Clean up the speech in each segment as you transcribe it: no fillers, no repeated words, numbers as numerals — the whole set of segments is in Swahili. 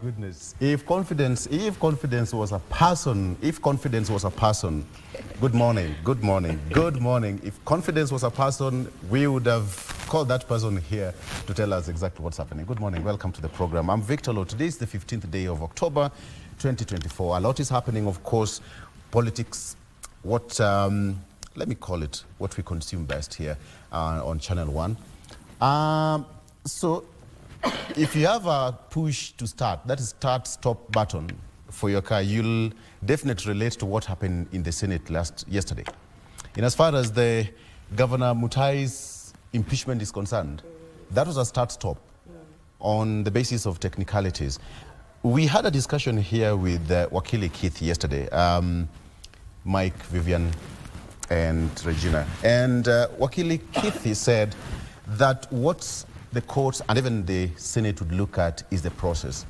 goodness. If confidence was a person, good morning. If confidence was a person, we would have called that person here to tell us exactly what's happening. Good morning, welcome to the program. I'm Victor Lo. Today is the 15th day of October, 2024. A lot is happening, of course, politics, let me call it what we consume best here on Channel 1. So if you have a push to start, that is start-stop button for your car, you'll definitely relate to what happened in the Senate yesterday. In as far as the Governor Mutai's impeachment is concerned, that was a start-stop on the basis of technicalities. We had a discussion here with Wakili Keith yesterday, Mike, Vivian, and Regina. And Wakili Keith said that what the courts and even the Senate would look at is the process.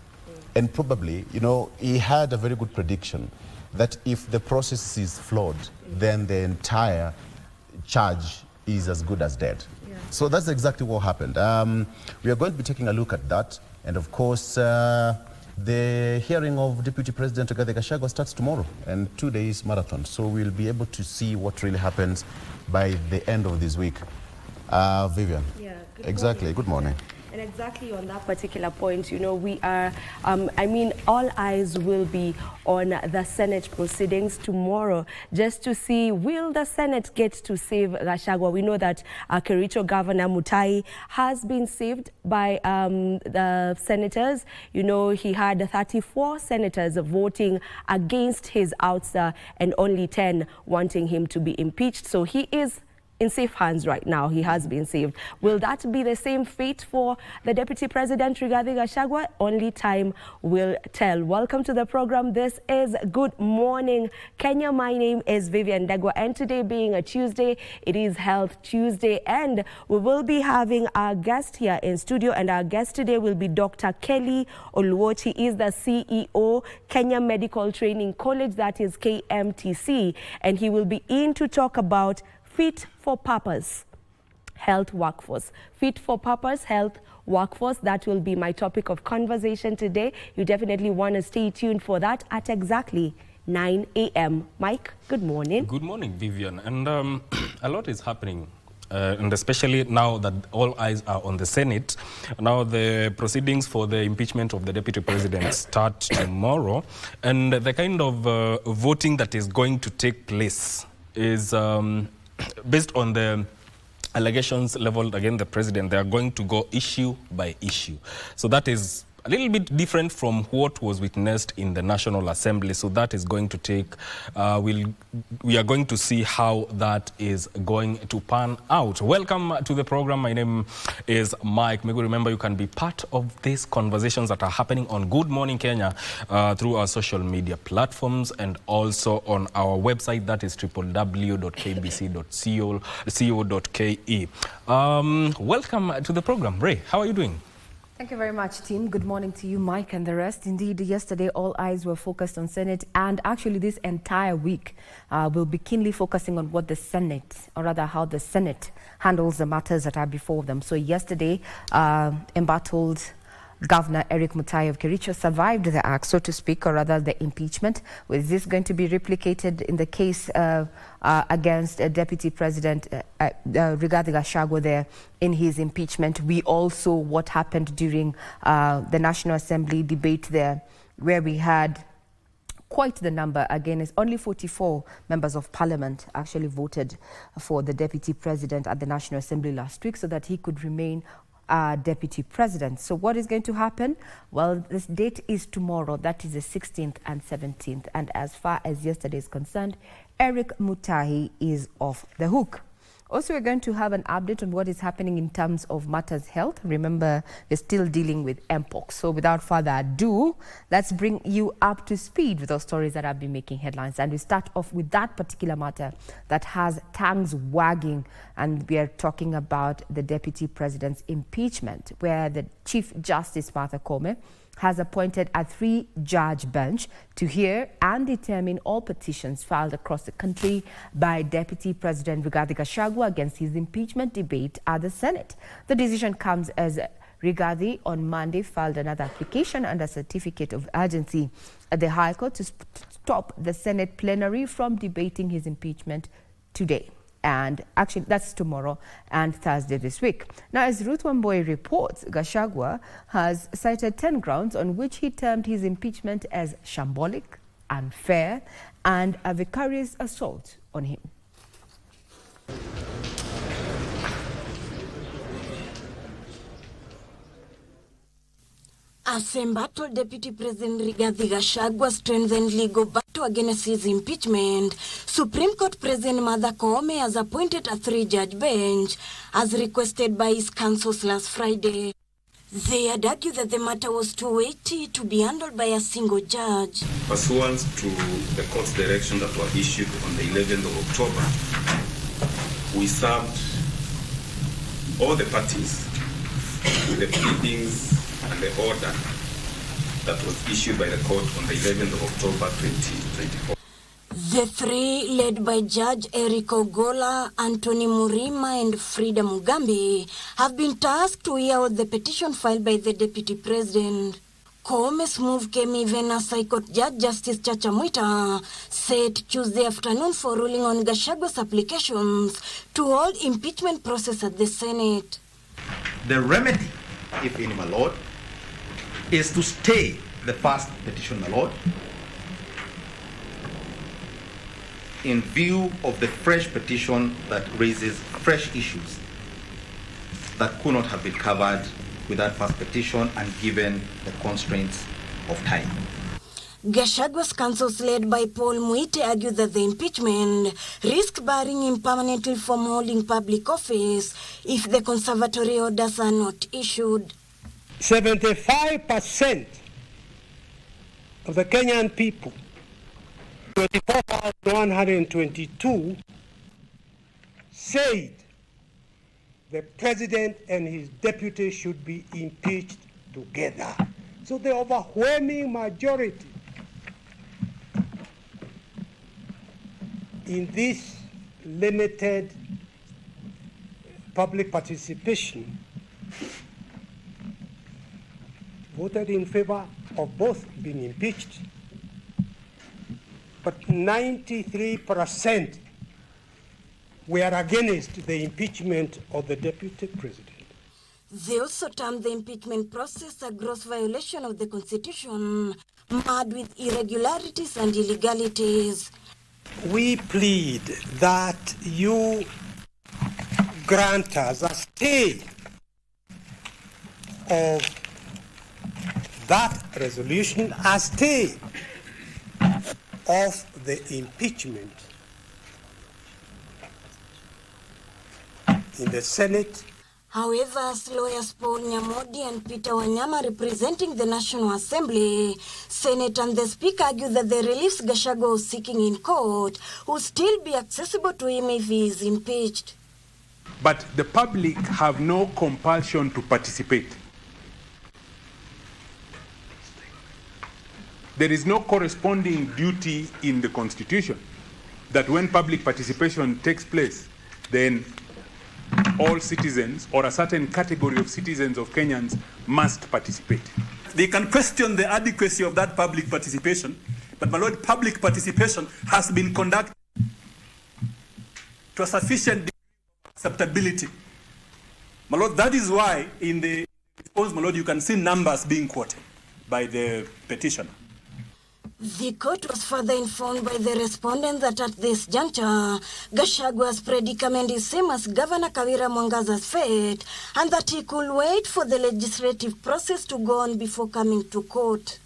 And probably, you know, he had a very good prediction that if the process is flawed, then the entire charge is as good as dead. Yeah. So that's exactly what happened. We are going to be taking a look at that. And of course, the hearing of Deputy President Gachagua starts tomorrow, and 2 days marathon. So we'll be able to see what really happens by the end of this week. Vivian. Yeah, good morning. And exactly on that particular point, you know, we are, all eyes will be on the Senate proceedings tomorrow just to see, will the Senate get to save Gachagua? We know that Kericho Governor Mutai has been saved by the senators. You know, he had 34 senators voting against his ouster and only 10 wanting him to be impeached. So he is in safe hands right now. He has been saved. Will that be the same fate for the Deputy President Rigathi Gachagua? Only time will tell. Welcome to the program. This is Good Morning Kenya. My name is Vivian Degwa, and today being a Tuesday, it is Health Tuesday, and we will be having our guest here in studio, and our guest today will be Dr. Kelly Oluoch. He is the CEO, Kenya Medical Training College, that is KMTC, and he will be in to talk about fit for purpose health workforce. Fit for purpose health workforce, that will be my topic of conversation today. You definitely want to stay tuned for that at exactly 9 a.m. Mike, good morning. Good morning, Vivian. And a lot is happening. And especially now that all eyes are on the Senate. Now the proceedings for the impeachment of the Deputy President start tomorrow. And the kind of voting that is going to take place is based on the allegations leveled against the president. They are going to go issue by issue. So that is a little bit different from what was witnessed in the National Assembly. So that is going to take, we are going to see how that is going to pan out. Welcome to the program. My name is Mike. May we remember you can be part of these conversations that are happening on Good Morning Kenya through our social media platforms and also on our website, that is www.kbc.co.ke. Welcome to the program. Ray, how are you doing? Thank you very much, team. Good morning to you, Mike, and the rest. Indeed, yesterday all eyes were focused on Senate, and actually this entire week we'll be keenly focusing on what the Senate, or rather how the Senate handles the matters that are before them. So yesterday, embattled Governor Eric Mutai of Kericho survived the act, so to speak, or rather the impeachment. Was this going to be replicated in the case against Deputy President Rigathi Gachagua there in his impeachment? We all saw what happened during the National Assembly debate there, where we had quite the number. Again, it's only 44 members of parliament actually voted for the Deputy President at the National Assembly last week so that he could remain Deputy President. So what is going to happen? Well, this date is tomorrow. That is the 16th and 17th. And as far as yesterday is concerned, Eric Mutai is off the hook. Also, we're going to have an update on what is happening in terms of matters health. Remember, we're still dealing with Mpox. So without further ado, let's bring you up to speed with those stories that have been making headlines. And we start off with that particular matter that has tongues wagging. And we are talking about the Deputy President's impeachment, where the Chief Justice, Martha Koome, has appointed a 3-judge bench to hear and determine all petitions filed across the country by Deputy President Rigathi Gachagua against his impeachment debate at the Senate. The decision comes as Rigathi on Monday filed another application under certificate of urgency at the High Court to stop the Senate plenary from debating his impeachment today. And actually, that's tomorrow and Thursday this week. Now, as Ruth Wamboi reports, Gachagua has cited 10 grounds on which he termed his impeachment as shambolic, unfair, and a vicarious assault on him. As embattled Deputy President Rigathi Gachagua strengthened legal battle against his impeachment, Supreme Court President Martha Koome has appointed a 3-judge bench as requested by his counsels last Friday. They had argued that the matter was too weighty to be handled by a single judge. Pursuant to the court's direction that were issued on the 11th of October, we served all the parties with the pleadings and the order that was issued by the court on the 11th of October 2024. The three, led by Judge Eric Ogola, Anthony Murima, and Frida Mugambi, have been tasked to hear out the petition filed by the Deputy President. Koome's move came even as High Court Judge Justice Chacha Mwita said Tuesday afternoon for ruling on Gachagua's applications to hold impeachment process at the Senate. The remedy, if any, my lord, is to stay the first petition, my lord, in view of the fresh petition that raises fresh issues that could not have been covered with that first petition and given the constraints of time. Gachagua's counsels, led by Paul Muite, argued that the impeachment risked barring him permanently from holding public office if the conservatory orders are not issued. 75% of the Kenyan people, 24,122, said the president and his deputy should be impeached together. So the overwhelming majority in this limited public participation voted in favor of both being impeached, but 93% were against the impeachment of the deputy president. They also termed the impeachment process a gross violation of the Constitution, marred with irregularities and illegalities. We plead that you grant us a stay of that resolution, a stay of the impeachment in the Senate. However, as lawyers Paul Nyamodi and Peter Wanyama, representing the National Assembly, Senate and the Speaker argue that the reliefs Gachagua was seeking in court will still be accessible to him if he is impeached. But the public have no compulsion to participate. There is no corresponding duty in the Constitution that when public participation takes place, then all citizens or a certain category of citizens of Kenyans must participate. They can question the adequacy of that public participation, but my lord, public participation has been conducted to a sufficient degree of acceptability. My lord, that is why in the response, my lord, you can see numbers being quoted by the petitioner. The court was further informed by the respondent that at this juncture, Gachagua's predicament is same as Governor Kawira Mwangaza's fate, and that he could wait for the legislative process to go on before coming to court.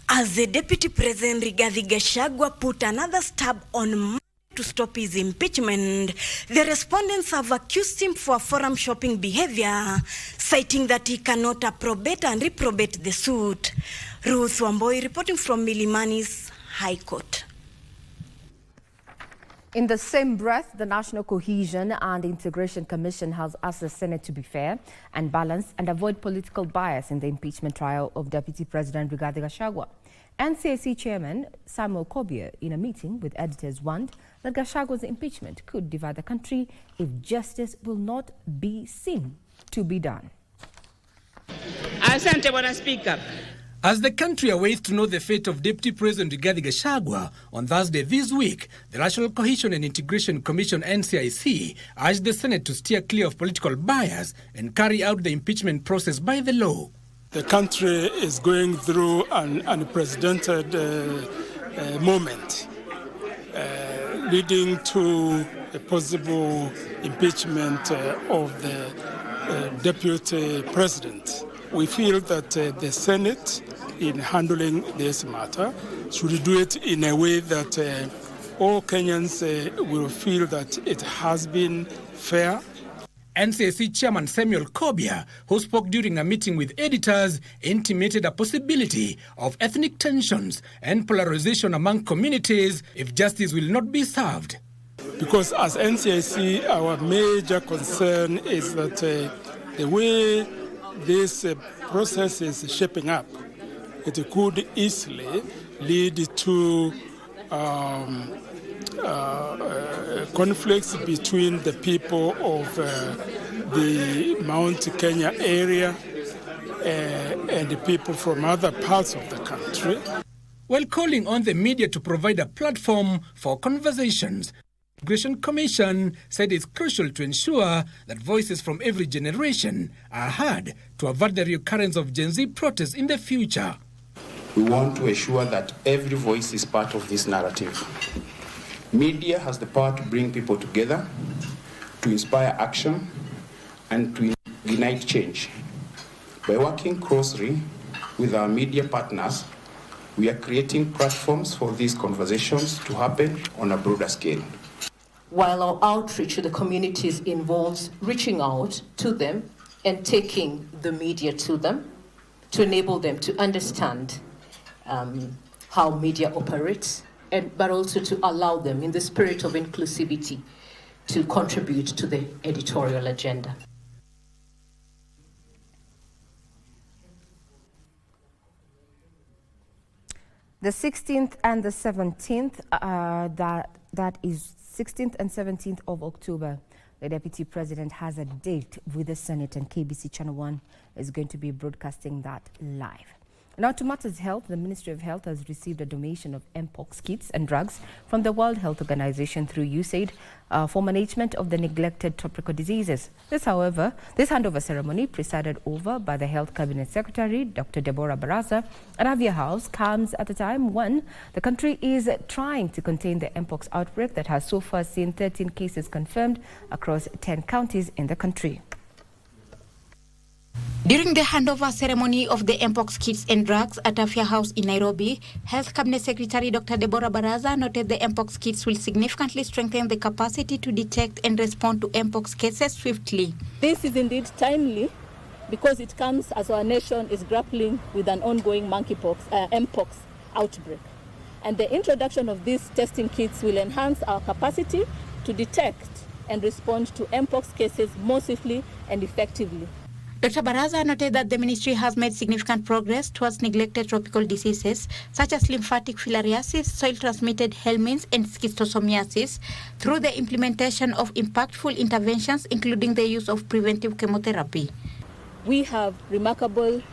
As the Deputy President Rigathi Gachagua put another stab on to stop his impeachment, the respondents have accused him for forum shopping behavior, citing that he cannot approbate and reprobate the suit. Ruth Wamboi reporting from Milimani's High Court. In the same breath, the National Cohesion and Integration Commission has asked the Senate to be fair and balanced and avoid political bias in the impeachment trial of Deputy President Rigathi Gachagua. NCAC Chairman Samuel Kobier, in a meeting with editors, warned that Gachagua's impeachment could divide the country if justice will not be seen to be done. Asante Bwana Spika. As the country awaits to know the fate of Deputy President Rigathi Gachagua, on Thursday this week, the National Cohesion and Integration Commission (NCIC) urged the Senate to steer clear of political bias and carry out the impeachment process by the law. The country is going through an unprecedented moment, leading to a possible impeachment of the Deputy President. We feel that the Senate, in handling this matter, should do it in a way that all Kenyans will feel that it has been fair. NCIC Chairman Samuel Kobia, who spoke during a meeting with editors, intimated a possibility of ethnic tensions and polarization among communities if justice will not be served. Because as NCIC, our major concern is that the way this process is shaping up, it could easily lead to conflicts between the people of the Mount Kenya area and the people from other parts of the country. While calling on the media to provide a platform for conversations, the Immigration Commission said it's crucial to ensure that voices from every generation are heard to avert the recurrence of Gen Z protests in the future. We want to ensure that every voice is part of this narrative. Media has the power to bring people together, to inspire action, and to ignite change. By working closely with our media partners, we are creating platforms for these conversations to happen on a broader scale. While our outreach to the communities involves reaching out to them and taking the media to them to enable them to understand how media operates, but also to allow them, in the spirit of inclusivity, to contribute to the editorial agenda. The 16th and the 17th, that is 16th and 17th of October, the Deputy President has a date with the Senate, and KBC Channel 1 is going to be broadcasting that live. Now to matters health, the Ministry of Health has received a donation of Mpox kits and drugs from the World Health Organization through USAID for management of the neglected tropical diseases. This handover ceremony, presided over by the Health Cabinet Secretary, Dr. Deborah Baraza, at Avia House, comes at a time when the country is trying to contain the Mpox outbreak that has so far seen 13 cases confirmed across 10 counties in the country. During the handover ceremony of the Mpox kits and drugs at Afya House in Nairobi, Health Cabinet Secretary Dr. Deborah Baraza noted the Mpox kits will significantly strengthen the capacity to detect and respond to Mpox cases swiftly. This is indeed timely because it comes as our nation is grappling with an ongoing Mpox outbreak. And the introduction of these testing kits will enhance our capacity to detect and respond to Mpox cases more swiftly and effectively. Dr. Baraza noted that the ministry has made significant progress towards neglected tropical diseases such as lymphatic filariasis, soil-transmitted helminths, and schistosomiasis through the implementation of impactful interventions, including the use of preventive chemotherapy. We have remarkable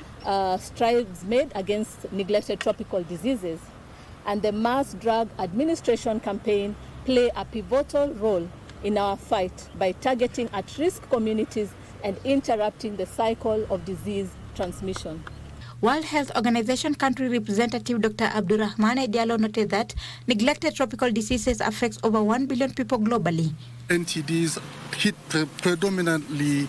strides made against neglected tropical diseases, and the mass drug administration campaign play a pivotal role in our fight by targeting at-risk communities and interrupting the cycle of disease transmission. World Health Organization country representative Dr. Abdurrahmane Diallo noted that neglected tropical diseases affects over 1 billion people globally. NTDs hit predominantly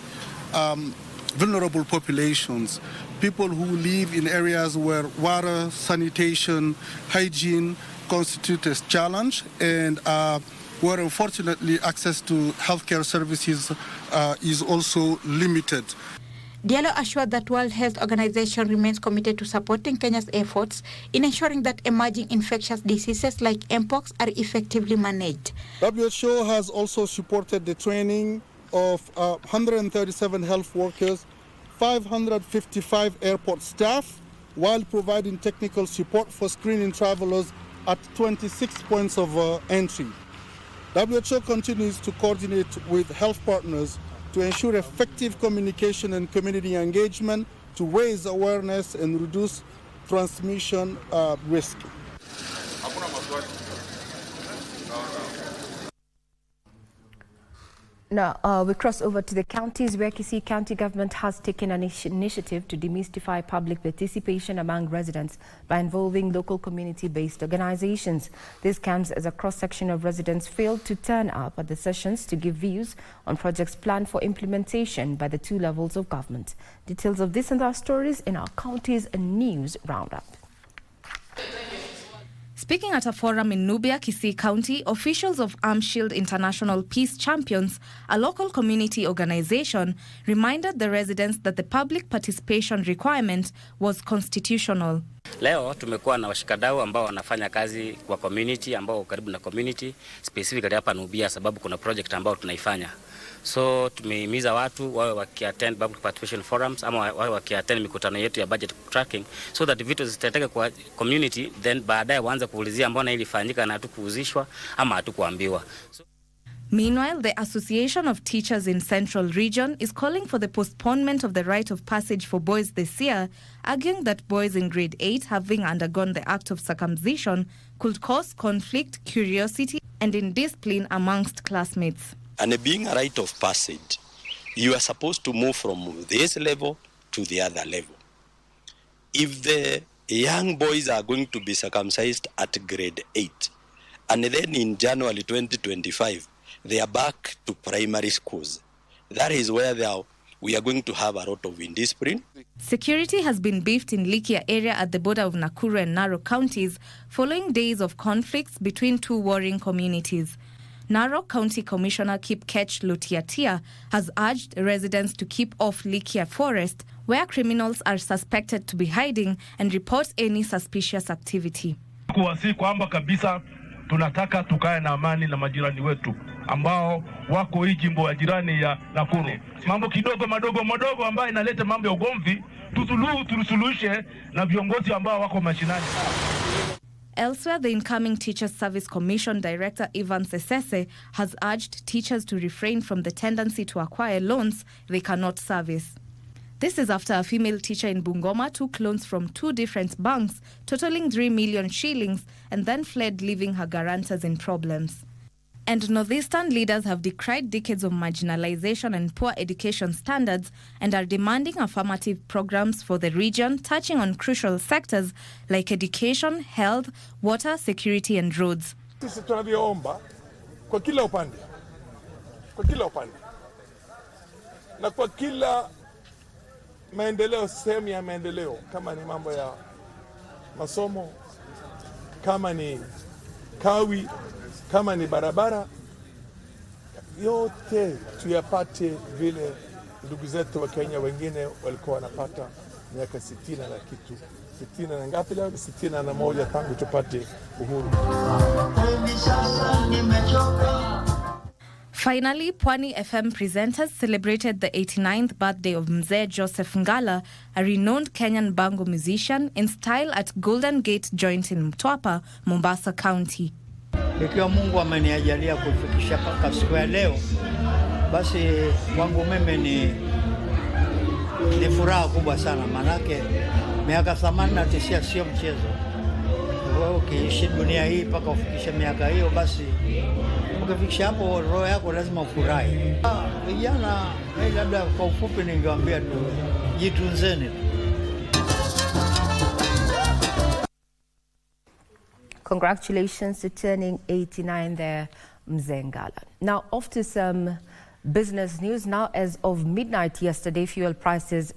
vulnerable populations, people who live in areas where water, sanitation, hygiene constitute a challenge, and where unfortunately access to healthcare services is also limited. Diallo assured that World Health Organization remains committed to supporting Kenya's efforts in ensuring that emerging infectious diseases like Mpox are effectively managed. WHO has also supported the training of 137 health workers, 555 airport staff, while providing technical support for screening travelers at 26 points of entry. WHO continues to coordinate with health partners to ensure effective communication and community engagement to raise awareness and reduce transmission risk. Now, we cross over to the counties where Kisii County government has taken an initiative to demystify public participation among residents by involving local community-based organizations. This comes as a cross-section of residents failed to turn up at the sessions to give views on projects planned for implementation by the two levels of government. Details of this and our stories in our county's news roundup. Speaking at a forum in Nubia, Kisii County, officials of Arm Shield International Peace Champions, a local community organization, reminded the residents that the public participation requirement was constitutional. Leo tumekuwa na washikadau ambao wanafanya kazi kwa community, ambao karibu na community, specifically hapa Nubia sababu kuna project ambao tunaifanya. So tumehimiza watu wawe wakiattend public participation forums ama wawe wakiattend mikutano yetu ya budget tracking so that vitu zitateke kwa community, then baadaye waanze kuulizia mbona hili fanyika na hatukuhusishwa ama hatukuambiwa. Meanwhile, the Association of Teachers in Central Region is calling for the postponement of the rite of passage for boys this year, arguing that boys in grade 8 having undergone the act of circumcision could cause conflict, curiosity, and indiscipline amongst classmates. And being a rite of passage, you are supposed to move from this level to the other level. If the young boys are going to be circumcised at grade 8, and then in January 2025, they are back to primary schools, that is where we are going to have a lot of indiscipline. Security has been beefed in Likia area at the border of Nakuru and Narok counties following days of conflicts between two warring communities. Narok County Commissioner Kipkech Lutiatia has urged residents to keep off Likia Forest, where criminals are suspected to be hiding, and report any suspicious activity. Kuwasi kwamba kabisa tunataka tukae na amani na majirani wetu ambao wako hii jimbo ya jirani ya Nakuru. Mambo kidogo madogo ambayo inaleta mambo ya ugomvi tusuluhishe na viongozi ambao wako mashinani. Elsewhere, the incoming Teachers Service Commission Director Ivan Sesese has urged teachers to refrain from the tendency to acquire loans they cannot service. This is after a female teacher in Bungoma took loans from two different banks, totaling 3 million shillings, and then fled, leaving her guarantors in problems. And northeastern leaders have decried decades of marginalization and poor education standards and are demanding affirmative programs for the region touching on crucial sectors like education, health, water, security and roads. Sisi tunavyoomba kwa kila upande na kwa kila maendeleo, sehemu ya maendeleo, kama ni mambo ya masomo, kama ni kawi, kama ni barabara, yote tuyapate vile ndugu zetu wa Kenya wengine walikuwa wanapata miaka 60 na kitu. 60 na ngapi leo? 61 tangu tupate uhuru. Finally, Pwani FM presenters celebrated the 89th birthday of Mzee Joseph Ngala, a renowned Kenyan bango musician, in style at Golden Gate Joint in Mtwapa, Mombasa County. Ikiwa Mungu ameniajalia kufikisha mpaka siku ya leo, basi kwangu mimi ni furaha kubwa sana, manake miaka 89 sio mchezo. Wewe ukiishi dunia hii mpaka ufikishe miaka hiyo, basi ukifikisha hapo roho yako lazima ufurahi. Vijana, labda kwa ufupi ningewaambia tu jitunzeni. Congratulations to turning 89 there, Mzee Ngala. Now, off to some business news. Now, as of midnight yesterday, fuel prices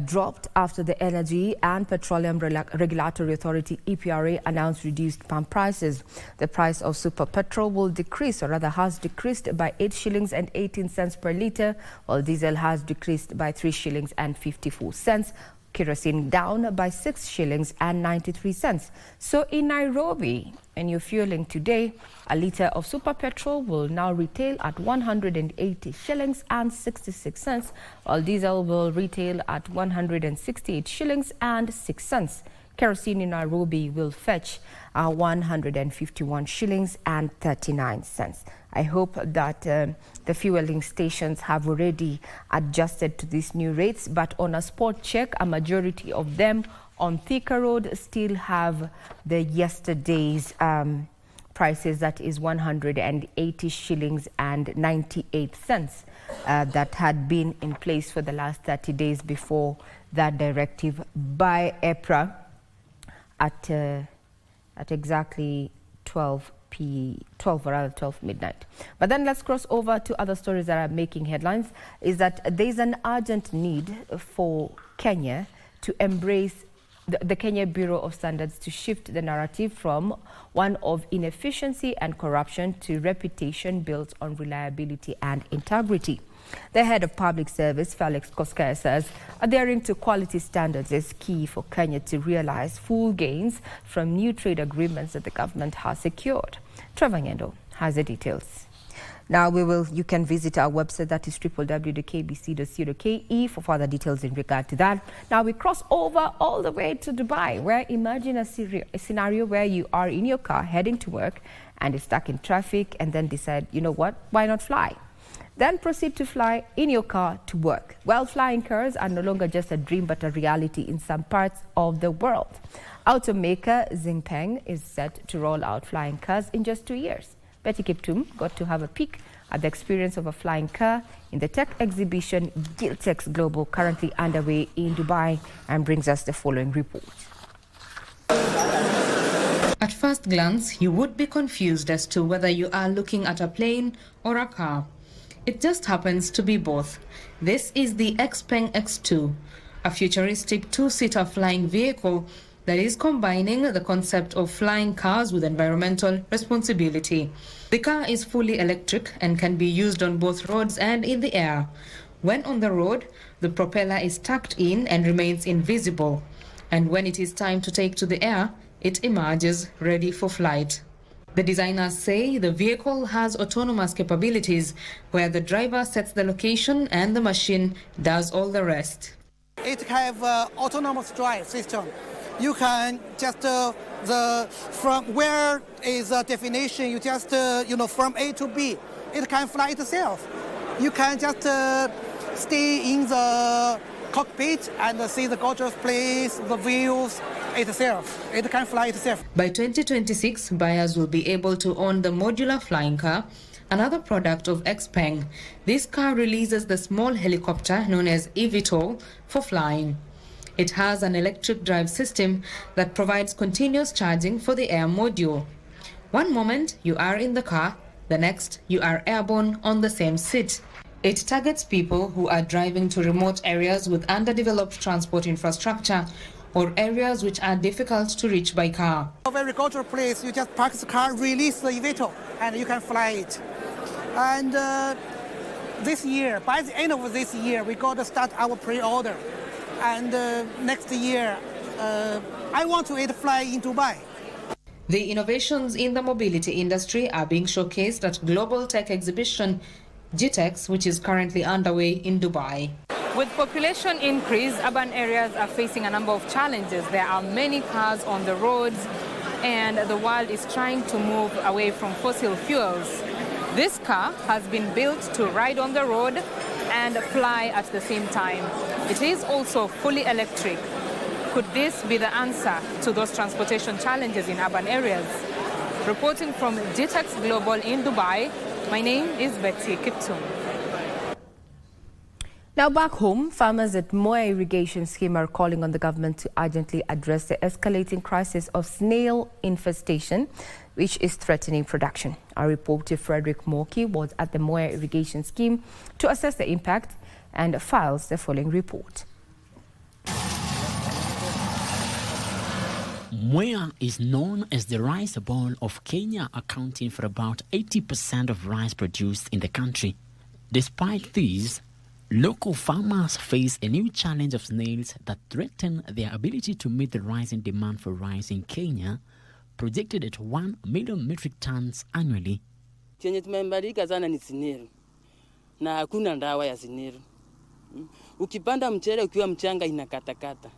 dropped after the Energy and Petroleum Regulatory Authority, EPRA, announced reduced pump prices. The price of super petrol will decrease, or rather has decreased, by 8 shillings and 18 cents per litre, while diesel has decreased by 3 shillings and 54 cents. Kerosene down by 6 shillings and 93 cents. So in Nairobi, and you're fueling today, a litre of super petrol will now retail at 180 shillings and 66 cents, while diesel will retail at 168 shillings and 6 cents. Kerosene in Nairobi will fetch 151 shillings and 39 cents. I hope that the fueling stations have already adjusted to these new rates, but on a spot check, a majority of them on Thika Road still have the yesterday's prices, that is 180 shillings and 98 cents that had been in place for the last 30 days before that directive by EPRA at exactly 12 midnight. But then let's cross over to other stories that are making headlines. Is that there's an urgent need for Kenya to embrace the Kenya Bureau of Standards to shift the narrative from one of inefficiency and corruption to reputation built on reliability and integrity. The head of public service, Felix Koskaya, says adhering to quality standards is key for Kenya to realize full gains from new trade agreements that the government has secured. Trevor Ngendo has the details. Now you can visit our website, that is www.kbc.co.ke for further details in regard to that. Now we cross over all the way to Dubai, where imagine a scenario where you are in your car heading to work and is stuck in traffic, and then decide, you know what, why not fly? Then proceed to fly in your car to work. Well, flying cars are no longer just a dream but a reality in some parts of the world. Automaker Xinpeng is set to roll out flying cars in just 2 years. Betty Kiptum got to have a peek at the experience of a flying car in the tech exhibition Giltex Global, currently underway in Dubai, and brings us the following report. At first glance, you would be confused as to whether you are looking at a plane or a car. It just happens to be both. This is the Xpeng X2, a futuristic two-seater flying vehicle that is combining the concept of flying cars with environmental responsibility. The car is fully electric and can be used on both roads and in the air. When on the road, the propeller is tucked in and remains invisible. And when it is time to take to the air, it emerges ready for flight. The designers say the vehicle has autonomous capabilities where the driver sets the location and the machine does all the rest. It have autonomous drive system. You can just from where is the definition, you just from A to B, it can fly itself. You can just stay in the cockpit and see the gorgeous place, the views itself. It can fly itself. By 2026, buyers will be able to own the modular flying car, another product of Xpeng. This car releases the small helicopter known as eVTOL for flying. It has an electric drive system that provides continuous charging for the air module. One moment you are in the car, the next you are airborne on the same seat. It targets people who are driving to remote areas with underdeveloped transport infrastructure or areas which are difficult to reach by car. A very gorgeous place, you just park the car, release the eVTOL, and you can fly it. And this year, by the end of this year, we got to start our pre-order. And next year, I want to fly in Dubai. The innovations in the mobility industry are being showcased at Global Tech Exhibition Gitex, which is currently underway in Dubai. With population increase, urban areas are facing a number of challenges. There are many cars on the roads, and the world is trying to move away from fossil fuels. This car has been built to ride on the road and fly at the same time. It is also fully electric. Could this be the answer to those transportation challenges in urban areas? Reporting from Gitex Global in Dubai, my name is Betty Kiptum. Now back home, farmers at Moya Irrigation Scheme are calling on the government to urgently address the escalating crisis of snail infestation, which is threatening production. Our reporter Frederick Moki was at the Moya Irrigation Scheme to assess the impact and files the following report. Moya is known as the rice bowl of Kenya, accounting for about 80% of rice produced in the country. Despite this, local farmers face a new challenge of snails that threaten their ability to meet the rising demand for rice in Kenya, projected at 1 million metric tons annually. Chenye tumebadilika sana ni siniru na hakuna ndawa ya siniru. Ukipanda mchele ukiwa mchanga inakatakata.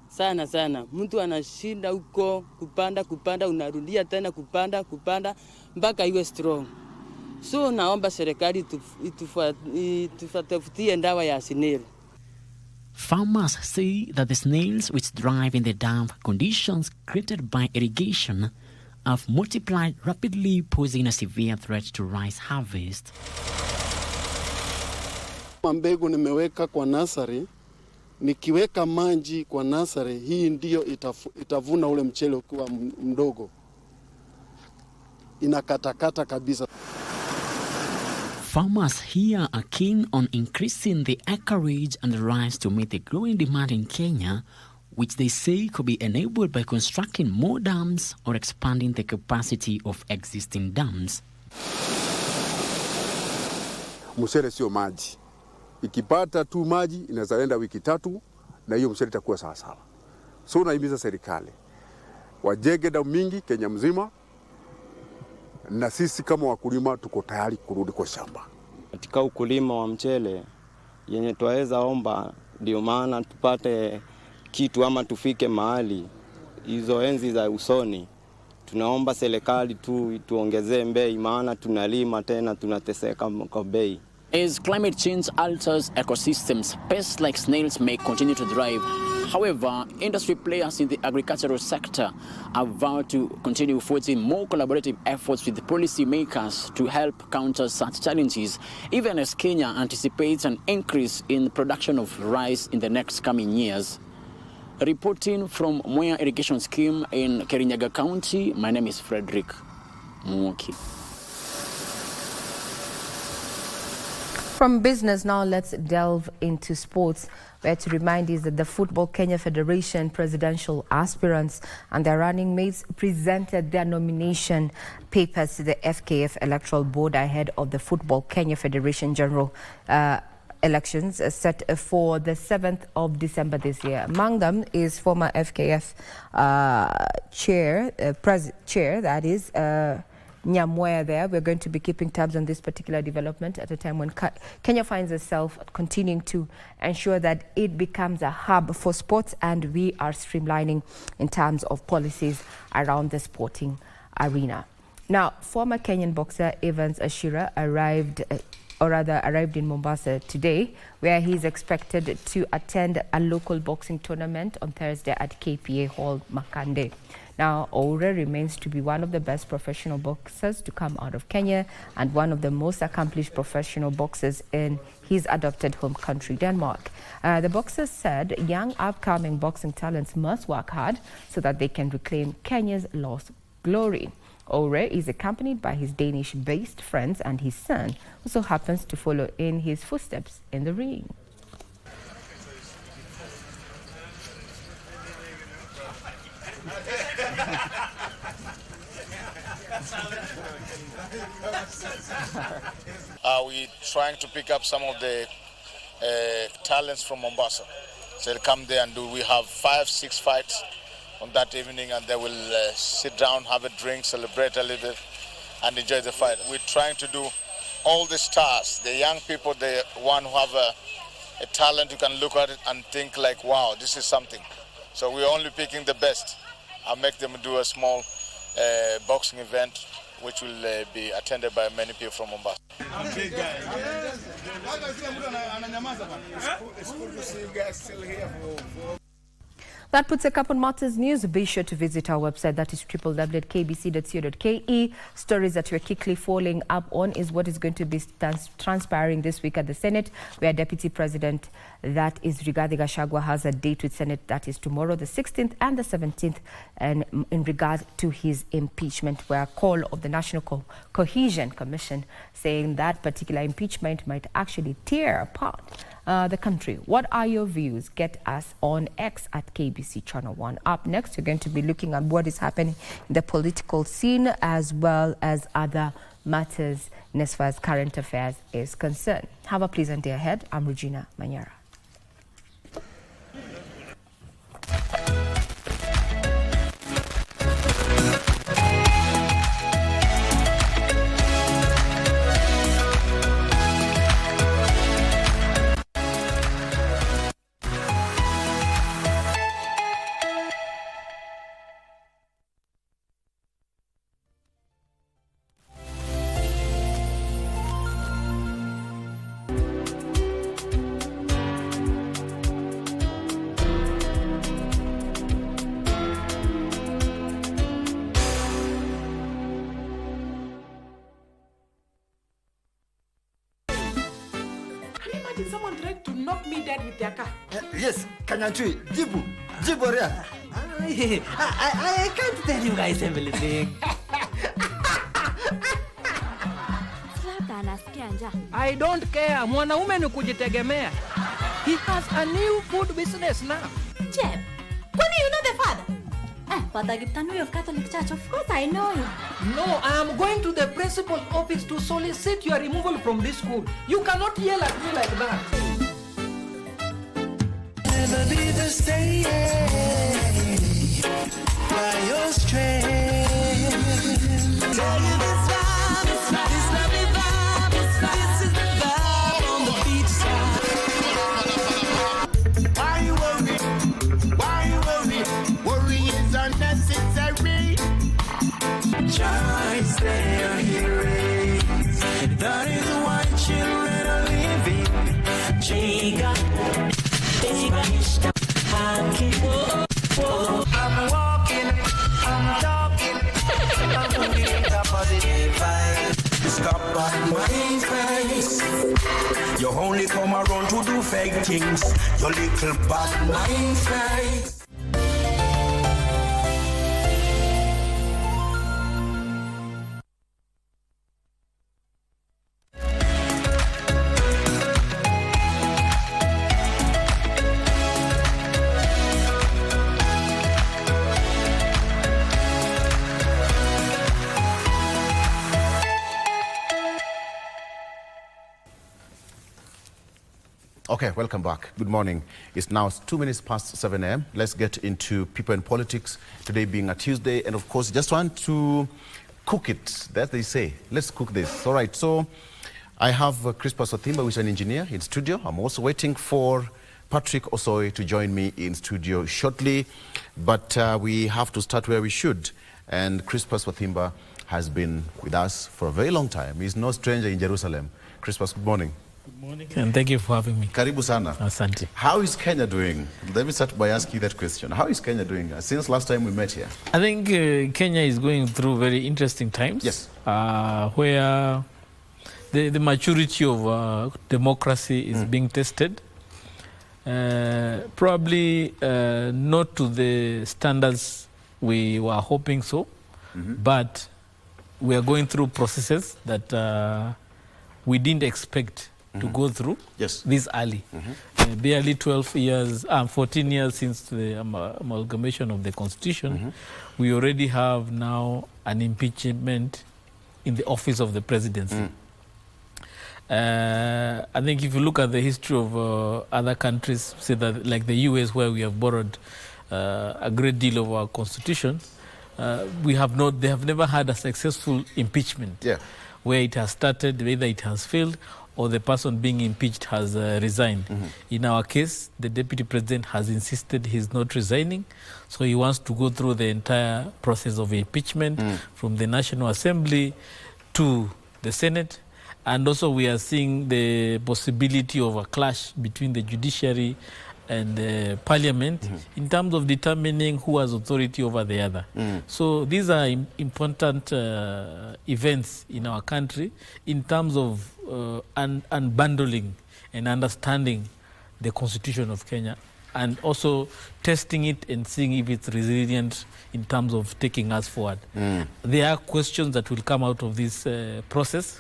sana sana. Mtu anashinda huko kupanda, unarudia tena kupanda mpaka iwe strong. So naomba serikali itutafutie dawa ya snail. Farmers say that the snails which thrive in the damp conditions created by irrigation have multiplied rapidly, posing a severe threat to rice harvest. Mbegu nimeweka kwa nasari, nikiweka maji kwa nasari, hii ndio itavuna ule mchele ukiwa mdogo. Inakatakata kabisa. Farmers here are keen on increasing the acreage and the rice to meet the growing demand in Kenya, which they say could be enabled by constructing more dams or expanding the capacity of existing dams. Mchele sio maji. Ikipata tu maji inaweza enda wiki 3 na hiyo mchele itakuwa sawa sawa. So naimiza serikali wajenge damu mingi Kenya mzima, na sisi kama wakulima tuko tayari kurudi kwa shamba. Katika ukulima wa mchele yenye twaweza omba, ndio maana tupate kitu ama tufike mahali hizo enzi za usoni, tunaomba serikali tu tuongezee bei, maana tunalima tena tunateseka kwa bei. As climate change alters ecosystems, pests like snails may continue to thrive. However, industry players in the agricultural sector have vowed to continue forging more collaborative efforts with the policymakers to help counter such challenges, even as Kenya anticipates an increase in production of rice in the next coming years. Reporting from Mwea Irrigation Scheme in Kirinyaga County, my name is Frederick Mwoki. From business now, let's delve into sports, where to remind is that the Football Kenya Federation presidential aspirants and their running mates presented their nomination papers to the FKF Electoral Board ahead of the Football Kenya Federation General elections set for the 7th of December this year. Among them is former FKF chair, that is, Nyamwea there. We're going to be keeping tabs on this particular development at a time when Kenya finds itself continuing to ensure that it becomes a hub for sports, and we are streamlining in terms of policies around the sporting arena. Now, former Kenyan boxer Evans Ashira arrived in Mombasa today, where he's expected to attend a local boxing tournament on Thursday at KPA Hall, Makande. Now, Ore remains to be one of the best professional boxers to come out of Kenya and one of the most accomplished professional boxers in his adopted home country, Denmark. The boxer said young upcoming boxing talents must work hard so that they can reclaim Kenya's lost glory. Ore is accompanied by his Danish-based friends, and his son also happens to follow in his footsteps in the ring. We're trying to pick up some of the talents from Mombasa. So they'll come there and we have 5-6 fights on that evening, and they will sit down, have a drink, celebrate a little bit, and enjoy the fight. We're trying to do all the stars, the young people, the one who have a talent, you can look at it and think like, wow, this is something. So we're only picking the best and make them do a small boxing event, which will be attended by many people from Mombasa. That puts a cap on Matters News. Be sure to visit our website, that is www.kbc.co.ke. Stories that we're quickly following up on is what is going to be transpiring this week at the Senate, where Deputy President, that is Rigathi Gachagua, has a date with Senate, that is tomorrow, the 16th and the 17th, and in regard to his impeachment, where a call of the National Cohesion Commission saying that particular impeachment might actually tear apart the country. What are your views? Get us on X at KBC Channel 1. Up next, we're going to be looking at what is happening in the political scene as well as other matters as far as current affairs is concerned. Have a pleasant day ahead. I'm Regina Manyara. Imagine someone tried to knock me dead with their car. Yes, Kanyanchui, Jibu, Jiboria. I can't tell you guys everything. I don't care. Mwanaume ni kujitegemea. He has a new food business now. Jeb, when you know the father? Father Giptanui of Catholic Church, of course I know him. No, I am going to the principal's office to solicit your removal from this school. You cannot yell at me like that. Never be the same by your strength. Tell you this vibe, this lovely vibe, this is the vibe on the beach side. Why you worry? Why you worry? Worry is unnecessary. Choice they are hearing. That is why children are living. Chica. I'm walking, I'm talking, I'm moving the positive vibe. Stop by my face. You only come around to do fake things. Your little bad mind face. Okay, welcome back. Good morning. It's now 2 minutes past 7 a.m. Let's get into people and politics. Today being a Tuesday, and of course, just want to cook it. That they say. Let's cook this. All right. So, I have Crispus Othimba, who is an engineer, in studio. I'm also waiting for Patrick Osoy to join me in studio shortly, but we have to start where we should. And Crispus Othimba has been with us for a very long time. He's no stranger in Jerusalem. Crispus, good morning. Good morning, and thank you for having me. Karibu sana. Asante. How is Kenya doing? Let me start by asking you that question. How is Kenya doing since last time we met here? I think Kenya is going through very interesting times. Yes. Where the maturity of democracy is being tested. Probably not to the standards we were hoping so, but we are going through processes that we didn't expect to go through this early. Barely 14 years since the amalgamation of the Constitution, we already have now an impeachment in the office of the presidency. I think if you look at the history of other countries, say that like the US, where we have borrowed a great deal of our Constitution, they have never had a successful impeachment where it has started, whether it has failed, or the person being impeached has resigned. In our case, the deputy president has insisted he's not resigning, so he wants to go through the entire process of impeachment from the National Assembly to the Senate. And also we are seeing the possibility of a clash between the judiciary and the parliament in terms of determining who has authority over the other. So these are important events in our country in terms of unbundling and understanding the Constitution of Kenya, and also testing it and seeing if it's resilient in terms of taking us forward. There are questions that will come out of this process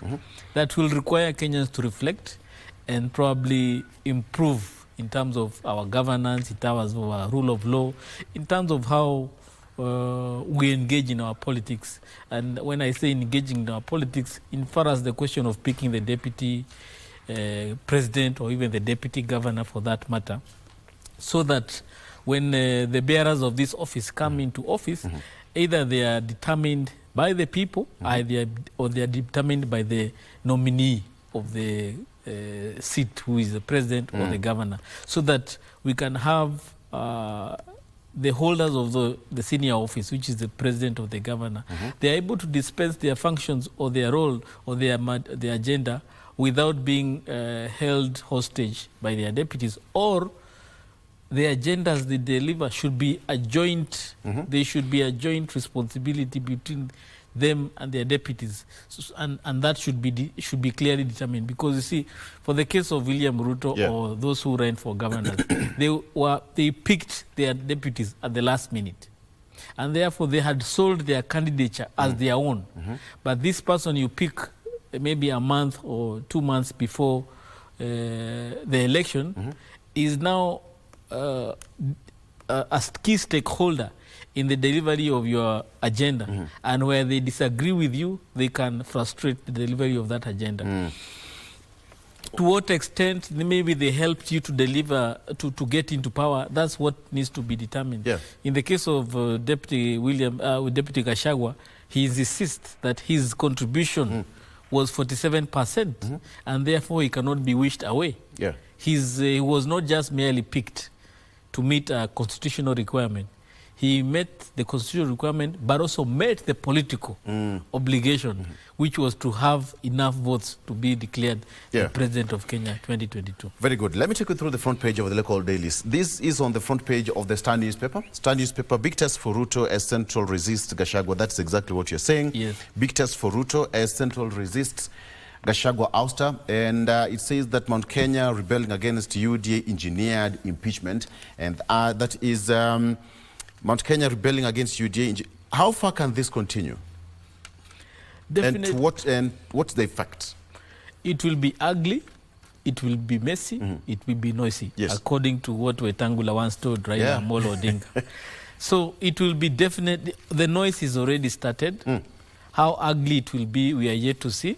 that will require Kenyans to reflect and probably improve in terms of our governance, in terms of our rule of law, in terms of how we engage in our politics. And when I say engaging in our politics, in far as the question of picking the deputy president or even the deputy governor for that matter, so that when the bearers of this office come into office, either they are determined by the people or they are determined by the nominee of the seat, who is the president or the governor, so that we can have the holders of the senior office, which is the president or the governor, they are able to dispense their functions or their role or their agenda without being held hostage by their deputies, or the agendas they deliver should be a joint, they should be a joint responsibility between them and their deputies, and that should be clearly determined. Because you see, for the case of William Ruto or those who ran for governors, they picked their deputies at the last minute, and therefore they had sold their candidature as their own. But this person you pick maybe a month or 2 months before the election is now a key stakeholder in the delivery of your agenda, and where they disagree with you, they can frustrate the delivery of that agenda. To what extent maybe they helped you to deliver, to get into power, that's what needs to be determined. In the case of Deputy Gachagua, he insists that his contribution was 47%, and therefore he cannot be wished away. He was not just merely picked to meet a constitutional requirement. He met the constitutional requirement, but also met the political obligation, which was to have enough votes to be declared the President of Kenya 2022. Very good. Let me take you through the front page of the local dailies. This is on the front page of the Star newspaper. Star newspaper, big test for Ruto as Central resists Gachagua. That's exactly what you're saying. Yes. Big test for Ruto as Central resists Gachagua ouster. And it says that Mount Kenya rebelling against UDA engineered impeachment. And that is Mount Kenya rebelling against UDA. How far can this continue? Definitely. And what's the effect? It will be ugly, it will be messy, it will be noisy, according to what Wetangula once told Raila Amolo Odinga. So it will be definitely, the noise is already started. How ugly it will be, we are yet to see.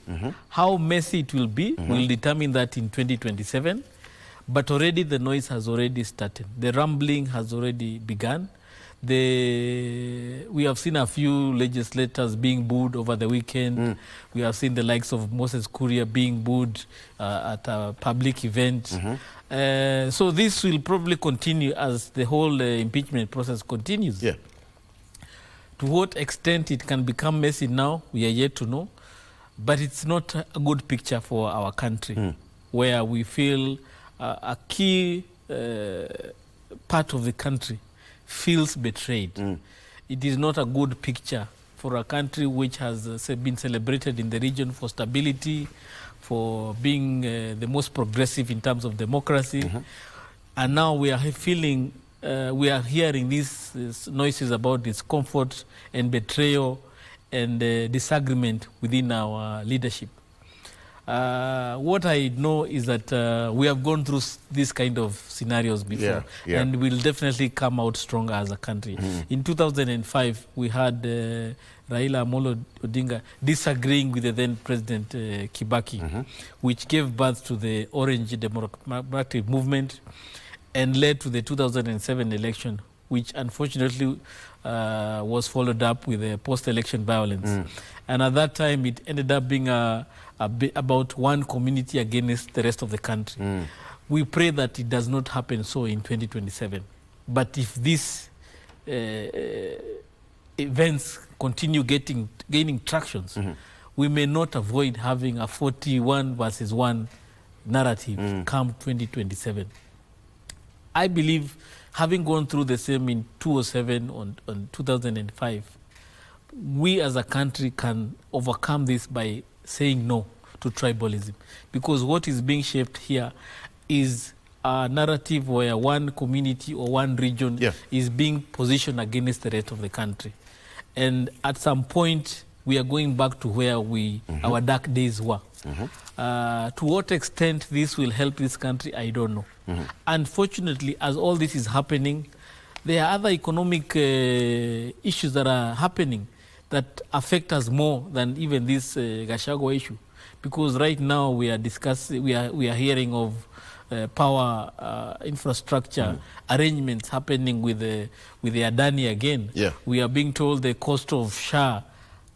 How messy it will be, we'll determine that in 2027. But already the noise has already started. The rumbling has already begun. We have seen a few legislators being booed over the weekend. We have seen the likes of Moses Kuria being booed at a public event. So this will probably continue as the whole impeachment process continues. To what extent it can become messy now, we are yet to know. But it's not a good picture for our country, where we feel a key part of the country feels betrayed. It is not a good picture for a country which has been celebrated in the region for stability, for being the most progressive in terms of democracy. And now we are feeling, we are hearing these noises about discomfort and betrayal and disagreement within our leadership. What I know is that we have gone through this kind of scenarios before, and we'll definitely come out stronger as a country. In 2005, we had Raila Amolo Odinga disagreeing with the then President Kibaki, which gave birth to the Orange Democratic Movement and led to the 2007 election, which unfortunately was followed up with a post-election violence. And at that time, it ended up being about one community against the rest of the country. We pray that it does not happen so in 2027. But if these events continue gaining tractions, we may not avoid having a 41 versus 1 narrative come 2027. I believe, having gone through the same in 2007 on 2005, we as a country can overcome this by saying no to tribalism. Because what is being shaped here is a narrative where one community or one region is being positioned against the rest of the country. And at some point, we are going back to where our dark days were. To what extent this will help this country, I don't know. Unfortunately, as all this is happening, there are other economic issues that are happening that affect us more than even this Gachagua issue. Because right now we are discussing, we are hearing of power infrastructure arrangements happening with the Adani again. We are being told the cost of SHA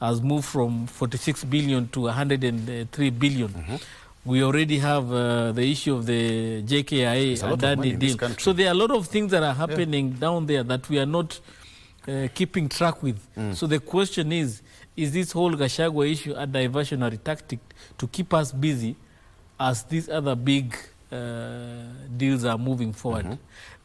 has moved from 46 billion to 103 billion. We already have the issue of the JKIA Adani deal. So there are a lot of things that are happening down there that we are not keeping track with. So the question is this whole Gachagua issue a diversionary tactic to keep us busy as these other big deals are moving forward.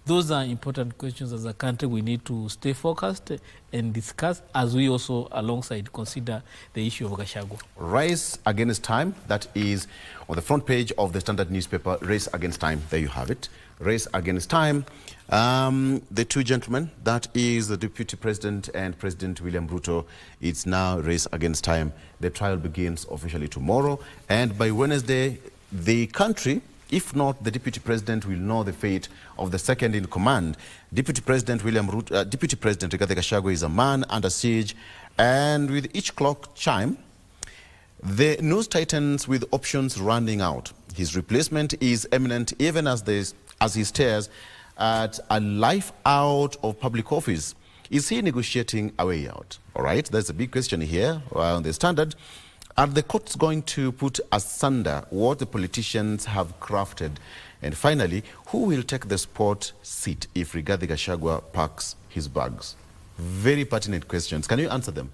Those are important questions as a country we need to stay focused and discuss as we also alongside consider the issue of Gachagua. Race Against Time, that is on the front page of the Standard newspaper. Race Against Time, there you have it. Race Against Time. The two gentlemen, that is the Deputy President and President William Ruto. It's now Race Against Time. The trial begins officially tomorrow, and by Wednesday, the country, if not the Deputy President, will know the fate of the second in command. Deputy President Deputy President Rigathi Gachagua is a man under siege, and with each clock chime, the news tightens with options running out. His replacement is imminent, even as he stares at a life out of public office. Is he negotiating a way out? All right, there's a big question here on the Standard. Are the courts going to put asunder what the politicians have crafted? And finally, who will take the spot seat if Rigathi Gachagua packs his bags? Very pertinent questions. Can you answer them?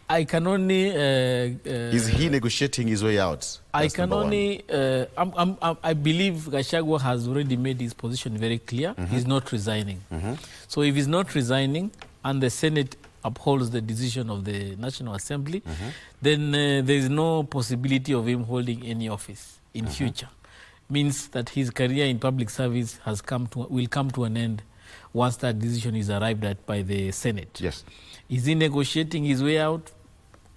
I can only... is he negotiating his way out? I can only... I believe Gachagua has already made his position very clear. He's not resigning. So if he's not resigning and the Senate upholds the decision of the National Assembly, then there is no possibility of him holding any office in future. Means that his career in public service will come to an end once that decision is arrived at by the Senate. Yes. Is he negotiating his way out?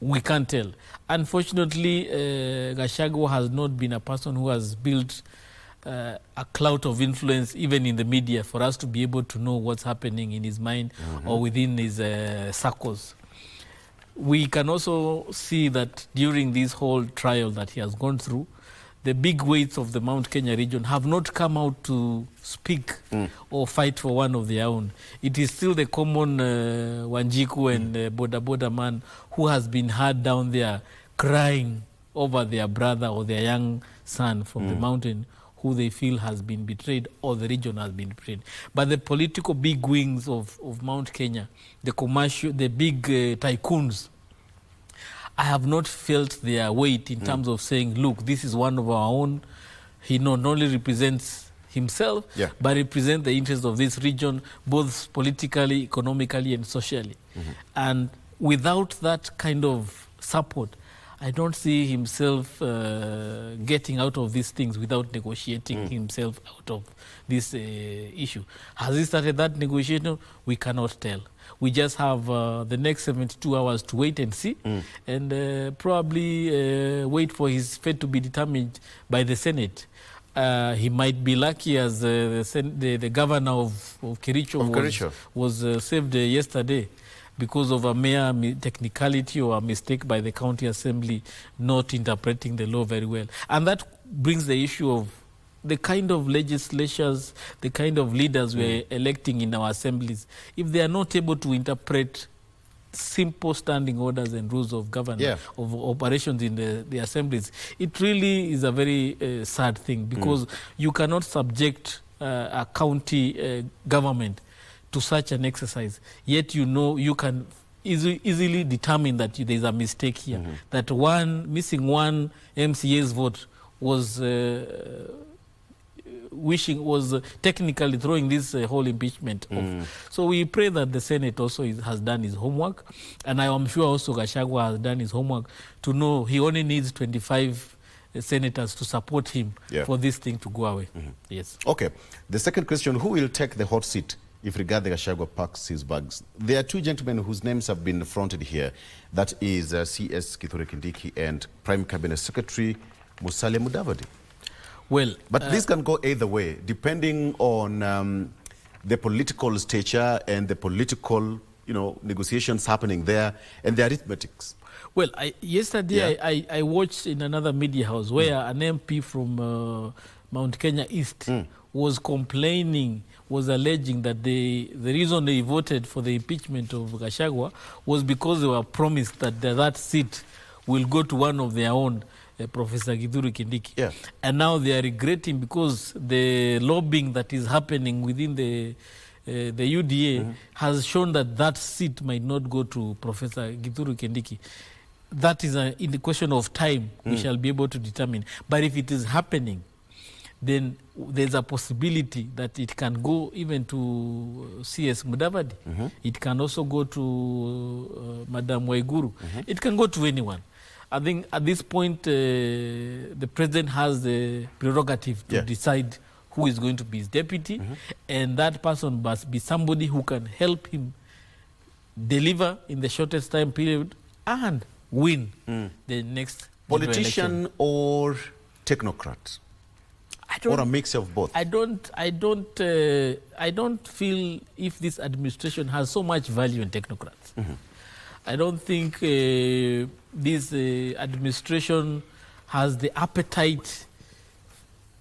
We can't tell. Unfortunately, Gachagua has not been a person who has built a clout of influence even in the media for us to be able to know what's happening in his mind or within his circles. We can also see that during this whole trial that he has gone through, the big weights of the Mount Kenya region have not come out to speak or fight for one of their own. It is still the common Wanjiku and Boda Boda man who has been heard down there crying over their brother or their young son from the mountain who they feel has been betrayed or the region has been betrayed. But the political big wings of Mount Kenya, the commercial, the big tycoons, I have not felt their weight in terms of saying, look, this is one of our own. He not only represents himself, but represents the interests of this region, both politically, economically, and socially. And without that kind of support, I don't see himself getting out of these things without negotiating himself out of this issue. Has he started that negotiation? We cannot tell. We just have the next 72 hours to wait and see, and probably wait for his fate to be determined by the Senate. He might be lucky as the governor of Kericho was saved yesterday because of a mere technicality or a mistake by the county assembly not interpreting the law very well. And that brings the issue of the kind of legislatures, the kind of leaders we're electing in our assemblies. If they are not able to interpret simple standing orders and rules of government, of operations in the assemblies, it really is a very sad thing, because you cannot subject a county government to such an exercise, yet you can easily determine that there's a mistake here, that missing one MCA's vote was technically throwing this whole impeachment off. So we pray that the Senate also has done his homework, and I am sure also Gachagua has done his homework to know he only needs 25 senators to support him for this thing to go away. Yes. Okay. The second question, who will take the hot seat if Rigathi Gachagua packs his bags? There are two gentlemen whose names have been fronted here. That is CS Kithure Kindiki and Prime Cabinet Secretary Musalia Mudavadi. Well, but this can go either way, depending on the political stature and the political, negotiations happening there and the arithmetics. Well, yesterday I watched in another media house where an MP from Mount Kenya East was complaining, was alleging that the reason they voted for the impeachment of Gachagua was because they were promised that that seat will go to one of their own, Professor Kithure Kindiki. And now they are regretting because the lobbying that is happening within the UDA has shown that seat might not go to Professor Kithure Kindiki. That is in the question of time we shall be able to determine. But if it is happening, then there's a possibility that it can go even to CS Mudavadi. It can also go to Madam Waiguru. It can go to anyone. I think at this point, the president has the prerogative to decide who is going to be his deputy, and that person must be somebody who can help him deliver in the shortest time period and win the next politician election. Or technocrat, or a mix of both. I don't feel if this administration has so much value in technocrats. I don't think this administration has the appetite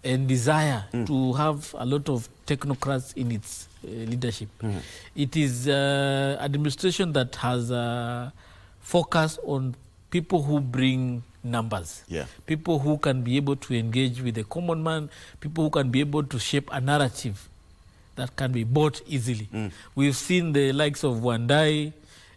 and desire to have a lot of technocrats in its leadership. It is administration that has focus on people who bring numbers, people who can be able to engage with the common man, people who can be able to shape a narrative that can be bought easily. We've seen the likes of Wandai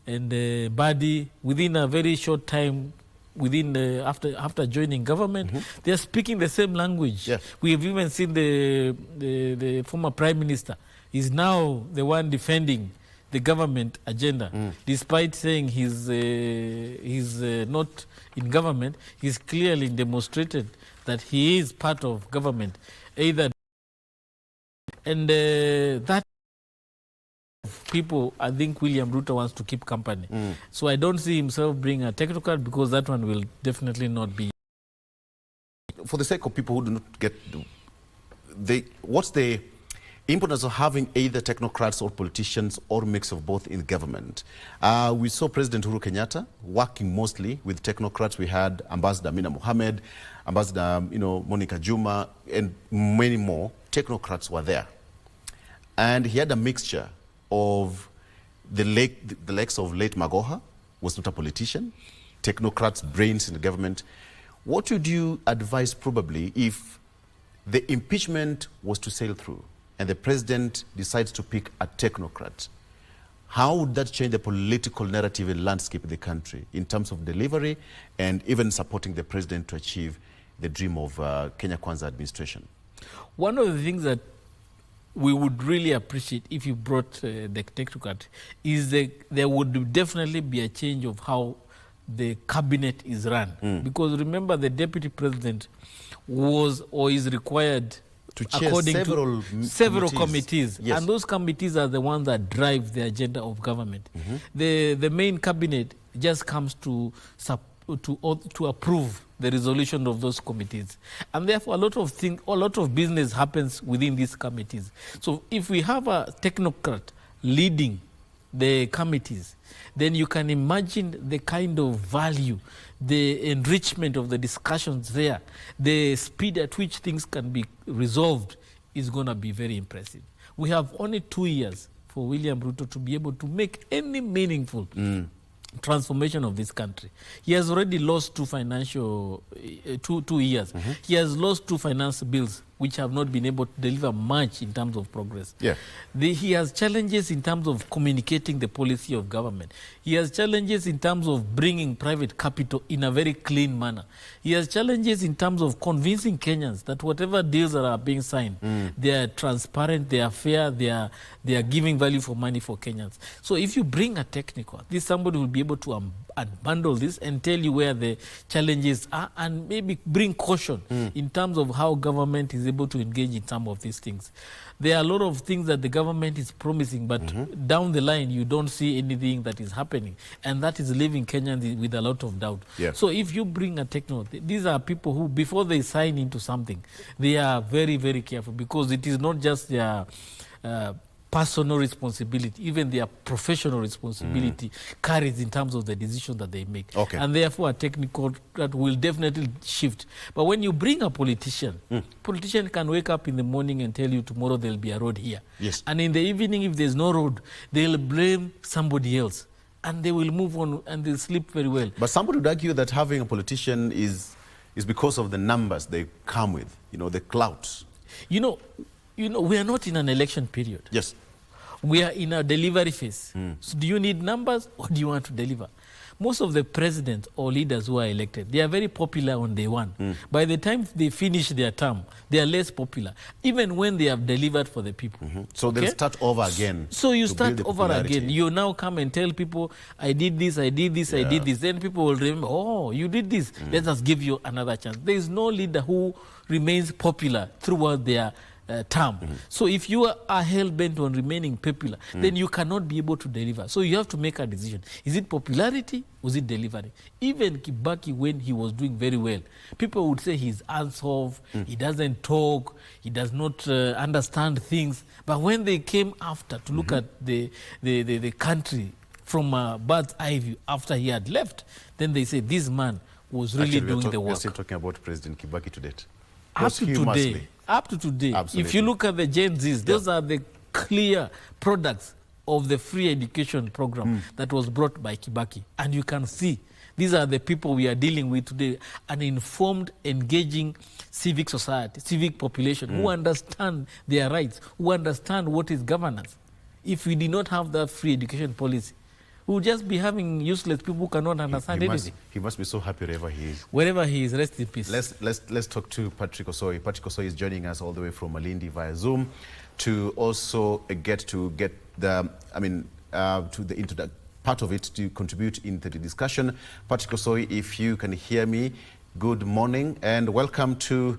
and Badi within a very short time, after joining government, they are speaking the same language. We have even seen the former prime minister is now the one defending the government agenda, despite saying he's not in government. He's clearly demonstrated that he is part of government, and that people, I think William Ruto wants to keep company. So I don't see himself bring a technocrat, because that one will definitely not be. For the sake of people who do not get what's the importance of having either technocrats or politicians or mix of both in government? We saw President Uhuru Kenyatta working mostly with technocrats. We had Ambassador Amina Mohamed, Ambassador Monica Juma, and many more technocrats were there. And he had a mixture of the likes of late Magoha, was not a politician, technocrats, brains in the government. What would you advise probably if the impeachment was to sail through and the president decides to pick a technocrat? How would that change the political narrative and landscape of the country in terms of delivery and even supporting the president to achieve the dream of Kenya Kwanza administration? One of the things that we would really appreciate if you brought the technocrat is that there would definitely be a change of how the cabinet is run. Because remember, the deputy president was or is required to chair according to several committees. Yes. And those committees are the ones that drive the agenda of government. The main cabinet just comes to approve the resolution of those committees, and therefore a lot of business happens within these committees. So if we have a technocrat leading the committees, then you can imagine the kind of value, the enrichment of the discussions there, the speed at which things can be resolved is going to be very impressive. We have only 2 years for William Ruto to be able to make any meaningful transformation of this country. He has already lost two years. He has lost 2 finance bills which have not been able to deliver much in terms of progress. He has challenges in terms of communicating the policy of government. He has challenges in terms of bringing private capital in a very clean manner. He has challenges in terms of convincing Kenyans that whatever deals that are being signed, they are transparent, they are fair, they are giving value for money for Kenyans. So if you bring a technical, somebody will be able to unbundle this and tell you where the challenges are, and maybe bring caution in terms of how government is able to engage in some of these things. There are a lot of things that the government is promising, but down the line you don't see anything that is happening, and that is leaving Kenyans with a lot of doubt. So if you bring a techno, these are people who, before they sign into something, they are very, very careful, because it is not just their personal responsibility, even their professional responsibility carries in terms of the decision that they make. And therefore a technical that will definitely shift. But when you bring a politician, politician can wake up in the morning and tell you tomorrow there'll be a road here. And in the evening, if there's no road, they'll blame somebody else, and they will move on and they'll sleep very well. But somebody would argue that having a politician is because of the numbers they come with, the clout. We are not in an election period. Yes. We are in a delivery phase. So do you need numbers or do you want to deliver? most of the presidents or leaders who are elected, they are very popular on day one. By the time they finish their term, they are less popular, even when they have delivered for the people. So they'll start over again. So you to start build the over popularity. again. You now come and tell people, I did this, I did this, I did this. Then people will remember, oh, you did this. Let us give you another chance. There is no leader who remains popular throughout their term. So if you are hell-bent on remaining popular, then you cannot be able to deliver. So you have to make a decision. Is it popularity or is it delivery? Even Kibaki, when he was doing very well, people would say he's hands-off, he doesn't talk, he does not understand things. But when they came after to look at the country from a bird's eye view after he had left, then they say this man was really doing the work. We're still talking about President Kibaki to date. Up to today, Absolutely. if you look at the Gen Zs, those are the clear products of the free education program that was brought by Kibaki. And you can see these are the people we are dealing with today, an informed, engaging civic society, civic population who understand their rights, who understand what is governance. If we did not have that free education policy, we would just be having useless people who cannot understand anything. He must be so happy wherever he is. Wherever he is, rest in peace. Let's talk to Patrick Osoi. Patrick Osoi is joining us all the way from Malindi via Zoom to also get the, into the part of it to contribute into the discussion. Patrick Osoi, if you can hear me, good morning and welcome to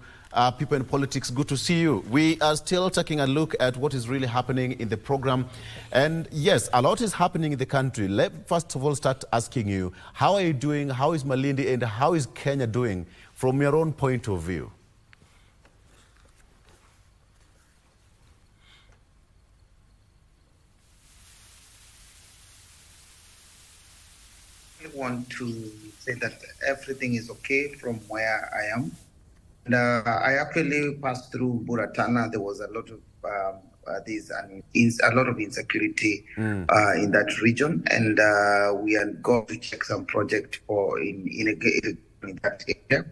People in Politics. Good to see you. We are still taking a look at what is really happening in the program. And yes, a lot is happening in the country. Let first of all start asking you, how are you doing? How is Malindi and how is Kenya doing from your own point of view? I want to say that everything is okay from where I am. And I actually passed through Buratana. There was a lot of a lot of insecurity in that region, and we are going to check some project in that area.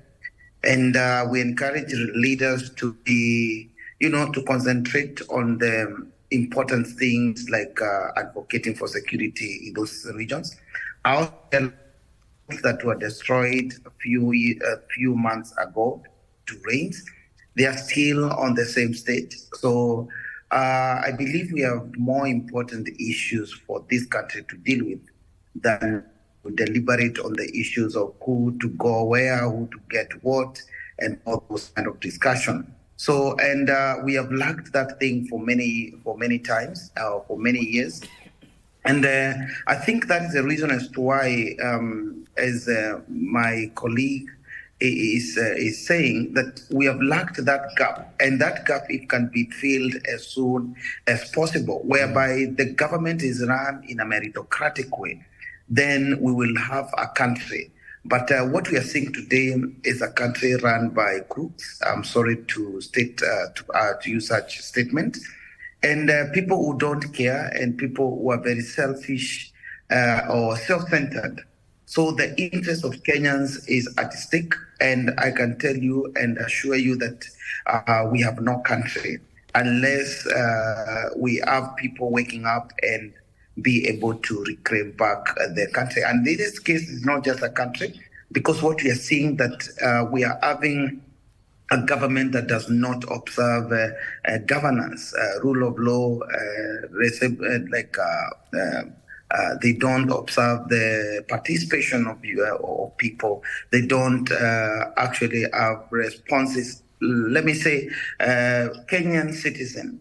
And we encourage leaders to be, to concentrate on the important things like advocating for security in those regions. Our that were destroyed a few months ago to rains, they are still on the same state. So I believe we have more important issues for this country to deal with than to deliberate on the issues of who to go where, who to get what, and all those kind of discussion. So, and we have lacked that thing for many times, for many years. And I think that is the reason as to why, as my colleague is saying, that we have lacked that gap. And that gap, it can be filled as soon as possible, whereby the government is run in a meritocratic way. Then we will have a country. But what we are seeing today is a country run by crooks. I'm sorry to use such statement. And people who don't care and people who are very selfish or self-centered. So the interest of Kenyans is at stake. And I can tell you and assure you that we have no country unless we have people waking up and be able to reclaim back the country. And in this case, it's not just a country, because what we are seeing that we are having a government that does not observe governance, rule of law, they don't observe the participation of people. They don't actually have responses. Let me say, Kenyan citizens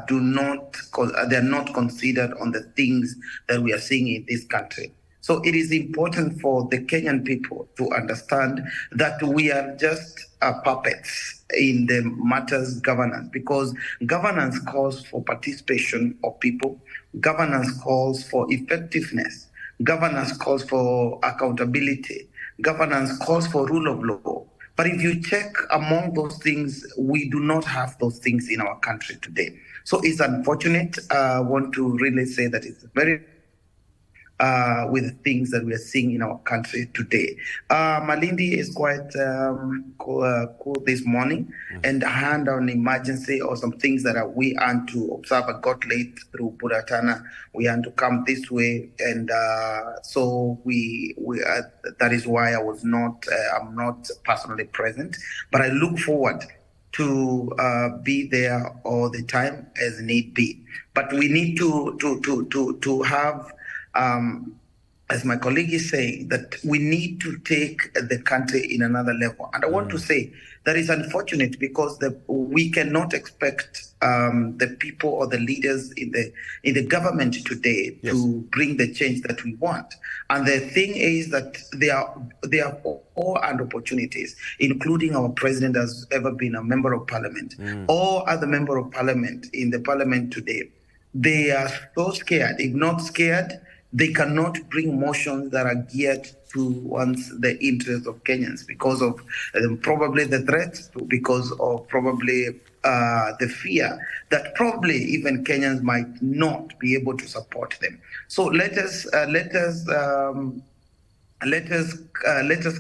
they're not considered on the things that we are seeing in this country. So it is important for the Kenyan people to understand that we are just puppets in the matters governance, because governance calls for participation of people, governance calls for effectiveness, governance calls for accountability, governance calls for rule of law. But if you check among those things, we do not have those things in our country today. So it's unfortunate. I want to really say that it's very with things that we are seeing in our country today. Malindi is quite cool this morning, and I had an emergency or some things that we had to observe. I got late through Budatana. We had to come this way, and so we that is why I'm not personally present, but I look forward to be there all the time as need be. But we need to have, as my colleague is saying, that we need to take the country in another level. And I want to say that is unfortunate because we cannot expect the people or the leaders in the government today to bring the change that we want. And the thing is that they are all under opportunities, including our president has ever been a member of parliament. All other member of parliament in the parliament today, they are so scared. If not scared, they cannot bring motions that are geared towards the interests of Kenyans because of probably the threats, because of probably the fear that probably even Kenyans might not be able to support them. So let us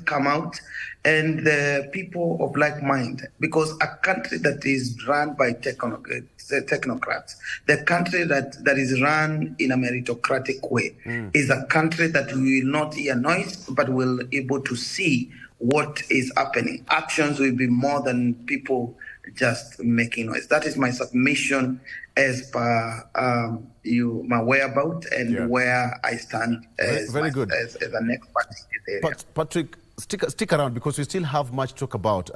come out and the people of like mind, because a country that is run by technocrats, the country that is run in a meritocratic way, is a country that we will not hear noise, but will able to see what is happening. Actions will be more than people just making noise. That is my submission as per my whereabouts and where I stand as very good. As the next party in the area. Patrick, stick around because we still have much to talk about.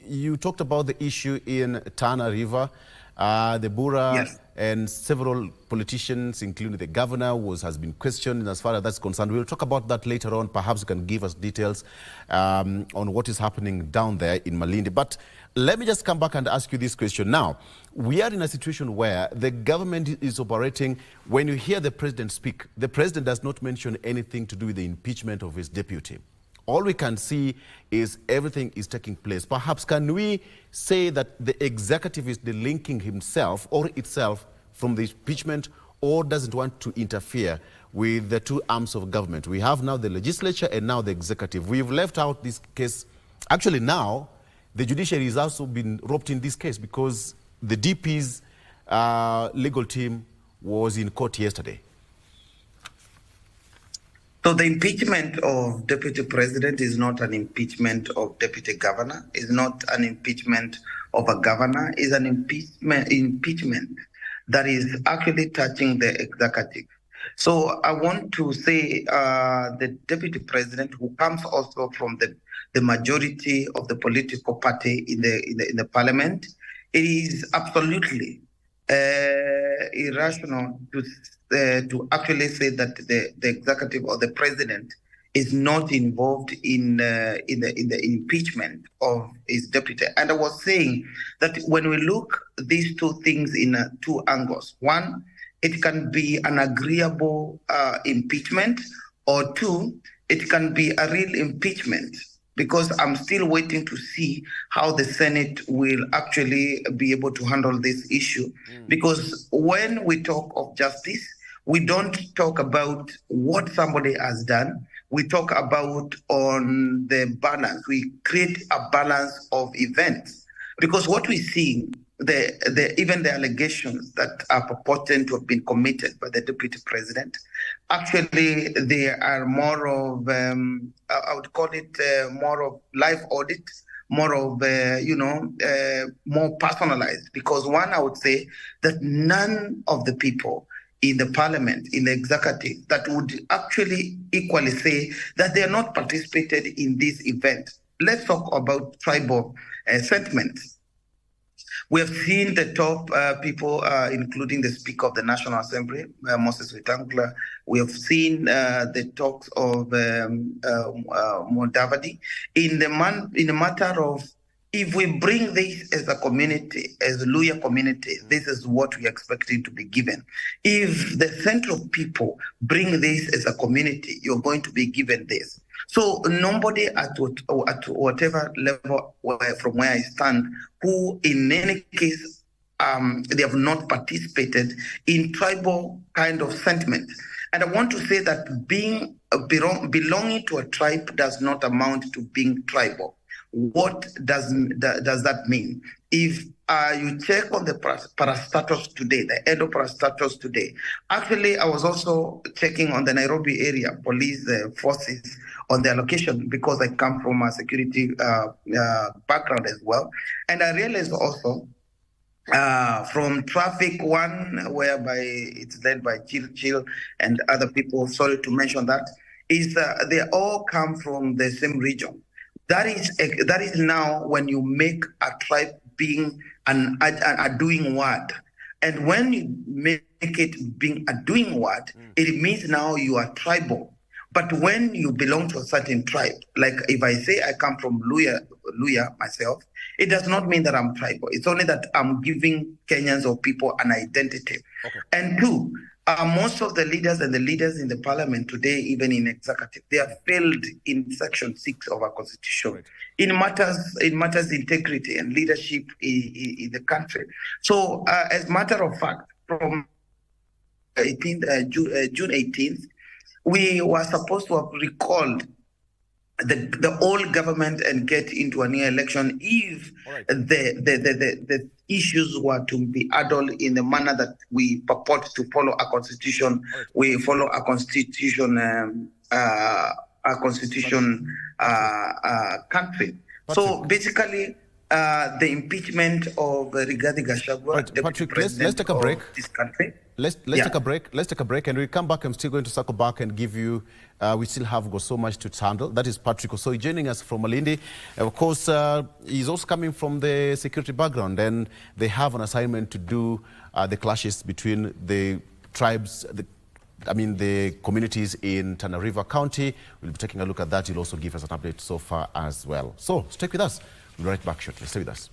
You talked about the issue in Tana River, the Bura, and several politicians, including the governor, has been questioned as far as that's concerned. We'll talk about that later on. Perhaps you can give us details on what is happening down there in Malindi. But let me just come back and ask you this question. Now, we are in a situation where the government is operating. When you hear the president speak, the president does not mention anything to do with the impeachment of his deputy. All we can see is everything is taking place. Perhaps can we say that the executive is delinking himself or itself from the impeachment, or doesn't want to interfere with the two arms of government? We have now the legislature and now the executive. We've left out this case. Actually now, the judiciary has also been roped in this case because the DP's legal team was in court yesterday. So the impeachment of deputy president is not an impeachment of deputy governor, is not an impeachment of a governor, is an impeachment that is actually touching the executive. So I want to say the deputy president, who comes also from the majority of the political party in the parliament, it is absolutely irrational to actually say that the executive or the president is not involved in the impeachment of his deputy. And I was saying that when we look these two things in two angles, one, it can be an agreeable impeachment, or two, it can be a real impeachment, because I'm still waiting to see how the Senate will actually be able to handle this issue. Because when we talk of justice, we don't talk about what somebody has done. We talk about on the balance. We create a balance of events. Because what we see, even the allegations that are purported to have been committed by the deputy president, actually they are more of, I would call it more of live audit, more of, more personalized. Because one, I would say that none of the people in the parliament, in the executive, that would actually equally say that they are not participated in this event. Let's talk about tribal sentiments. We have seen the top people, including the Speaker of the National Assembly, Moses Wetangula. We have seen the talks of Mudavadi. In the matter of, if we bring this as a community, as a Luya community, this is what we are expecting to be given. If the central people bring this as a community, you're going to be given this. So nobody at whatever level from where I stand, who in any case, they have not participated in tribal kind of sentiment. And I want to say that belonging to a tribe does not amount to being tribal. What does that mean? If you check on the parastatus today, the end of parastatus today, actually I was also checking on the Nairobi area police forces on their location because I come from a security background as well. And I realized also from traffic one, whereby it's led by Chill and other people, sorry to mention that, is they all come from the same region. That is now when you make a tribe being a doing word. And when you make it being a doing word, it means now you are tribal. But when you belong to a certain tribe, like if I say I come from Luya myself, it does not mean that I'm tribal. It's only that I'm giving Kenyans or people an identity. Okay. And two, most of the leaders and the leaders in the parliament today, even in executive, they have failed in Section 6 of our constitution. Right. It matters integrity and leadership in the country. So as a matter of fact, from June 18th, we were supposed to have recalled the old government and get into a new election if the issues were to be handled in the manner that we purport to follow a constitution. We follow a constitution country. So basically, the impeachment of Rigathi Gachagua, Patrick, let's take a break. This country. Let's take a break. Let's take a break, and we come back. I'm still going to circle back and give you. We still have got so much to handle. That is Patrick Osoi joining us from Malindi. Of course, he's also coming from the security background, and they have an assignment to do the clashes between the tribes. The communities in Tana River County. We'll be taking a look at that. He'll also give us an update so far as well. So stay with us. We'll be right back shortly. Stay with us.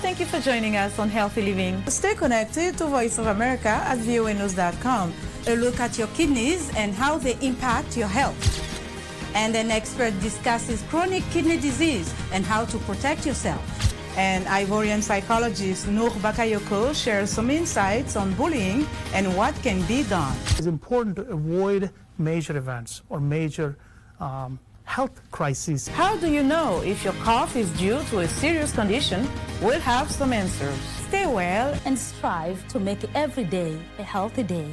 Thank you for joining us on Healthy Living. Stay connected to Voice of America at voanews.com. A look at your kidneys and how they impact your health. And an expert discusses chronic kidney disease and how to protect yourself. And Ivorian psychologist Noor Bakayoko shares some insights on bullying and what can be done. It's important to avoid major events or major health crises. How do you know if your cough is due to a serious condition? We'll have some answers. Stay well and strive to make every day a healthy day.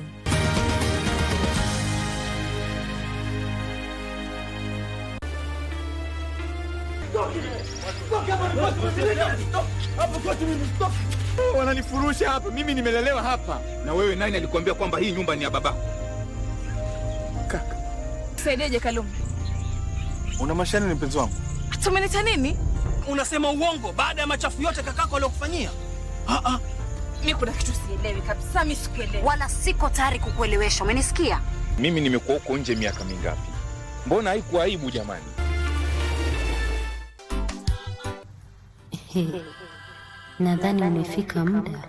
Wananifurusha hapa, mimi nimelelewa hapa. Na wewe nani alikuambia kwamba hii nyumba ni ya babako? Kaka. Saideje Kalum? Una mashani ni mpenzi wangu. Tumenita nini? Unasema uongo baada ya machafu yote kakako aliyokufanyia? Mimi kuna kitu sielewi kabisa, mimi sikuelewi. Wala siko tayari kukuelewesha, umenisikia? Mimi nimekuwa huko nje miaka mingapi? Mbona haikuwa aibu jamani? Nadhani umefika muda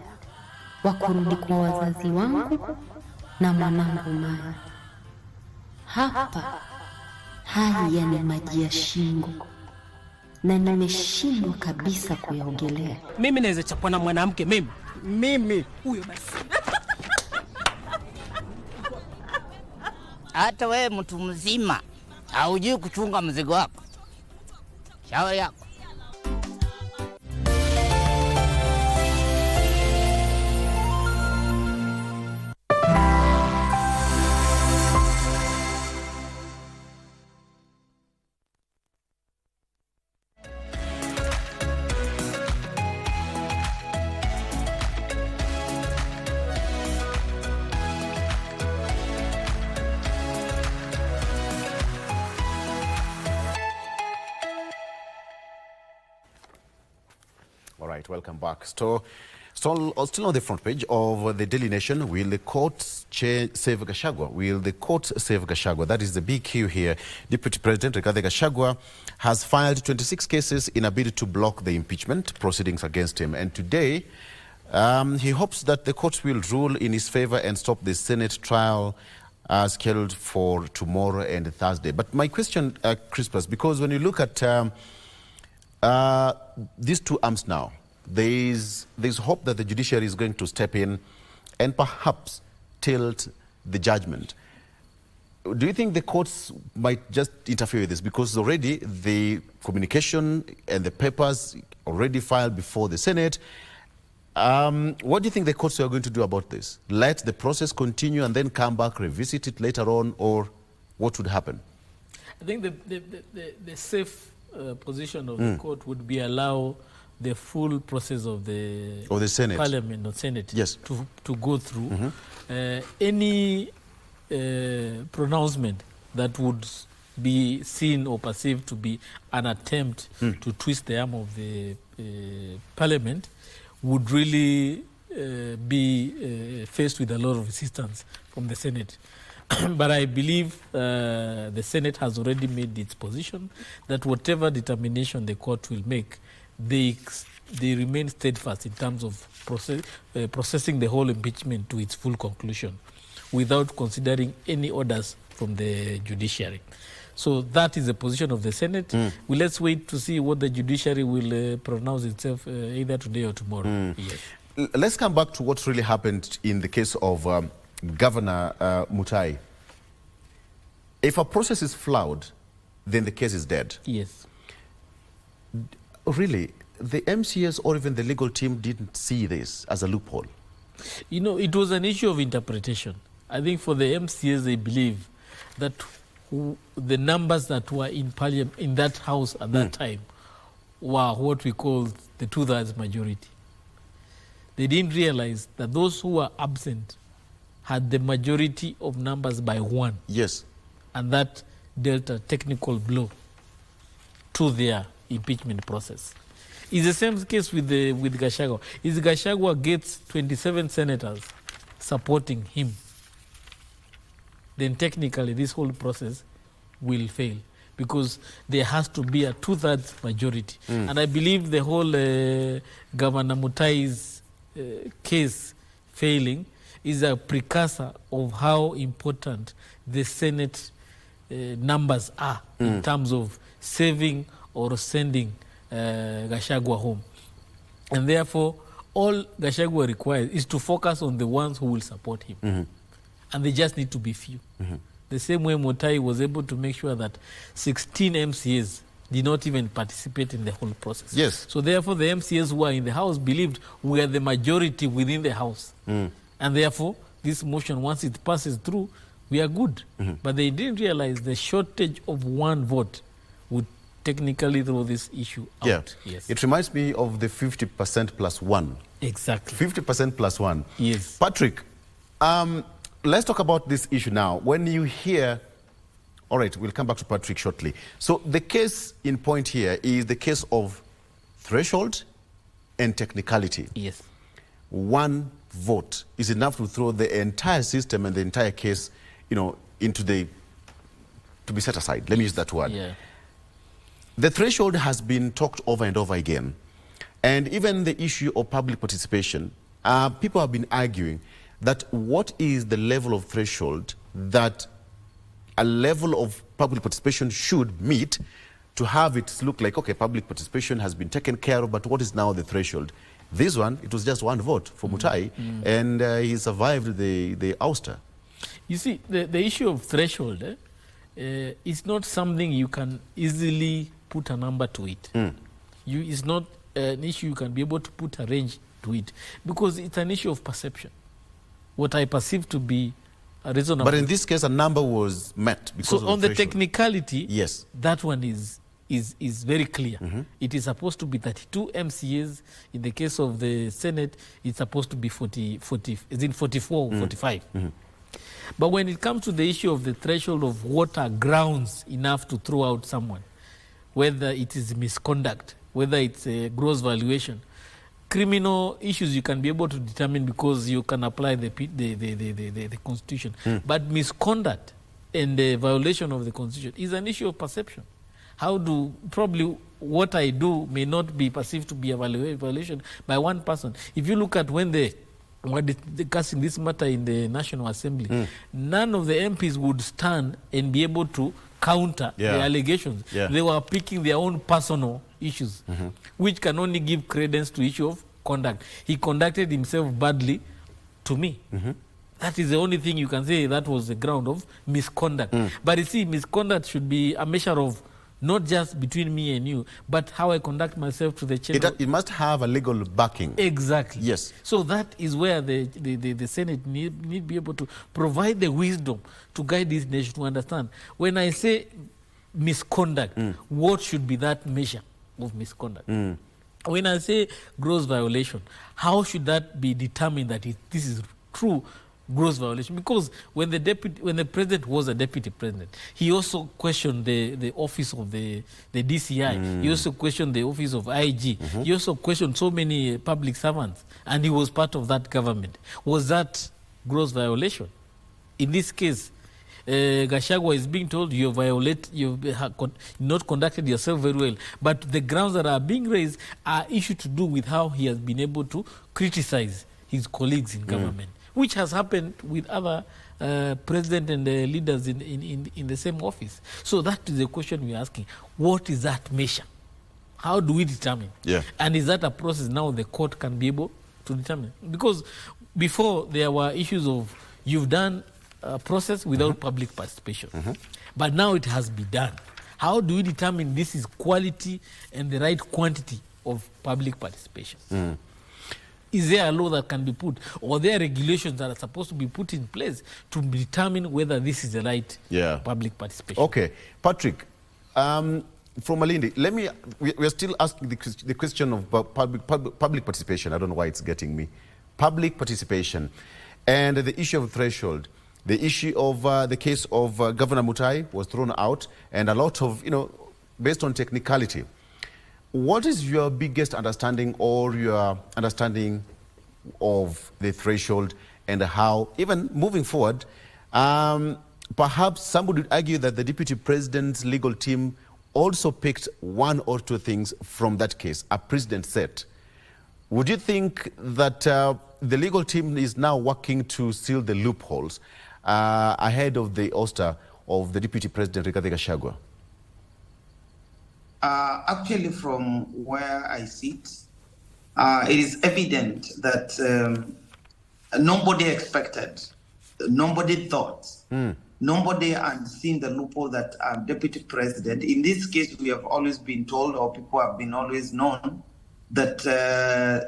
wa kurudi kwa wazazi wangu na mwanangu Maya. Hapa haya ni maji ya shingo na nimeshindwa kabisa kuyaogelea. Mimi naweza chapwa na mwanamke mimi huyo basi. Hata wewe mtu mzima haujui kuchunga mzigo wako. Shauri yako. right, welcome back. Still on the front page of the Daily Nation, will the courts save Gachagua? Will the courts save Gachagua? That is the big cue here. Deputy President Rigathi Gachagua has filed 26 cases in a bid to block the impeachment proceedings against him. And today, he hopes that the courts will rule in his favor and stop the Senate trial scheduled for tomorrow and Thursday. But my question, Crispus, because when you look at these two arms now, there's hope that the judiciary is going to step in and perhaps tilt the judgment. Do you think the courts might just interfere with this? Because already the communication and the papers already filed before the Senate. What do you think the courts are going to do about this? Let the process continue and then come back, revisit it later on, or what would happen? I think the safe position of the court would be allow the full process of the Senate, Parliament or Senate, yes, to go through. Any pronouncement that would be seen or perceived to be an attempt to twist the arm of the Parliament would really be faced with a lot of resistance from the Senate. But I believe the Senate has already made its position that whatever determination the court will make, they remain steadfast in terms of processing the whole impeachment to its full conclusion without considering any orders from the judiciary. So that is the position of the Senate. Well, let's wait to see what the judiciary will pronounce itself either today or tomorrow. Yes. Let's come back to what really happened in the case of Governor Mutai. If a process is flawed, then the case is dead. Yes. Really, the MCS or even the legal team didn't see this as a loophole? You know, it was an issue of interpretation. I think for the MCS, they believe that the numbers that were in Parliament, in that house at that time, were what we call the two-thirds majority. They didn't realize that those who were absent had the majority of numbers by one. Yes. And that dealt a technical blow to their impeachment process. It's the same case with Gachagua. If Gachagua gets 27 senators supporting him, then technically this whole process will fail because there has to be a two-thirds majority. And I believe the whole Governor Mutai's case failing is a precursor of how important the Senate numbers are in terms of saving or sending Gachagua home. And therefore, all Gachagua requires is to focus on the ones who will support him. And they just need to be few. The same way Mutai was able to make sure that 16 MCAs did not even participate in the whole process. Yes. So therefore, the MCAs who are in the House believed we are the majority within the House. And therefore, this motion, once it passes through, we are good. But they didn't realize the shortage of one vote would technically throw this issue out. Yeah. Yes. It reminds me of the 50% plus one. Exactly. 50% plus one. Yes. Patrick, let's talk about this issue now. When you hear, all right, we'll come back to Patrick shortly. So the case in point here is the case of threshold and technicality. Yes. One vote is enough to throw the entire system and the entire case, you know, to be set aside. Let me use that word. Yeah. The threshold has been talked over and over again. And even the issue of public participation, people have been arguing that what is the level of threshold that a level of public participation should meet to have it look like, okay, public participation has been taken care of, but what is now the threshold? This one, it was just one vote for Mutai, and he survived the ouster. You see, the issue of threshold is not something you can easily put a number to it. It's not an issue you can be able to put a range to it because it's an issue of perception. What I perceive to be a reasonable. But in this case, a number was met because so of on the technicality, yes, that one is very clear. It is supposed to be 32 MCAs. In the case of the Senate, it's supposed to be 44 or 45. But when it comes to the issue of the threshold of what are grounds enough to throw out someone, whether it is misconduct, whether it's a gross valuation, criminal issues you can be able to determine because you can apply the Constitution. But misconduct and the violation of the Constitution is an issue of perception. How do probably what I do may not be perceived to be a violation by one person. If you look at when they were discussing this matter in the National Assembly, none of the MPs would stand and be able to counter the allegations. They were picking their own personal issues, which can only give credence to issue of conduct. He conducted himself badly to me. That is the only thing you can say that was the ground of misconduct. But you see, misconduct should be a measure of not just between me and you, but how I conduct myself to the children. It must have a legal backing. Exactly. Yes. So that is where the Senate need be able to provide the wisdom to guide this nation to understand. When I say misconduct, what should be that measure of misconduct? When I say gross violation, how should that be determined that this is true gross violation? Because when the president was a deputy president, he also questioned the office of the DCI. He also questioned the office of IG. He also questioned so many public servants, and he was part of that government. Was that gross violation? In this case, Gachagua is being told you've not conducted yourself very well. But the grounds that are being raised are issues to do with how he has been able to criticize his colleagues in government, which has happened with other president and leaders in the same office. So that is the question we're asking. What is that measure? How do we determine? And is that a process now the court can be able to determine? Because before there were issues of you've done a process without public participation. But now it has been done. How do we determine this is quality and the right quantity of public participation? Is there a law that can be put, or there are regulations that are supposed to be put in place to determine whether this is the right public participation? Okay. Patrick, from Malindi, we're still asking the question of public participation. I don't know why it's getting me. Public participation and the issue of threshold. The issue of the case of Governor Mutai was thrown out, and a lot of, based on technicality. What is your biggest understanding or your understanding of the threshold and how, even moving forward, perhaps somebody would argue that the Deputy President's legal team also picked one or two things from that case, a precedent set. Would you think that the legal team is now working to seal the loopholes ahead of the ouster of the Deputy President, Rigathi Gachagua? Actually, from where I sit, it is evident that nobody expected, nobody thought, nobody had seen the loophole that Deputy President. In this case, we have always been told, or people have been always known, that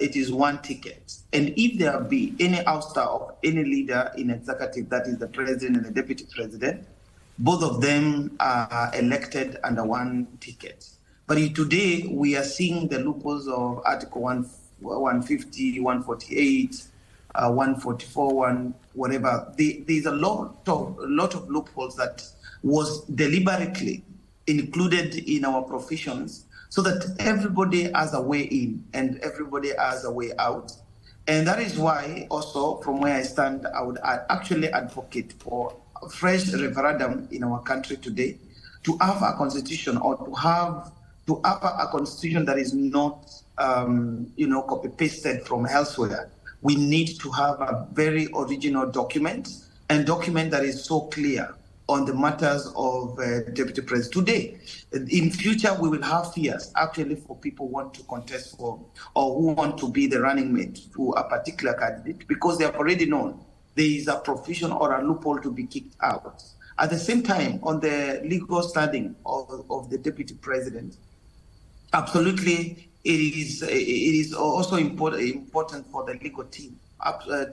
it is one ticket. And if there be any ouster of any leader in executive, that is the president and the deputy president, both of them are elected under one ticket. But today, we are seeing the loopholes of Article 150, 148, 144, whatever. There's a lot of loopholes that was deliberately included in our provisions so that everybody has a way in and everybody has a way out. And that is why also, from where I stand, I would actually advocate for a fresh referendum in our country today to have a constitution, or to have a constitution that is not, copy-pasted from elsewhere. We need to have a very original document, and document that is so clear on the matters of Deputy President. Today, in future, we will have fears actually for people who want to contest for, or who want to be the running mate to a particular candidate, because they have already known there is a provision or a loophole to be kicked out. At the same time, on the legal standing of the Deputy President, absolutely, it is also important for the legal team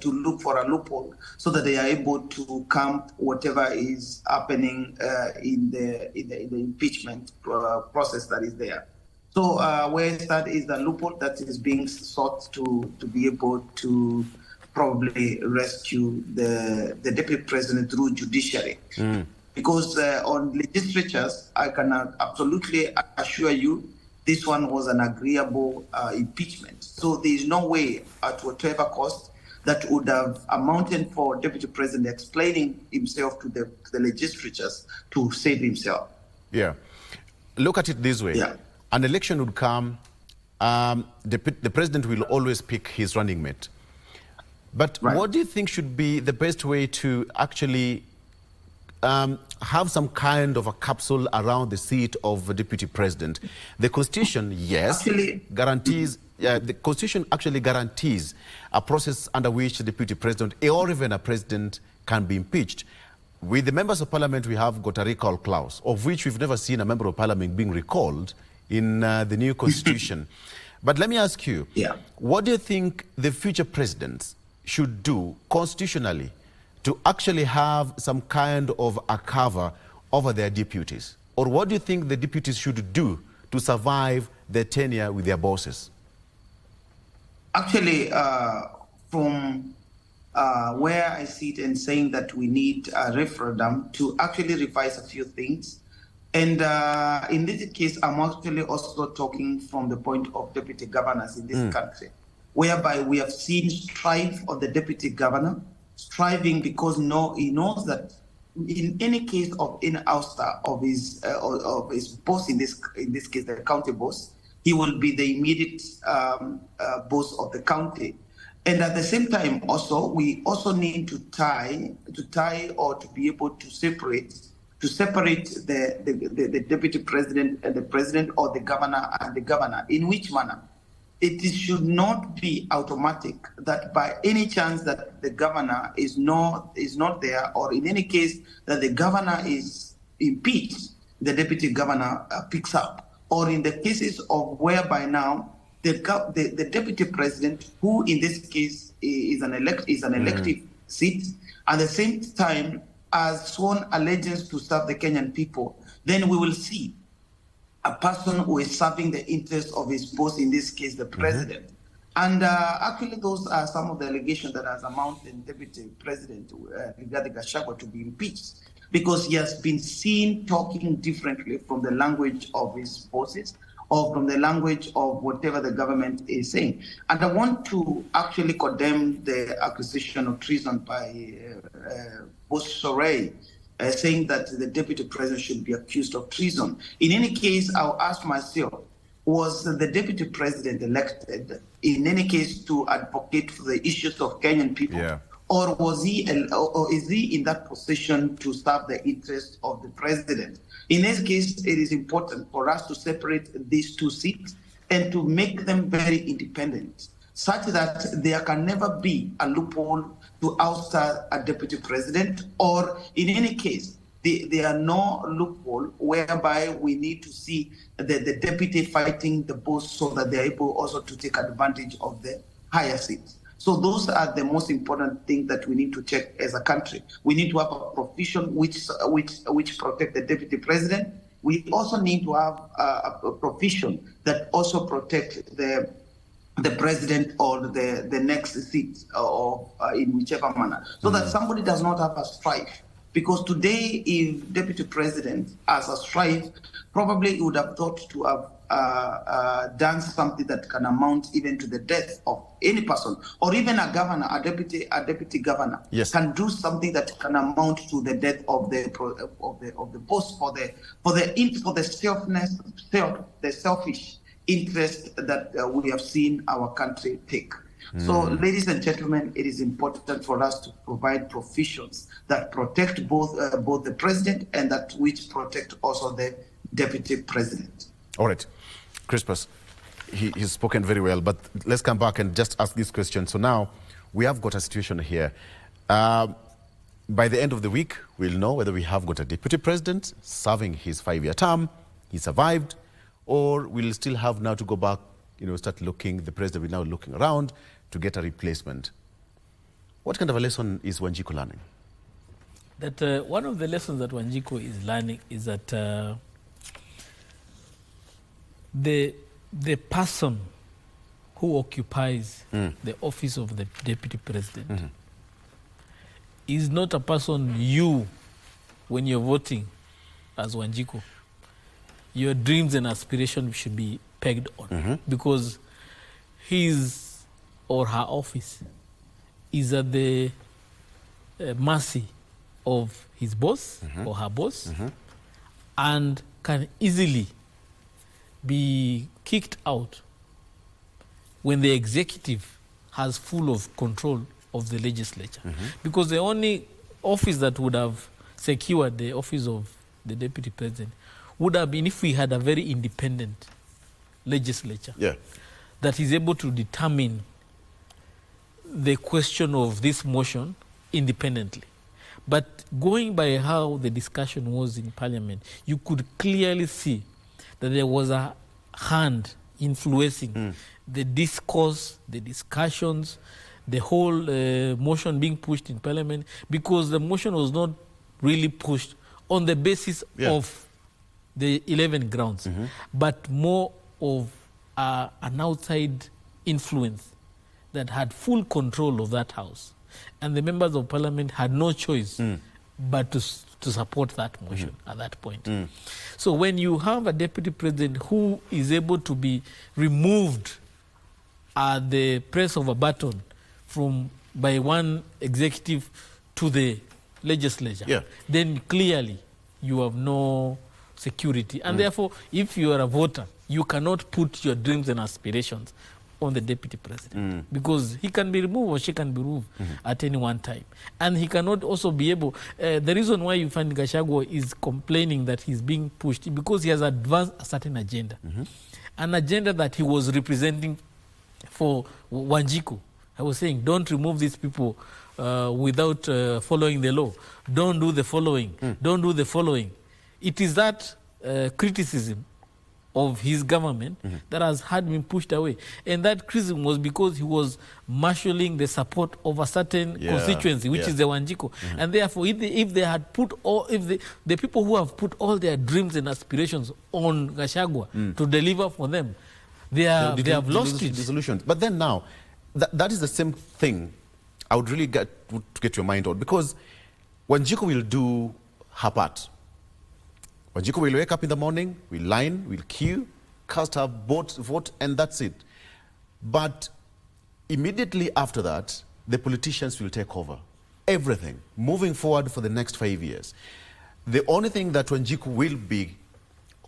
to look for a loophole so that they are able to camp whatever is happening in the impeachment process that is there. So where that is the loophole that is being sought to be able to probably rescue the Deputy President through Judiciary. Because on legislatures, I can absolutely assure you, this one was an agreeable impeachment. So there is no way, at whatever cost, that would have amounted for Deputy President explaining himself to the legislatures to save himself. Yeah. Look at it this way. Yeah. An election would come, the president will always pick his running mate. But what do you think should be the best way to actually have some kind of a capsule around the seat of the deputy president? The Constitution, yes, guarantees, the Constitution actually guarantees a process under which the deputy president or even a president can be impeached. With the members of parliament, we have got a recall clause, of which we've never seen a member of parliament being recalled in the new Constitution. But let me ask you, what do you think the future presidents should do constitutionally to actually have some kind of a cover over their deputies? Or what do you think the deputies should do to survive their tenure with their bosses? Actually, from where I sit and saying that we need a referendum to actually revise a few things. And in this case, I'm actually also talking from the point of deputy governors in this country, whereby we have seen strife of the deputy governor, striving because he knows that in any case of in ouster of his boss, in this case the county boss, he will be the immediate boss of the county. And at the same time, also we also need to tie or to be able to separate the deputy president and the president, or the governor and the governor. In which manner? It should not be automatic that by any chance that the governor is not there, or in any case that the governor is impeached, the deputy governor picks up. Or in the cases of whereby now the deputy president, who in this case is an elective seat, at the same time has sworn allegiance to serve the Kenyan people, then we will see a person who is serving the interests of his boss, in this case the president. And actually those are some of the allegations that has amounted Deputy President regarding Gachagua to be impeached, because he has been seen talking differently from the language of his bosses or from the language of whatever the government is saying. And I want to actually condemn the accusation of treason by Boss Soray, saying that the deputy president should be accused of treason. In any case, I'll ask myself, was the deputy president elected in any case to advocate for the issues of Kenyan people? Yeah. Or was he, or is he in that position to serve the interests of the president? In this case, it is important for us to separate these two seats and to make them very independent, such that there can never be a loophole to ouster a deputy president, or in any case, there are no loophole whereby we need to see the deputy fighting the boss so that they're able also to take advantage of the higher seats. So those are the most important things that we need to check as a country. We need to have a provision which protect the deputy president. We also need to have a provision that also protect the president or the next seat, or in whichever manner, so that somebody does not have a strife. Because today, if deputy president has a strife, probably he would have thought to have done something that can amount even to the death of any person, or even a governor, a deputy governor can do something that can amount to the death of the boss for the selfish interest that we have seen our country take. So, ladies and gentlemen, it is important for us to provide provisions that protect both the president and that which protect also the deputy president. All right, Crispus, he's spoken very well, but let's come back and just ask this question. So now we have got a situation here. By the end of the week, we'll know whether we have got a deputy president serving his 5-year term, he survived, or we'll still have now to go back, start looking, the president will now looking around to get a replacement. What kind of a lesson is Wanjiku learning? That one of the lessons that Wanjiku is learning is that the person who occupies the office of the deputy president is not a person when you're voting as Wanjiku. Your dreams and aspirations should be pegged on, because his or her office is at the mercy of his boss or her boss, and can easily be kicked out when the executive has full of control of the legislature. Because the only office that would have secured the office of the deputy president would have been if we had a very independent legislature that is able to determine the question of this motion independently. But going by how the discussion was in Parliament, you could clearly see that there was a hand influencing the discourse, the discussions, the whole motion being pushed in Parliament, because the motion was not really pushed on the basis of the 11 grounds, but more of an outside influence that had full control of that house. And the members of Parliament had no choice but to support that motion at that point. So when you have a deputy president who is able to be removed at the press of a button by one executive to the legislature, then clearly you have no security. And therefore, if you are a voter, you cannot put your dreams and aspirations on the deputy president, because he can be removed or she can be removed at any one time. And he cannot also be able, the reason why you find Gachagua is complaining that he's being pushed, because he has advanced a certain agenda, an agenda that he was representing for Wanjiku. I was saying, don't remove these people without following the law. Don't do the following. Don't do the following. It is that criticism of his government that has had been pushed away. And that criticism was because he was marshalling the support of a certain constituency, which is the Wanjiku. And therefore, if they had put all, if the people who have put all their dreams and aspirations on Gachagua to deliver for them, they have lost it. Disillusioned. But then now, that is the same thing I would really get your mind on, because Wanjiku will do her part. Wanjiku will wake up in the morning, will line, will queue, cast her vote, and that's it. But immediately after that, the politicians will take over everything, moving forward for the next 5 years. The only thing that Wanjiku will be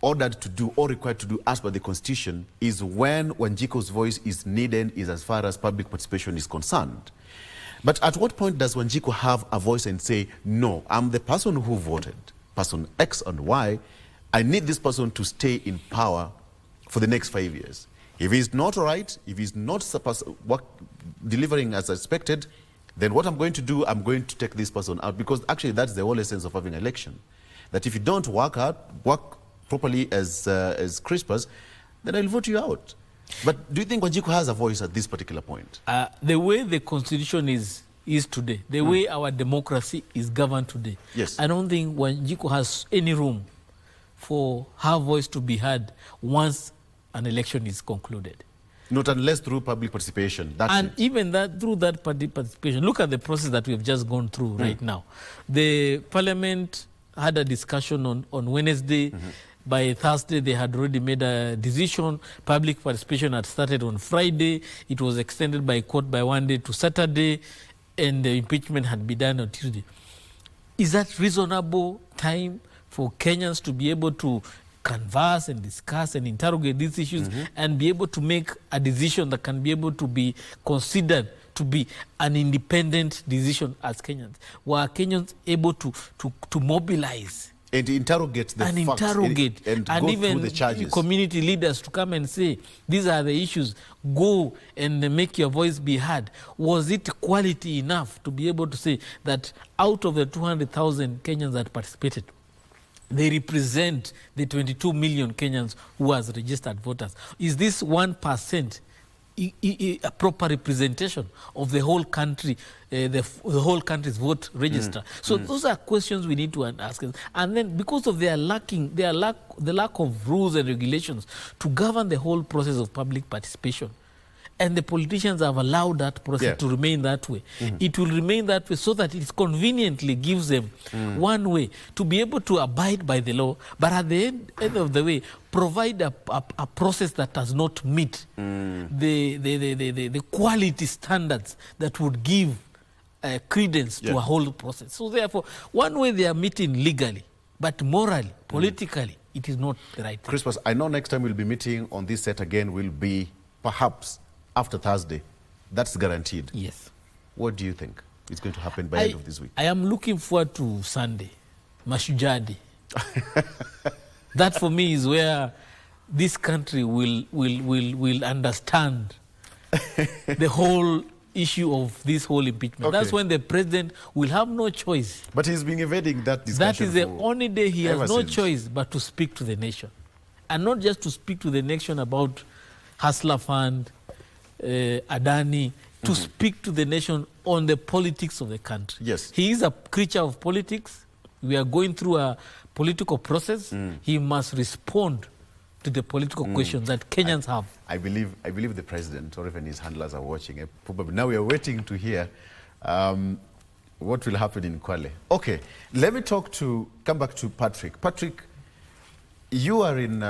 ordered to do or required to do as per the Constitution is when Wanjiku's voice is needed, is as far as public participation is concerned. But at what point does Wanjiku have a voice and say, no, I'm the person who voted, person X and Y, I need this person to stay in power for the next 5 years. If he's not right, if he's not delivering as expected, then what I'm going to do, I'm going to take this person out, because actually that's the whole essence of having an election. That if you don't work properly as crispers, then I'll vote you out. But do you think Wanjiku has a voice at this particular point? The way the Constitution is today, the way our democracy is governed today, I don't think Wanjiku has any room for her voice to be heard once an election is concluded. Not unless through public participation. Even that through that public participation. Look at the process that we have just gone through right now. The Parliament had a discussion on Wednesday. By Thursday, they had already made a decision. Public participation had started on Friday. It was extended by court by 1 day to Saturday, and the impeachment had been done on Tuesday. Is that reasonable time for Kenyans to be able to converse and discuss and interrogate these issues and be able to make a decision that can be able to be considered to be an independent decision as Kenyans? Were Kenyans able to mobilize and interrogate the facts and go even through the charges? Community leaders to come and say, these are the issues, go and make your voice be heard? Was it quality enough to be able to say that out of the 200,000 Kenyans that participated, they represent the 22 million Kenyans who has registered voters? Is this 1% a proper representation of the whole country, the whole country's vote register? So those are questions we need to ask. And then because of the lack of rules and regulations to govern the whole process of public participation, and the politicians have allowed that process to remain that way. It will remain that way so that it conveniently gives them one way to be able to abide by the law, but at the end of the way, provide a process that does not meet the quality standards that would give credence to a whole process. So therefore, one way they are meeting legally, but morally, politically, it is not the right thing. Crispus, I know next time we'll be meeting on this set again will be perhaps after Thursday. That's guaranteed. Yes. What do you think is going to happen by the end of this week? I am looking forward to Sunday, Mashujaa Day. That for me is where this country will understand the whole issue of this whole impeachment. That's when the president will have no choice. But he's been evading that discussion. That is the only day he has no choice but to speak to the nation. And not just to speak to the nation about Hustler Fund, Adani, to speak to the nation on the politics of the country. Yes. He is a creature of politics. We are going through a political process. He must respond to the political questions that Kenyans have. I believe the president or even his handlers are watching. Probably now we are waiting to hear what will happen in Kwale. Okay, let me come back to Patrick. Patrick, you are in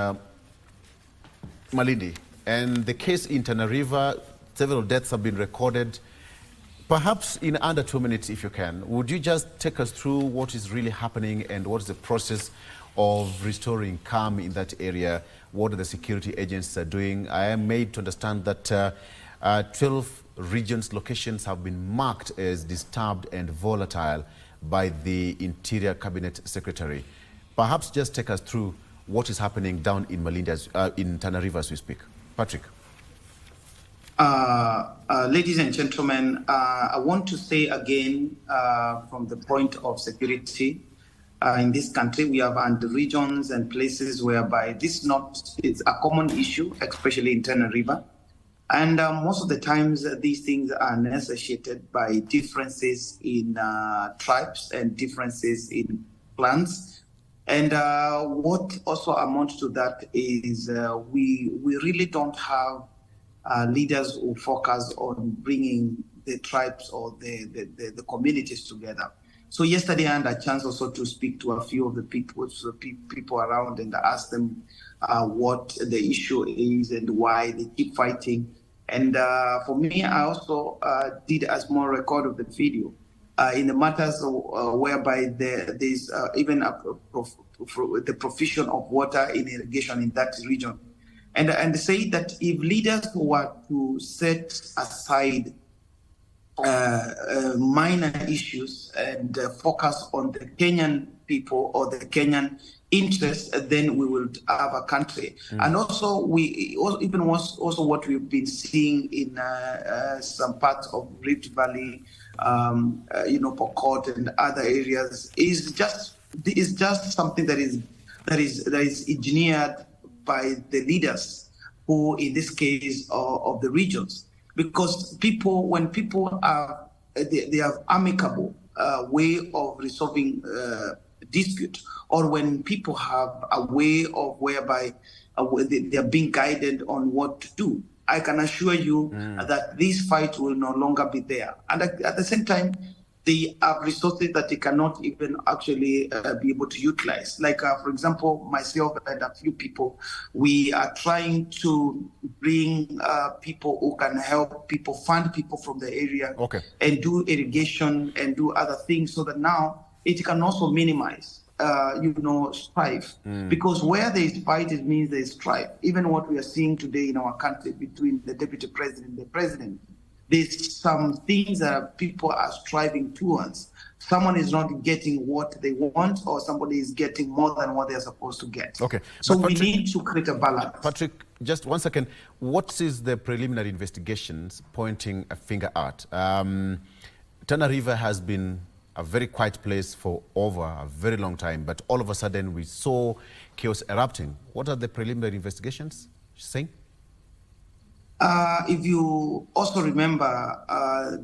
Malindi, and the case in Tana River, several deaths have been recorded. Perhaps in under 2 minutes, if you can, would you just take us through what is really happening and what is the process of restoring calm in that area? What are the security agencies are doing? I am made to understand that 12 regions locations have been marked as disturbed and volatile by the Interior Cabinet Secretary. Perhaps just take us through what is happening down in Malindi, in Tana River as we speak. Patrick. Ladies and gentlemen, I want to say again from the point of security, in this country, we have regions and places whereby this is a common issue, especially in Tana River. And most of the times, these things are associated by differences in tribes and differences in clans. And what also amounts to that is we really don't have leaders who focus on bringing the tribes or the communities together. So yesterday I had a chance also to speak to a few of the people around and ask them what the issue is and why they keep fighting. And for me, I also did a small record of the video in the matters whereby there's even the provision of water in irrigation in that region. And say that if leaders were to set aside minor issues and focus on the Kenyan people or the Kenyan interests, then we will have a country. And also, what we've been seeing in some parts of Rift Valley, Pokot and other areas is just something that is engineered by the leaders who, in this case, of the regions. Because when people are, they have amicable way of resolving dispute, or when people have a way of whereby they are being guided on what to do, I can assure you that this fight will no longer be there. And at the same time, they have resources that they cannot even actually be able to utilize. Like, for example, myself and a few people, we are trying to bring people who can help people, fund people from the area, and do irrigation and do other things so that now it can also minimize, strife. Because where there is fight, it means there is strife. Even what we are seeing today in our country between the deputy president and the president, there's some things that people are striving towards. Someone is not getting what they want, or somebody is getting more than what they're supposed to get. Okay. So we need to create a balance. Patrick, just 1 second. What is the preliminary investigations pointing a finger at? Tana River has been a very quiet place for over a very long time, but all of a sudden we saw chaos erupting. What are the preliminary investigations saying? If you also remember,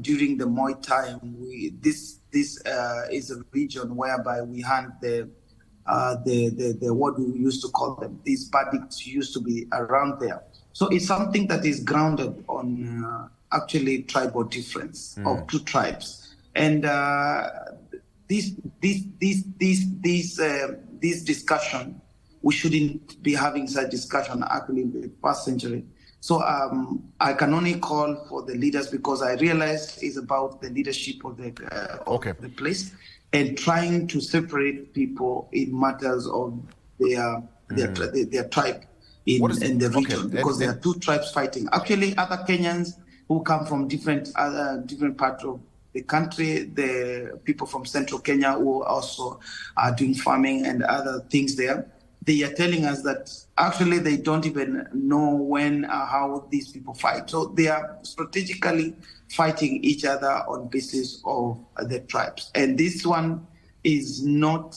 during the Moi time, this is a region whereby we had the what we used to call them. These bandits used to be around there, So it's something that is grounded on actually tribal difference of two tribes. And this discussion, we shouldn't be having such discussion actually in the past century. So I can only call for the leaders, because I realize it's about the leadership of the place, and trying to separate people in matters of their tribe in the region, because there are two tribes fighting. Actually, other Kenyans who come from different parts of the country, the people from central Kenya who also are doing farming and other things there, they are telling us that actually they don't even know when or how these people fight. So they are strategically fighting each other on basis of the tribes. And this one is not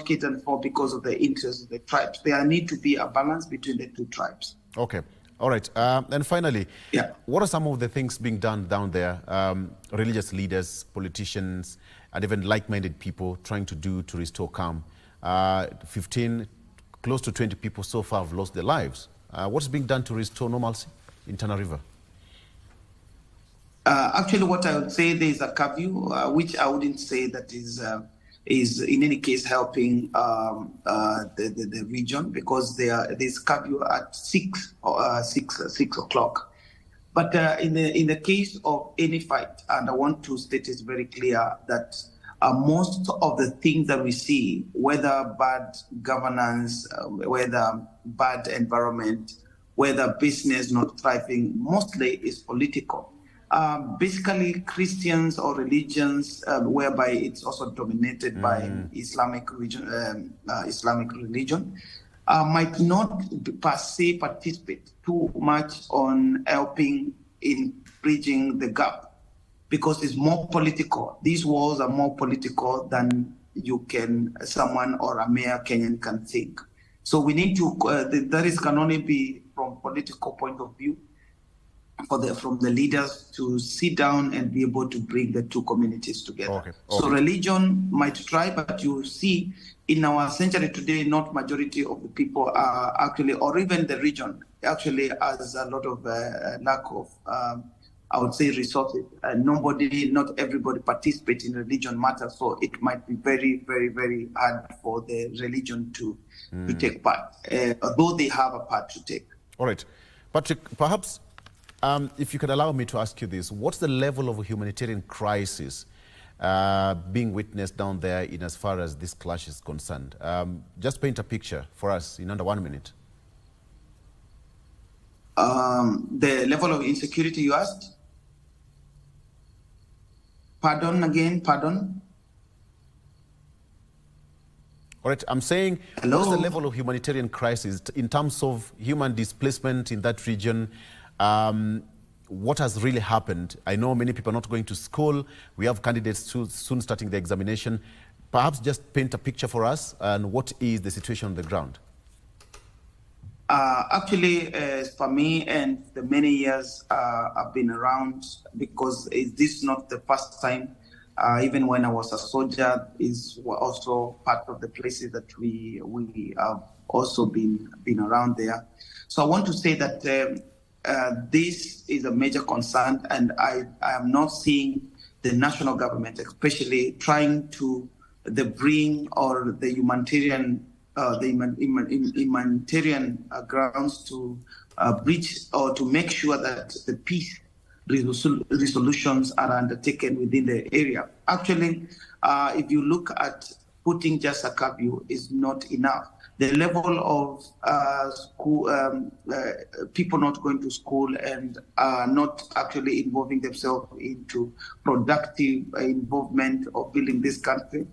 catered for because of the interests of the tribes. There need to be a balance between the two tribes. Okay. All right. And finally, what are some of the things being done down there? Religious leaders, politicians, and even like-minded people trying to do to restore calm. 15, close to 20 people so far have lost their lives. What's being done to restore normalcy in Tana River? Actually, what I would say, there is a curfew, which I wouldn't say that is in any case helping the region, because there's curfew at 6 o'clock. But in the case of any fight, and I want to state it very clear that most of the things that we see, whether bad governance, whether bad environment, whether business not thriving, mostly is political. Basically, Christians or religions, whereby it's also dominated by Islamic religion, might not per se participate too much on helping in bridging the gap, because it's more political. These wars are more political than someone or a mere Kenyan can think. So we need to, that can only be from political point of view, from the leaders to sit down and be able to bring the two communities together. So religion might try, but you see in our century today, not majority of the people are actually, or even the region actually has a lot of lack of, I would say, resources. Not everybody participates in religion matters, so it might be very, very, very hard for the religion to take part, although they have a part to take. All right. Patrick, perhaps if you could allow me to ask you this, what's the level of a humanitarian crisis being witnessed down there in as far as this clash is concerned? Just paint a picture for us in under 1 minute. The level of insecurity you asked? Pardon again, pardon? All right, I'm saying, what's the level of humanitarian crisis in terms of human displacement in that region? What has really happened? I know many people are not going to school. We have candidates soon starting the examination. Perhaps just paint a picture for us, and what is the situation on the ground? Actually, for me and the many years I've been around, because this is not the first time. Even when I was a soldier, is also part of the places that we have also been around there. So I want to say that this is a major concern, and I am not seeing the national government, especially trying to bring or the humanitarian grounds to bridge or to make sure that the peace resolutions are undertaken within the area. Actually, if you look at putting just a curfew is not enough. The level of people not going to school and not actually involving themselves into productive involvement of building this country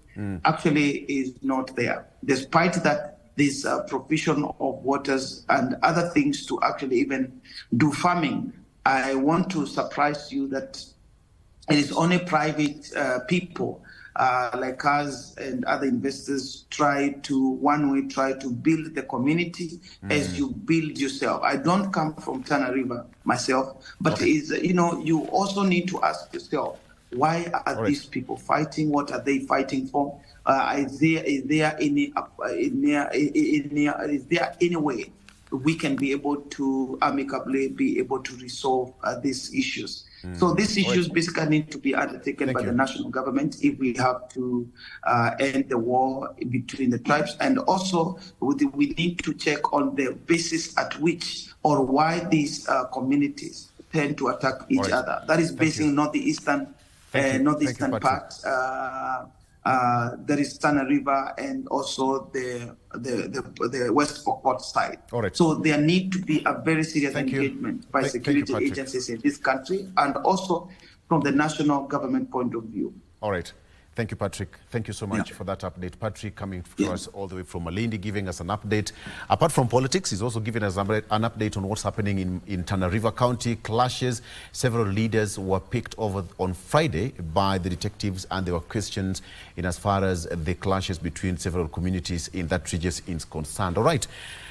actually is not there. Despite that, this provision of waters and other things to actually even do farming, I want to surprise you that it is only private people like us and other investors try to build the community as you build yourself. I don't come from Tana River myself, but you also need to ask yourself, why are these people fighting? What are they fighting for? Is there any way we can be able to amicably be able to resolve these issues. So these issues basically need to be undertaken by the national government if we have to end the war between the tribes. And also we need to check on the basis at which or why these communities tend to attack each other. That is basing northeastern part. There is Tana River and also the West Pokot side. So there need to be a very serious engagement by security agencies in this country and also from the national government point of view. All right. Thank you, Patrick. Thank you so much for that update. Patrick coming to us all the way from Malindi, giving us an update. Apart from politics, he's also giving us an update on what's happening in Tana River County. Clashes. Several leaders were picked over on Friday by the detectives, and there were questions in as far as the clashes between several communities in that region is concerned. All right.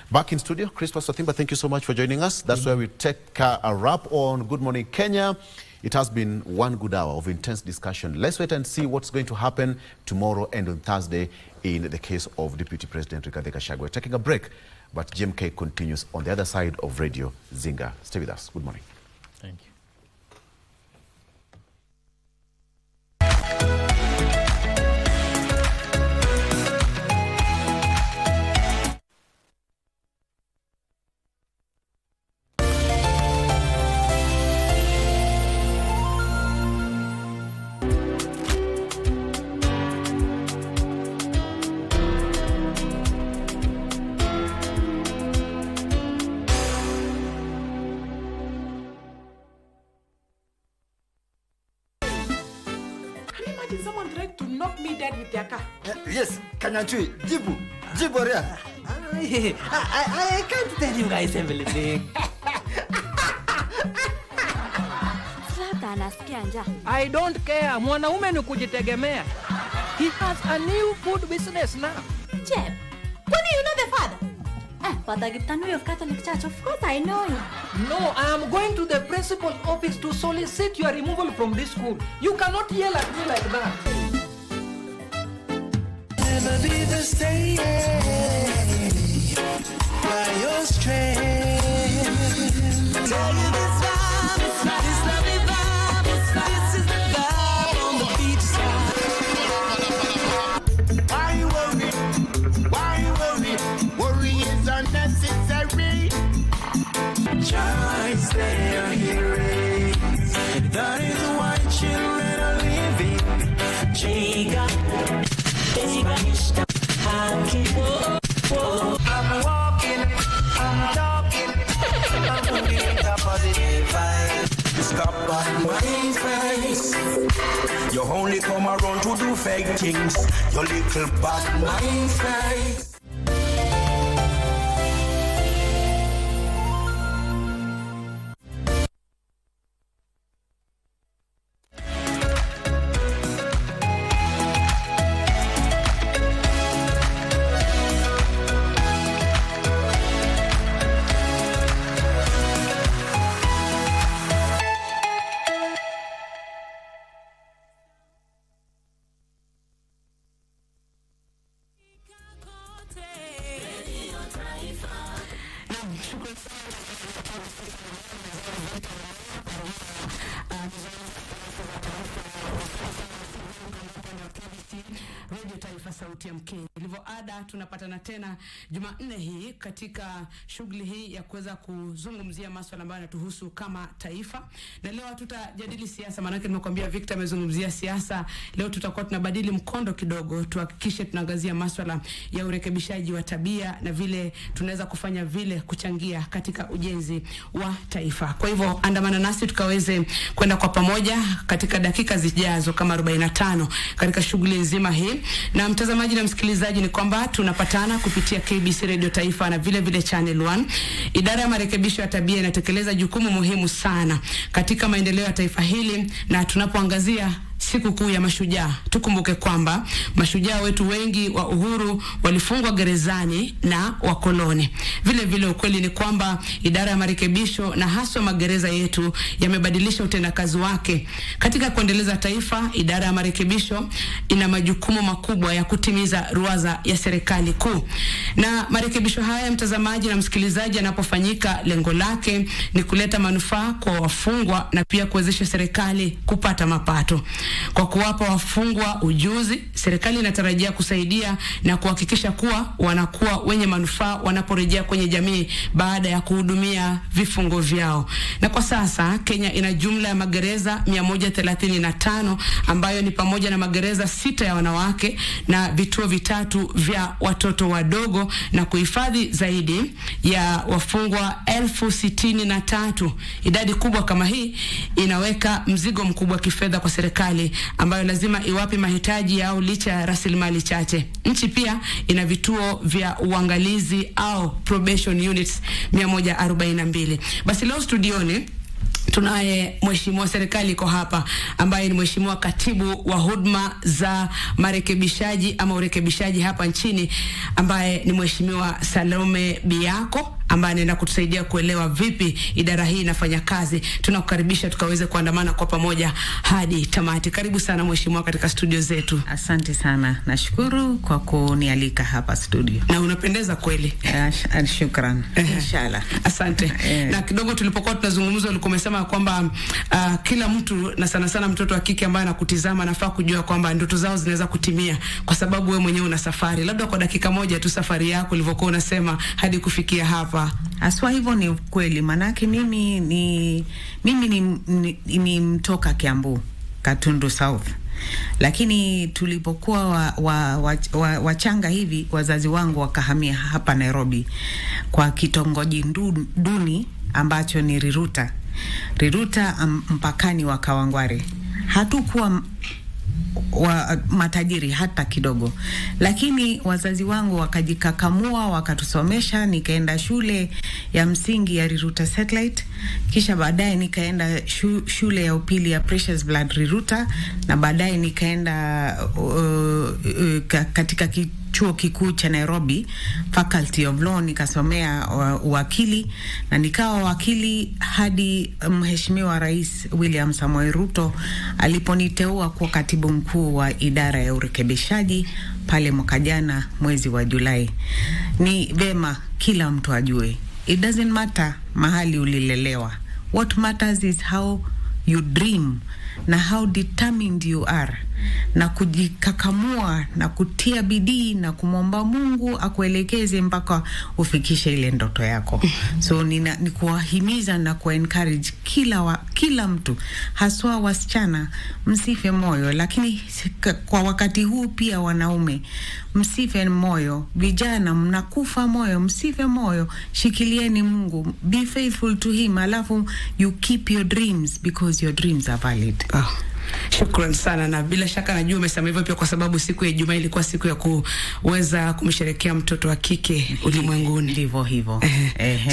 Back in studio, Christopher Sathimba, thank you so much for joining us. That's where we take a wrap on Good Morning Kenya. It has been one good hour of intense discussion. Let's wait and see what's going to happen tomorrow and on Thursday in the case of Deputy President Gachagua. We're taking a break, but GMK continues on the other side of Radio Zinga. Stay with us. Good morning. Thank you. Someone tried to knock me dead with their car. Yes, Kanyanchui, Jibu, Jiboria. I can't tell you guys everything. I don't care. Mwanaume ni kujitegemea. He has a new food business now. Jeb, when you know the father? Father Gitanu of Catholic Church, of course I know him. No, I am going to the principal office to solicit your removal from this school. You cannot yell at me like that. Never be the same by your strength. Tell you this vibe, this lovely vibe, this is the vibe on the beach side. Why you worry? Why you worry? Worry is unnecessary. Choice they are hearing. That is why children are living. Chica. I'm walking, I'm talking, I'm moving the positive vibe. Stop bad mind face. You only come around to do fake things. Your little bad mind face. Radio Taifa Sauti ya Mkenya. Ilivyo ada, tunapatana tena Jumanne hii katika shughuli hii ya kuweza kuzungumzia masuala ambayo yanatuhusu kama taifa. Na leo tutajadili siasa, maana nimekuambia Victor amezungumzia siasa. Leo tutakuwa tunabadili mkondo kidogo, tuhakikishe tunaangazia masuala ya urekebishaji wa tabia na vile tunaweza kufanya vile kuchangia katika ujenzi wa taifa. Kwa hivyo andamana nasi tukaweze kwenda kwa pamoja katika dakika zijazo kama 45 katika shughuli nzima hii. Na mtazamaji na msikilizaji, ni kwamba tunapatana kupitia KBC Radio Taifa na vile vile Channel 1. Idara ya marekebisho ya tabia inatekeleza jukumu muhimu sana katika maendeleo ya taifa hili, na tunapoangazia siku kuu ya mashujaa. Tukumbuke kwamba mashujaa wetu wengi wa uhuru walifungwa gerezani na wakoloni. Vile vile ukweli ni kwamba idara ya marekebisho na haswa magereza yetu yamebadilisha utendakazi wake. Katika kuendeleza taifa, idara ya marekebisho ina majukumu makubwa ya kutimiza ruwaza ya serikali kuu. Na marekebisho haya, mtazamaji na msikilizaji, yanapofanyika, lengo lake ni kuleta manufaa kwa wafungwa na pia kuwezesha serikali kupata mapato. Kwa kuwapa wafungwa ujuzi, serikali inatarajia kusaidia na kuhakikisha kuwa wanakuwa wenye manufaa wanaporejea kwenye jamii baada ya kuhudumia vifungo vyao. Na kwa sasa Kenya ina jumla ya magereza 135 ambayo ni pamoja na magereza 6 ya wanawake na vituo 3 vya watoto wadogo, na kuhifadhi zaidi ya wafungwa 63,000. Idadi kubwa kama hii inaweka mzigo mkubwa kifedha kwa serikali ambayo lazima iwape mahitaji yao licha ya rasilimali chache. Nchi pia ina vituo vya uangalizi au probation units 142. Basi leo studioni tunaye mheshimiwa serikali iko hapa ambaye ni mheshimiwa katibu wa huduma za marekebishaji ama urekebishaji hapa nchini, ambaye ni mheshimiwa Salome Biako, ambaye anaenda kutusaidia kuelewa vipi idara hii inafanya kazi. Tunakukaribisha tukaweze kuandamana kwa pamoja hadi tamati. Karibu sana mheshimiwa katika studio zetu. Asante sana. Nashukuru kwa kunialika hapa studio. Na unapendeza kweli. Shukran. Inshallah. Asante. Na kidogo tulipokuwa tunazungumza ulikuwa umesema kwamba kila mtu na sana sana mtoto wa kike ambaye anakutizama anafaa kujua kwamba ndoto zao zinaweza kutimia kwa sababu wewe mwenyewe una safari. Labda kwa dakika moja tu safari yako ulivyokuwa unasema hadi kufikia hapa. Aswa hivyo ni kweli, manake mimi ni mtoka Kiambu, Katundu South. Lakini tulipokuwa wachanga hivi, wazazi wangu wakahamia hapa Nairobi kwa kitongoji duni ambacho ni Riruta mpakani wa Kawangware. Hatukuwa matajiri hata kidogo, lakini wazazi wangu wakajikakamua, wakatusomesha. Nikaenda shule ya msingi ya Riruta Satellite, kisha baadaye nikaenda shule ya upili ya Precious Blood Riruta, na baadaye nikaenda katika chuo kikuu cha Nairobi, Faculty of Law, nikasomea uwakili na nikawa wakili hadi Mheshimiwa Rais William Samoei Ruto aliponiteua kuwa katibu mkuu wa idara ya urekebishaji pale mwaka jana mwezi wa Julai. Ni vema kila mtu ajue, it doesn't matter mahali ulilelewa. What matters is how you dream na how determined you are, na kujikakamua na kutia bidii na kumwomba Mungu akuelekeze mpaka ufikishe ile ndoto yako. So ni kuwahimiza na kuencourage kila mtu, haswa wasichana, msife moyo. Lakini kwa wakati huu pia wanaume, msife moyo. Vijana mnakufa moyo, msife moyo. Shikilieni Mungu, be faithful to him, alafu you keep your dreams because your dreams are valid. Shukran sana, na bila shaka najua umesema hivyo pia kwa sababu siku ya Ijumaa ilikuwa siku ya kuweza kumsherehekea mtoto wa kike ulimwenguni. Ndivyo hivyo.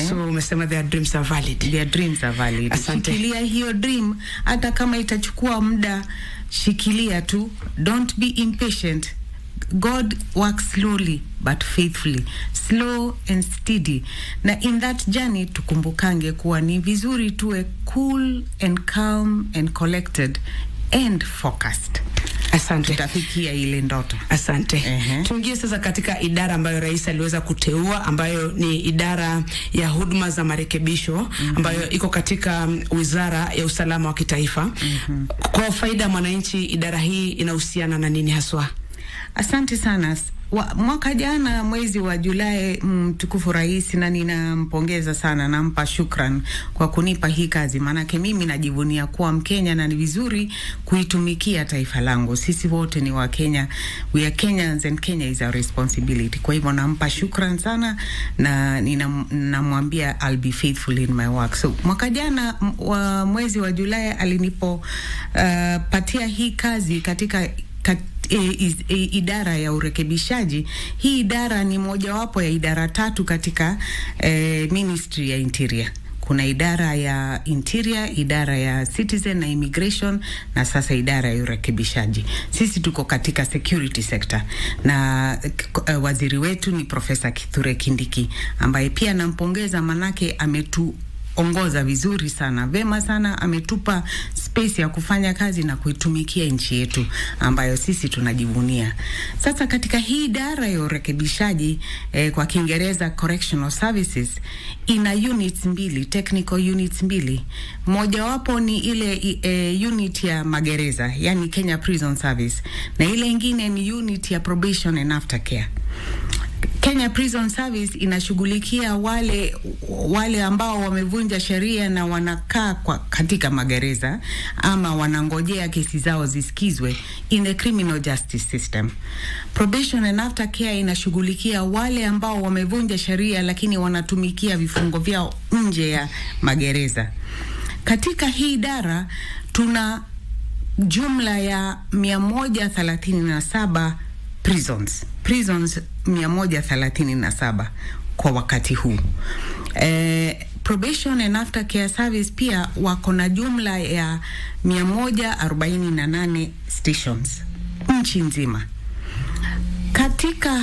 So umesema their dreams are valid. Their dreams are valid. Asante. Shikilia hiyo dream hata kama itachukua muda, shikilia tu. Don't be impatient. God works slowly but faithfully, slow and steady. Na in that journey tukumbukange kuwa ni vizuri tuwe cool and calm and collected and focused. Asante. Tutafikia ile ndoto. Asante. Tuingie sasa katika idara ambayo rais aliweza kuteua, ambayo ni idara ya huduma za marekebisho, ambayo iko katika Wizara ya Usalama wa Kitaifa. Kwa faida ya mwananchi, idara hii inahusiana na nini haswa? Asante sana. Mwaka jana mwezi wa Julai, mtukufu rais, na ninampongeza sana, nampa shukran kwa kunipa hii kazi, manake mimi najivunia kuwa Mkenya na ni vizuri kuitumikia taifa langu. Sisi wote ni wa Kenya, we are Kenyans and Kenya is our responsibility. Kwa hivyo nampa shukran sana na ninamwambia I'll be faithful in my work. So mwaka jana mwezi wa Julai alinipo patia hii kazi katika idara ya urekebishaji. Hii idara ni mojawapo ya idara 3 katika Ministry ya Interior. kuna idara ya interior, idara ya citizen na immigration, na sasa idara ya urekebishaji. Sisi tuko katika security sector, na waziri wetu ni Profesa Kithure Kindiki, ambaye pia nampongeza manake ongoza vizuri sana, vema sana, ametupa space ya kufanya kazi na kuitumikia nchi yetu ambayo sisi tunajivunia. Sasa katika hii idara ya urekebishaji, kwa Kiingereza correctional services, ina units mbili, technical units mbili. Moja wapo ni ile unit ya magereza, yani Kenya Prison Service, na ile ingine ni unit ya probation and aftercare. Kenya Prison Service inashughulikia wale ambao wamevunja sheria na wanakaa katika magereza ama wanangojea kesi zao zisikizwe in the criminal justice system. Probation and aftercare inashughulikia wale ambao wamevunja sheria lakini wanatumikia vifungo vyao nje ya magereza. Katika hii idara tuna jumla ya 137 prisons 137 kwa wakati huu. Probation and aftercare service pia wako na jumla ya 148 stations nchi nzima. Katika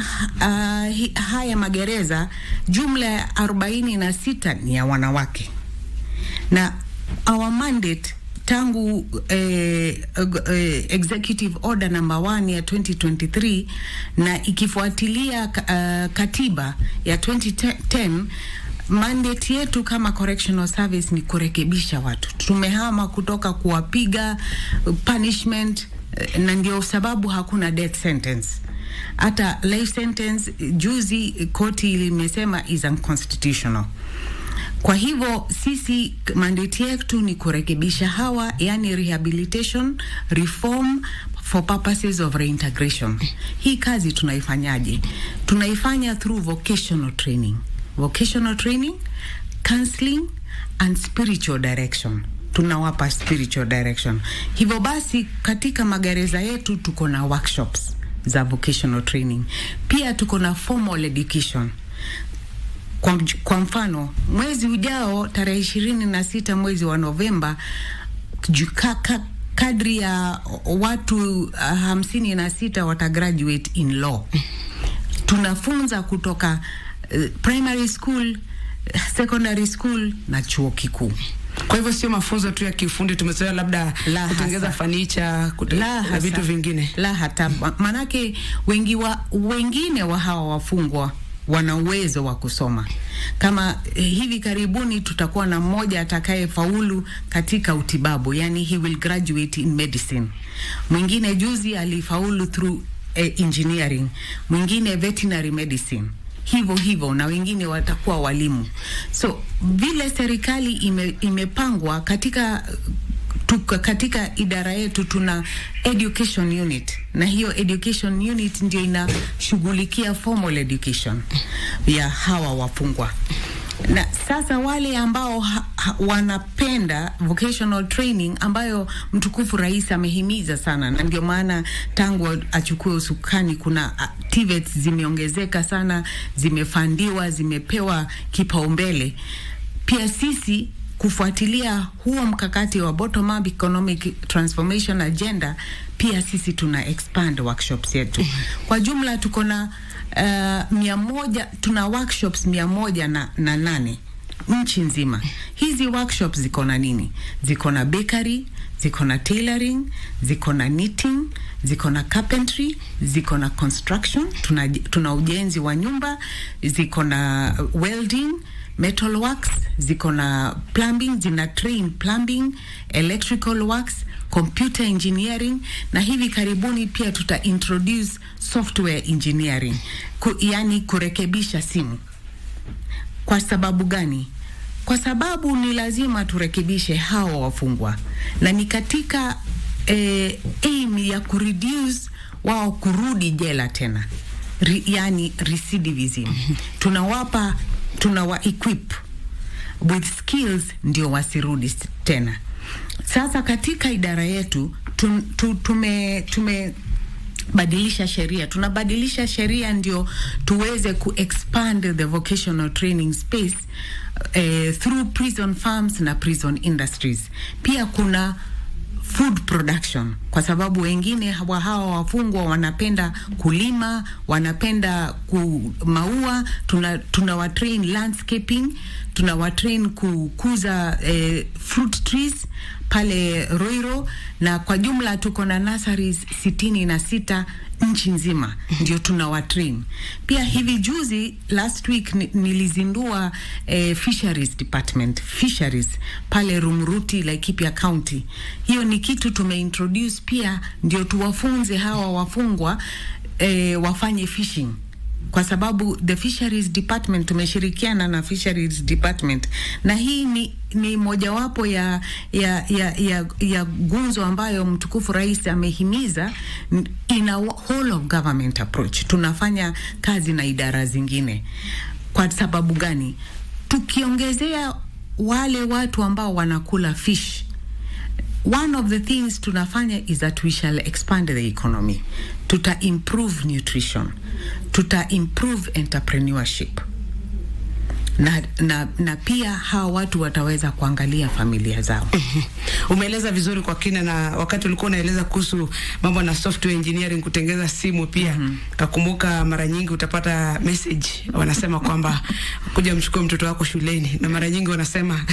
haya magereza jumla ya 46 ni ya wanawake, na our mandate tangu executive order number 1 ya 2023 na ikifuatilia katiba ya 2010, mandate yetu kama correctional service ni kurekebisha watu. Tumehama kutoka kuwapiga punishment, na ndio sababu hakuna death sentence. Hata life sentence juzi koti ilimesema is unconstitutional. Kwa hivyo sisi mandate yetu ni kurekebisha hawa, yani rehabilitation, reform for purposes of reintegration. Hii kazi tunaifanyaje? Tunaifanya through vocational training, counseling and spiritual direction. Tunawapa spiritual direction. Hivyo basi katika magereza yetu tuko na workshops za vocational training. Pia tuko na formal education. Kwa mfano, mwezi ujao tarehe 26 mwezi wa Novemba, kadri ya watu 56 watagraduate in law. Tunafunza kutoka primary school, secondary school na chuo kikuu. Kwa hivyo sio mafunzo tu ya kiufundi, tumezoea labda kutengeza fanicha na vitu vingine. La hata, manake wengine wa hawa wafungwa wana uwezo wa kusoma. Kama hivi karibuni tutakuwa na mmoja atakaye faulu katika utibabu, yani he will graduate in medicine. Mwingine juzi alifaulu through engineering, mwingine veterinary medicine. Hivyo na wengine watakuwa walimu. So vile serikali imepangwa katika idara yetu tuna education unit, na hiyo education unit ndio inashughulikia formal education ya hawa wafungwa. Na sasa wale ambao wanapenda vocational training, ambayo mtukufu rais amehimiza sana, na ndio maana tangu achukue usukani kuna TVETs zimeongezeka sana, zimefandiwa, zimepewa kipaumbele. Pia sisi kufuatilia huo mkakati wa bottom up economic transformation agenda, pia sisi tuna expand workshops yetu. Kwa jumla tuko na 100, tuna workshops 108 nchi nzima. Hizi workshops ziko na nini? Ziko na bakery, ziko na tailoring, ziko na knitting, ziko na carpentry, ziko na construction, tuna ujenzi wa nyumba, ziko na welding, metal works, ziko na plumbing, zina train plumbing, electrical works, computer engineering, na hivi karibuni pia tuta introduce software engineering, yani kurekebisha simu. Kwa sababu gani? Kwa sababu ni lazima turekebishe hao wafungwa, na ni katika aim ya kureduce wao kurudi jela tena, yani recidivism. Tunawa equip with skills ndio wasirudi tena. Sasa katika idara yetu badilisha sheria. Tunabadilisha sheria ndio tuweze expand the vocational training space through prison farms na prison industries. Pia kuna food production, kwa sababu wengine hawa wafungwa wanapenda kulima, wanapenda maua. Tunawatrain landscaping, tunawatrain kukuza fruit trees pale Ruiru, na kwa jumla tuko na nurseries 66 nchi nzima ndio tunawatrain. Pia hivi juzi last week nilizindua fisheries department, fisheries pale Rumuruti, Laikipia County. Hiyo ni kitu tumeintroduce pia ndio tuwafunze hawa wafungwa wafanye fishing, kwa sababu the fisheries department tumeshirikiana na fisheries department, na hii ni mojawapo ya gunzo ambayo mtukufu rais amehimiza in a whole of government approach. Tunafanya kazi na idara zingine. Kwa sababu gani? Tukiongezea wale watu ambao wanakula fish, one of the things tunafanya is that we shall expand the economy. Tuta improve nutrition, tuta improve entrepreneurship, na pia hawa watu wataweza kuangalia familia zao. Umeeleza vizuri kwa kina, na wakati ulikuwa unaeleza kuhusu mambo na software engineering, kutengeza simu pia, kakumbuka mara nyingi utapata message wanasema kwamba kuja mchukue mtoto wako shuleni, na mara nyingi wanasema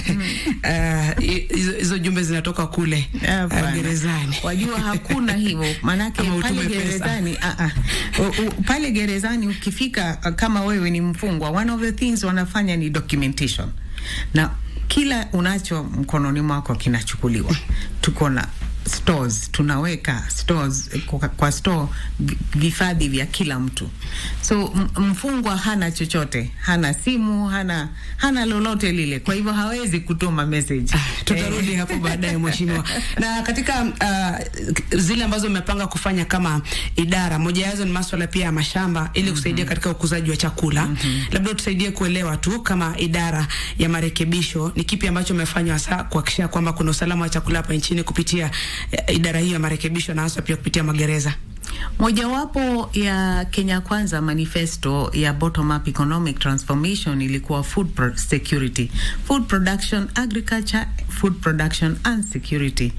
hizo jumbe zinatoka kule gerezani. Wajua hakuna hivyo, manake pale gerezani pale gerezani ukifika kama wewe ni mfungwa, one of the things wanafanya ni documentation, na kila unacho mkononi mwako kinachukuliwa. Tuko na stores, tunaweka stores kwa store vifadhi vya kila mtu. So mfungwa hana chochote, hana simu, hana lolote lile, kwa hivyo hawezi kutuma message. Tutarudi hapo baadaye mheshimiwa. Na katika zile ambazo umepanga kufanya kama idara, moja yazo ni masuala pia ya mashamba ili kusaidia katika ukuzaji wa chakula. Labda tusaidie kuelewa tu kama idara ya marekebisho ni kipi ambacho umefanya hasa kuhakikisha kwamba kuna usalama wa chakula hapa nchini kupitia idara hiyo ya marekebisho, na hasa pia kupitia magereza. Mojawapo ya Kenya Kwanza manifesto ya bottom up economic transformation ilikuwa food security, food production, agriculture, food production and security.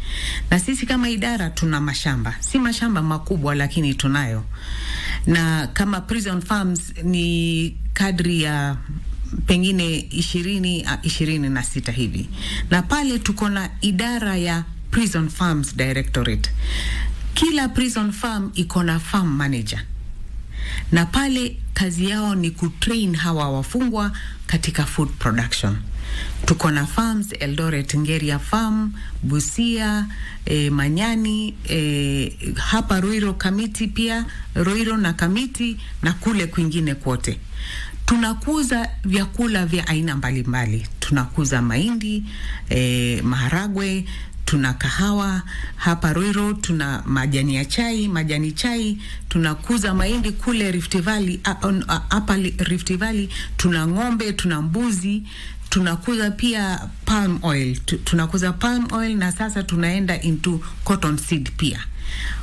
Na sisi kama idara tuna mashamba, si mashamba makubwa lakini tunayo, na kama prison farms ni kadri ya pengine 26 hivi, na pale tuko na idara ya Prison Farms Directorate. Kila prison farm iko na farm manager, na pale kazi yao ni kutrain hawa wafungwa katika food production. Tuko na farms Eldoret, Ngeria Farm, Busia, Manyani, hapa Ruiru Kamiti, pia Ruiru na Kamiti, na kule kwingine kwote. Tunakuza vyakula vya aina mbalimbali. Tunakuza mahindi, maharagwe, tuna kahawa hapa Ruiru, tuna majani chai, tunakuza mahindi kule Rift Valley, hapa Rift Valley, tuna ng'ombe, tuna mbuzi, tunakuza pia palm oil, tunakuza palm oil, na sasa tunaenda into cotton seed pia.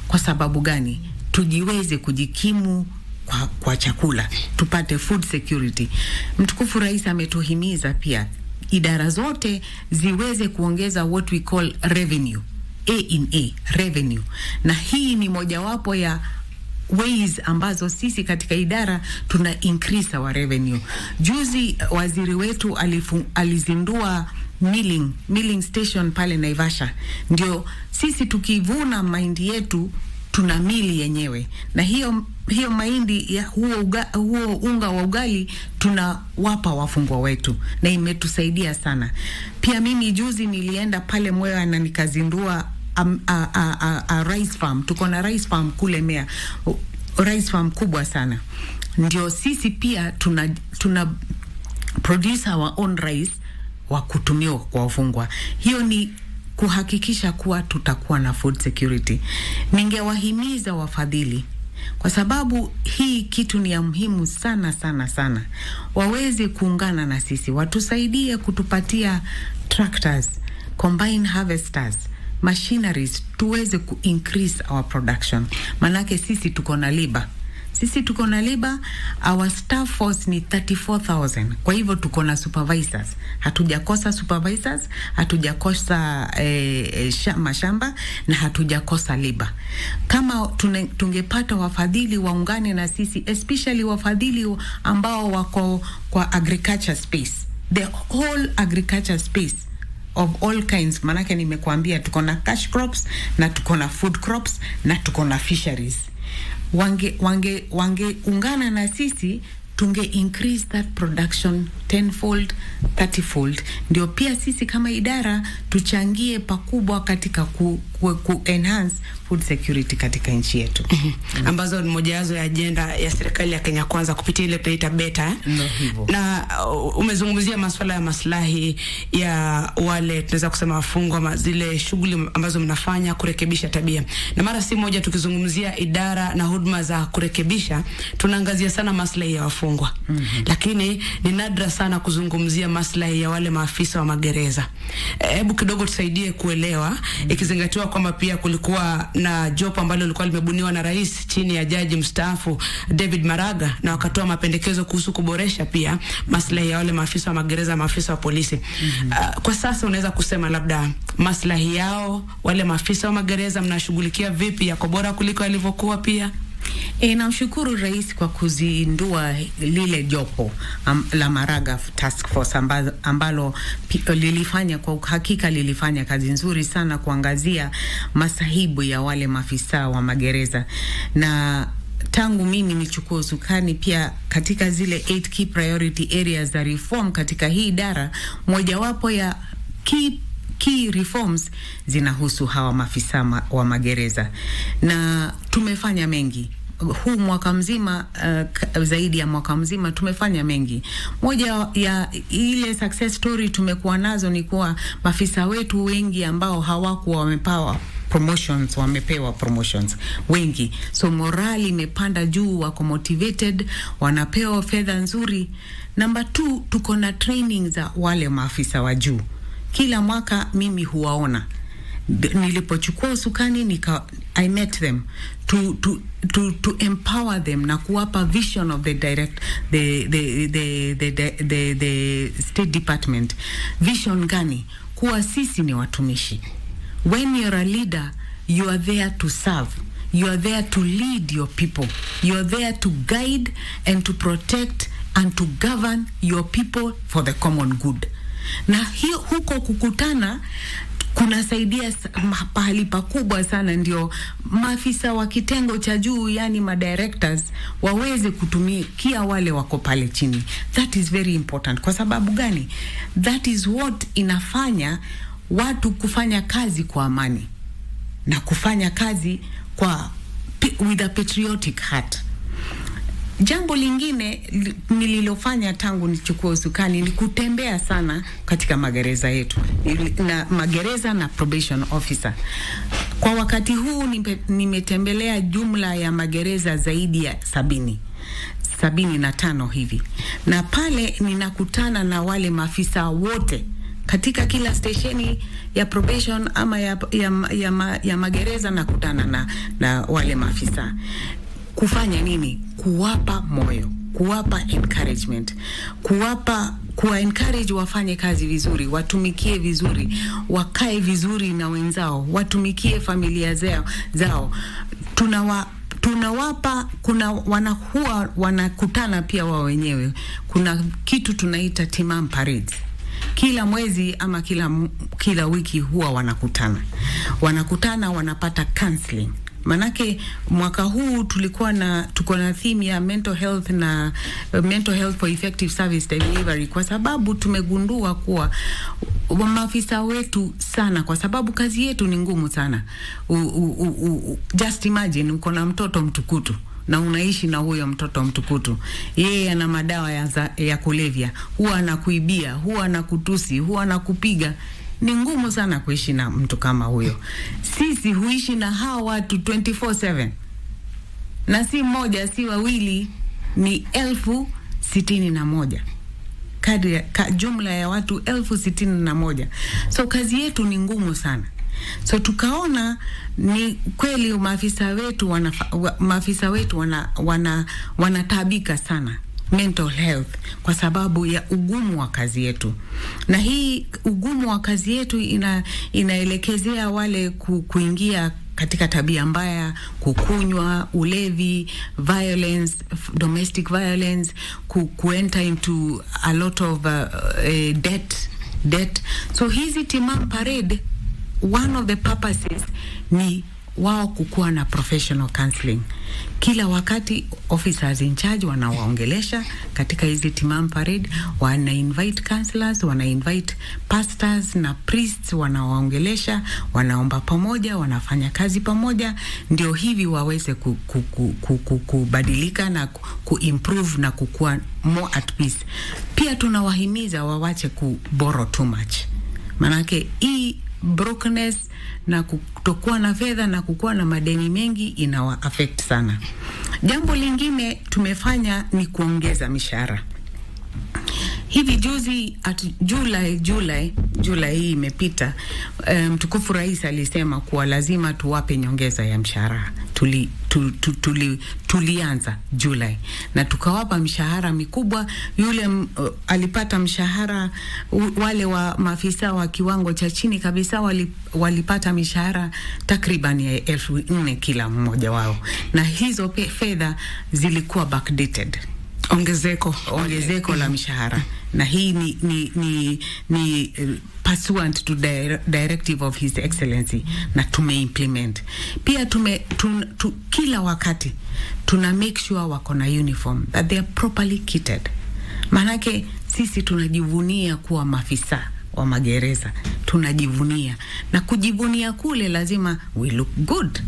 Kwa sababu gani? Tujiweze kujikimu kwa chakula, tupate food security. Mtukufu rais ametuhimiza pia idara zote ziweze kuongeza what we call revenue, revenue, na hii ni mojawapo ya ways ambazo sisi katika idara tuna increase our revenue. Juzi waziri wetu alizindua milling station pale Naivasha, ndio sisi tukivuna mahindi yetu tuna mili yenyewe, na hiyo mahindi ya huo unga wa ugali tunawapa wafungwa wetu, na imetusaidia sana. Pia mimi juzi nilienda pale Mwea na nikazindua rice farm. Tuko na rice farm kule Mea, rice farm kubwa sana. Ndio sisi pia tuna produce our own rice wa kutumiwa kwa wafungwa. Hiyo ni kuhakikisha kuwa tutakuwa na food security. Ningewahimiza wafadhili, kwa sababu hii kitu ni ya muhimu sana sana sana, waweze kuungana na sisi, watusaidie kutupatia tractors, combine harvesters, machineries tuweze ku increase our production. Manake sisi tuko na labor. Our staff force ni 34,000. Kwa hivyo tuko na supervisors. Hatujakosa supervisors, hatujakosa mashamba na hatujakosa labor. Kama tungepata wafadhili waungane na sisi, especially wafadhili ambao wako kwa agriculture space, the whole agriculture space of all kinds. Manake nimekuambia tuko na cash crops na tuko na food crops na tuko na fisheries. Wange ungana na sisi, tunge increase that production 10-fold, 30-fold. Ndio pia sisi kama idara tuchangie pakubwa katika ku enhance food security katika nchi yetu. Ambazo ni mojawazo ya agenda ya serikali ya Kenya Kwanza kupitia ile tunaita beta. Na umezungumzia masuala ya maslahi ya wale tunaweza kusema wafungwa, ama zile shughuli ambazo mnafanya kurekebisha tabia. Na mara si moja tukizungumzia idara na huduma za kurekebisha, tunaangazia sana maslahi ya wafungwa. Lakini ni nadra sana kuzungumzia maslahi ya wale maafisa wa magereza. Hebu kidogo tusaidie kuelewa, ikizingatiwa kwamba pia kulikuwa na jopo ambalo lilikuwa limebuniwa na rais chini ya jaji mstaafu David Maraga, na wakatoa mapendekezo kuhusu kuboresha pia maslahi ya wale maafisa wa magereza, maafisa wa polisi. Kwa sasa unaweza kusema labda maslahi yao wale maafisa wa magereza mnashughulikia vipi, yako bora kuliko yalivyokuwa pia? Na mshukuru rais kwa kuzindua lile jopo la Maraga Task Force ambalo lilifanya, kwa hakika lilifanya kazi nzuri sana kuangazia masahibu ya wale maafisa wa magereza. Na tangu mimi nichukue usukani pia katika zile 8 key priority areas za reform katika hii idara, mojawapo ya key reforms zinahusu hawa maafisa wa magereza, na tumefanya mengi huu mwaka mzima. Zaidi ya mwaka mzima tumefanya mengi. Moja ya ile success story tumekuwa nazo ni kuwa maafisa wetu wengi ambao hawakuwa wamepewa promotions wengi, so morali imepanda juu, wako motivated, wanapewa fedha nzuri. Number 2, tuko na training za wale maafisa wa juu. Kila mwaka mimi huwaona. Nilipochukua usukani I met them to empower them na kuwapa vision of the State Department. Vision gani? Kuwa sisi ni watumishi. When you're a leader, you are there to serve. You are there to lead your people. You are there to guide and to protect and to govern your people for the common good. Na hiyo huko kukutana kunasaidia pahali pakubwa sana, ndio maafisa wa kitengo cha juu, yani madirectors, waweze kutumikia wale wako pale chini. That is very important. Kwa sababu gani? That is what inafanya watu kufanya kazi kwa amani na kufanya kazi with a patriotic heart. Jambo lingine nililofanya tangu nichukue usukani ni kutembea sana katika magereza yetu, na magereza na probation officer. Kwa wakati huu nimetembelea jumla ya magereza zaidi ya 75 hivi, na pale ninakutana na wale maafisa wote katika kila stesheni ya probation ama ya magereza. Nakutana na wale maafisa. Kufanya nini? Kuwapa moyo, kuwapa encouragement, kuwa encourage wafanye kazi vizuri, watumikie vizuri, wakae vizuri na wenzao, watumikie familia zao. Tunawapa, wanakutana pia wao wenyewe. Kuna kitu tunaita timam parades. Kila mwezi ama kila wiki huwa wanakutana, wanapata counseling. Manake mwaka huu tuko na theme ya mental health na mental health for effective service delivery, kwa sababu tumegundua kuwa maafisa wetu sana, kwa sababu kazi yetu ni ngumu sana. Just imagine uko na mtoto mtukutu na unaishi na huyo mtoto mtukutu. Yeye ana madawa ya kulevya, huwa anakuibia, huwa anakutusi, huwa anakupiga. Ni ngumu sana kuishi na mtu kama huyo. Sisi huishi na hawa watu 24/7. Na si mmoja, si wawili, ni 61,000. Jumla ya watu 61,000. So kazi yetu ni ngumu sana. So tukaona ni kweli maafisa wetu wanatabika sana mental health kwa sababu ya ugumu wa kazi yetu, na hii ugumu wa kazi yetu inaelekezea wale kuingia katika tabia mbaya, kukunywa, ulevi, violence, domestic violence, enter into a lot of debt. So hizi Timam Parade, one of the purposes ni wao kukuwa na professional counseling. Kila wakati officers in charge wanawaongelesha katika hizi Timam Parade, wana invite counselors, wana invite pastors na priests, wanawaongelesha, wanaomba pamoja, wanafanya kazi pamoja, ndio hivi waweze kubadilika na kuimprove na kukuwa more at peace. Pia tunawahimiza wawache borrow too much. Manake hii brokenness na kutokuwa na fedha na kukuwa na madeni mengi inawa affect sana. Jambo lingine tumefanya ni kuongeza mishahara. Hivi juzi at July hii imepita, mtukufu rais alisema kuwa lazima tuwape nyongeza ya mshahara. Tulianza July na tukawapa mshahara mikubwa. Yule alipata mshahara, wale wa maafisa wa kiwango cha chini kabisa walipata mishahara takriban ya 4,000 kila mmoja wao, na hizo fedha zilikuwa backdated, ongezeko la mishahara, na hii ni pursuant to directive of His Excellency, na implement. Pia kila wakati tuna make sure wako na uniform, that they are properly kitted. Manake sisi tunajivunia kuwa maafisa wa magereza, tunajivunia, na kujivunia kule lazima we look good.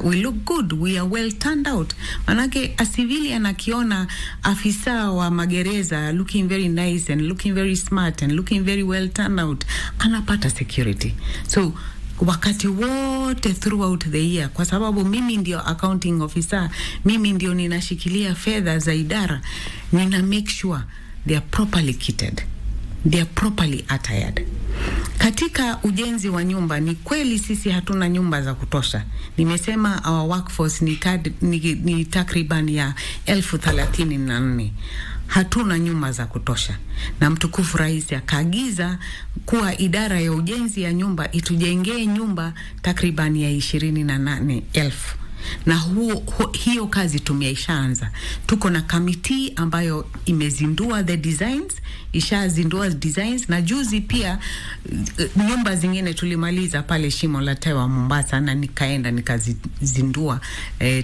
We look good, we are well turned out. Manake a civilian akiona afisa wa magereza looking very nice and looking very smart and looking very well turned out, anapata security. So wakati wote throughout the year, kwa sababu mimi ndio accounting officer, mimi ndio ninashikilia fedha za idara, nina make sure they are properly kitted, they are properly attired. Katika ujenzi wa nyumba, ni kweli sisi hatuna nyumba za kutosha. Nimesema our workforce ni takriban ya 34,000. Hatuna nyumba za kutosha, na mtukufu rais akaagiza kuwa idara ya ujenzi ya nyumba itujengee nyumba takriban ya 28,000. Na hiyo kazi tumeishaanza. Tuko na committee ambayo imezindua the designs, ishazindua designs, na juzi pia nyumba zingine tulimaliza pale Shimo la Tewa Mombasa, na nikaenda nikazindua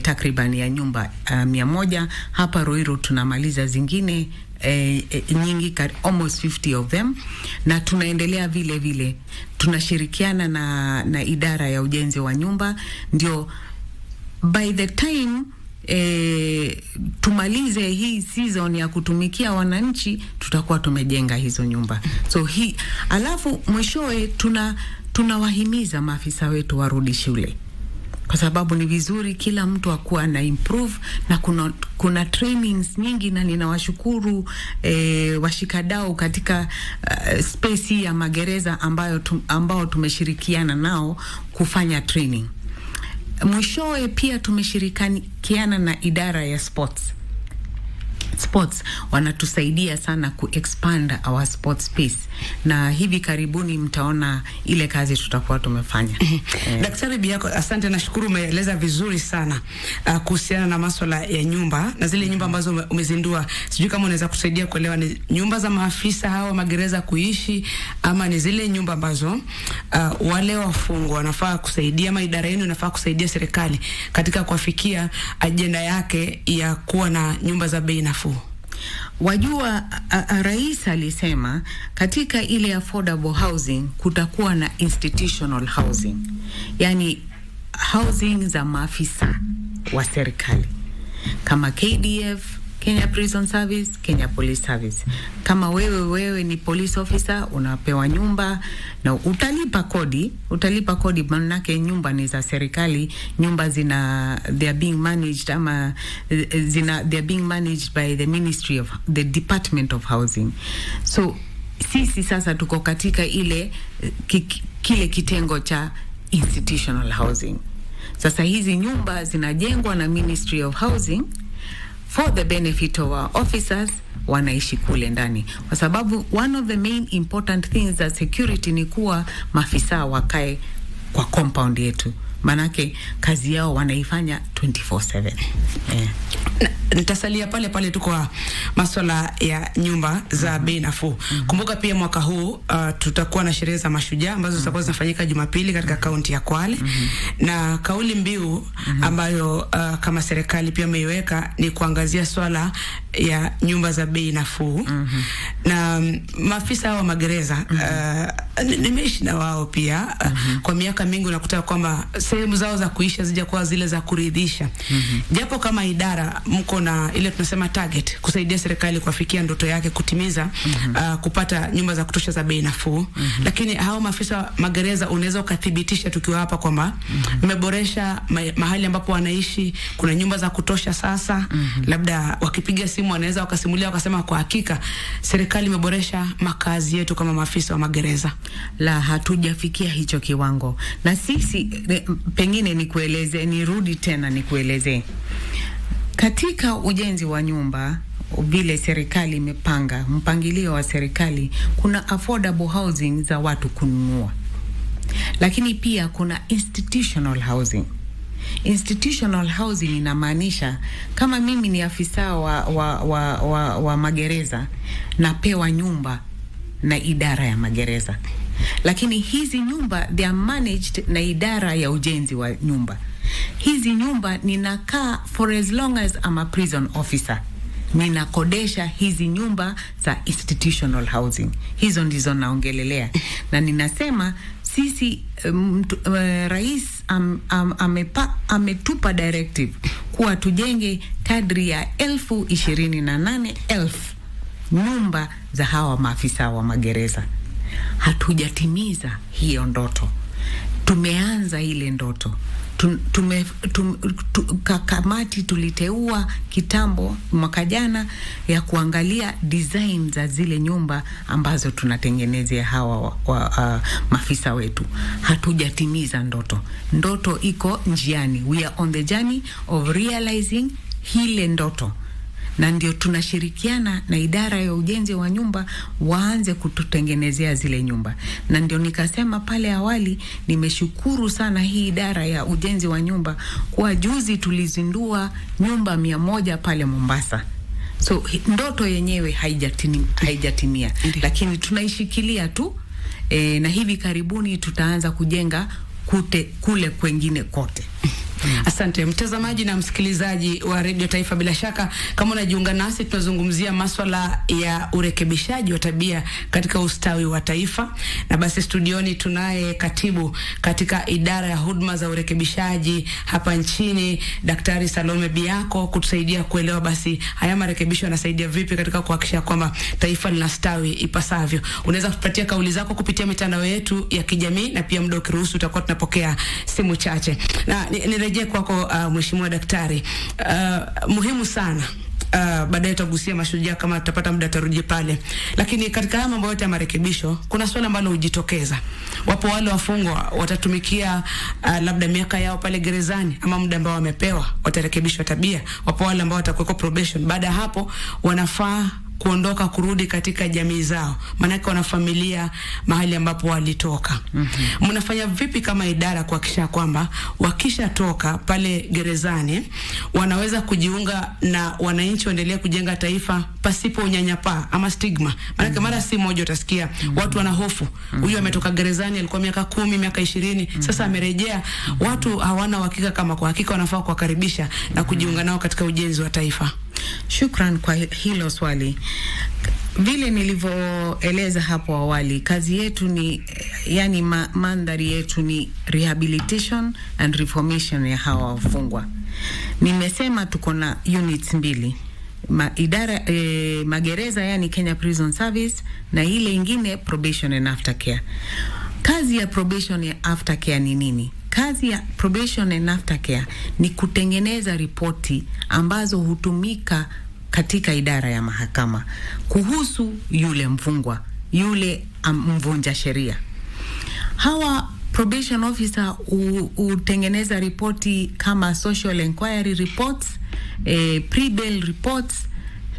takriban ya nyumba 100. Hapa Ruiru tunamaliza zingine nyingi, almost 50 of them, na tunaendelea vile tunashirikiana na idara ya ujenzi wa nyumba, ndio by the time tumalize hii season ya kutumikia wananchi, tutakuwa tumejenga hizo nyumba. So alafu mwishowe tunawahimiza maafisa wetu warudi shule, kwa sababu ni vizuri kila mtu akuwa na improve, na kuna trainings nyingi, na ninawashukuru washikadau katika space ya magereza ambao tumeshirikiana nao kufanya training. Mwishowe pia tumeshirikiana na idara ya sports wanatusaidia sana expand our sports space, na hivi karibuni mtaona ile kazi tutakuwa tumefanya. Daktari Biako, asante, nashukuru, umeeleza vizuri sana kuhusiana na masuala ya nyumba na zile nyumba ambazo umezindua. Sijui kama unaweza kusaidia kuelewa ni nyumba za maafisa hawa magereza kuishi, ama ni zile nyumba ambazo wale wafungwa wanafaa kusaidia, ama idara yenu inafaa kusaidia serikali katika kuafikia ajenda yake ya kuwa na nyumba za bei nafuu? Wajua, rais alisema katika ile affordable housing kutakuwa na institutional housing, yani housing za maafisa wa serikali kama KDF, Kenya Prison Service, Kenya Police Service. Kama wewe ni police officer, unapewa nyumba na utalipa kodi, manake nyumba ni za serikali. Nyumba they are being managed they are being managed by the Ministry of the Department of Housing. So sisi sasa tuko katika ile kile kitengo cha institutional housing. Sasa hizi nyumba zinajengwa na Ministry of Housing for the benefit of our officers, wanaishi kule ndani, kwa sababu one of the main important things that security ni kuwa maafisa wakae kwa compound yetu, manake kazi yao wanaifanya 24/7. Nitasalia pale tu kwa masuala ya nyumba za bei nafuu. Kumbuka pia mwaka huu tutakuwa na sherehe za mashujaa ambazo zitakuwa zinafanyika Jumapili katika kaunti ya Kwale, na kauli mbiu ambayo kama serikali pia imeiweka ni kuangazia swala ya nyumba za bei nafuu. Na maafisa wa magereza nimeishi na wao pia kwa miaka mingi, unakuta kwamba sehemu zao za kuishi hazijakuwa zile za kuridhisha. Japo kama idara mko na ile tunasema target kusaidia serikali kufikia ndoto yake kutimiza kupata nyumba za kutosha za bei nafuu, lakini hao maafisa magereza unaweza ukathibitisha tukiwa hapa kwamba mmeboresha mahali ambapo wanaishi, kuna nyumba za kutosha sasa? Labda wakipiga simu wanaweza wakasimulia wakasema kwa hakika serikali imeboresha makazi yetu kama maafisa wa magereza. La, hatujafikia hicho kiwango. Na sisi pengine nirudi tena nikueleze. Katika ujenzi wa nyumba vile serikali imepanga, mpangilio wa serikali, kuna affordable housing za watu kununua. Lakini pia kuna institutional housing. Institutional housing inamaanisha kama mimi ni afisa wa magereza, napewa nyumba na idara ya magereza. Lakini hizi nyumba they are managed na idara ya ujenzi wa nyumba. Hizi nyumba ninakaa for as long as I'm a prison officer. Ninakodesha hizi nyumba za institutional housing. Hizo ndizo naongelelea. Na ninasema sisi rais ametupa directive kuwa tujenge kadri ya 28,000 nyumba za hawa maafisa wa magereza. Hatujatimiza hiyo ndoto. Tumeanza ile ndoto. Kamati tuliteua kitambo mwaka jana ya kuangalia design za zile nyumba ambazo tunatengenezea hawa maafisa wetu. Hatujatimiza ndoto. Ndoto iko njiani. We are on the journey of realizing hile ndoto. Na ndio tunashirikiana na idara ya ujenzi wa nyumba waanze kututengenezea zile nyumba. Na ndio nikasema pale awali, nimeshukuru sana hii idara ya ujenzi wa nyumba kwa juzi tulizindua nyumba 100 pale Mombasa. So ndoto yenyewe haijatimia, lakini tunaishikilia tu na hivi karibuni tutaanza kujenga kule kwengine kote. Asante mtazamaji na msikilizaji wa Radio Taifa, bila shaka kama unajiunga nasi tunazungumzia masuala ya urekebishaji wa tabia katika ustawi wa taifa, na basi studioni tunaye katibu katika idara ya huduma za urekebishaji hapa nchini, Daktari Salome Biako, kutusaidia kuelewa basi haya marekebisho yanasaidia vipi katika kuhakikisha kwamba taifa linastawi ipasavyo. Unaweza kupatia kauli zako kupitia mitandao yetu ya kijamii, na pia muda ukiruhusu tutakuwa tunapokea simu chache. Na nirejee kwako Mheshimiwa Daktari, muhimu sana baadaye tutagusia mashujaa kama tutapata muda tarudi pale, lakini katika haya mambo yote ya marekebisho kuna swala ambalo hujitokeza. Wapo wale wafungwa watatumikia labda miaka yao pale gerezani ama muda ambao wamepewa, watarekebishwa tabia. Wapo wale ambao watakuwa probation, baada ya hapo wanafaa kuondoka kurudi katika jamii zao, maana wana familia mahali ambapo walitoka. Mnafanya vipi kama idara kuhakikisha kwamba wakisha toka pale gerezani wanaweza kujiunga na wananchi, waendelee kujenga taifa pasipo unyanyapaa ama stigma? Maana mara si moja utasikia watu wana hofu, huyu ametoka gerezani alikuwa miaka 10 miaka 20 sasa amerejea. Watu hawana uhakika kama kwa hakika wanafaa kuwakaribisha na kujiunga nao katika ujenzi wa taifa. Shukran kwa hilo swali. Vile nilivyoeleza hapo awali, kazi yetu ni mandhari yetu ni rehabilitation and reformation ya hawa wafungwa. Nimesema tuko na units 2. Idara magereza Kenya Prison Service, na ile ingine probation and aftercare. Kazi ya probation and aftercare ni nini? Kazi ya probation and aftercare ni kutengeneza ripoti ambazo hutumika katika idara ya mahakama kuhusu yule mfungwa, yule mvunja sheria. Hawa probation officer utengeneza ripoti kama social inquiry reports, pre-bail reports,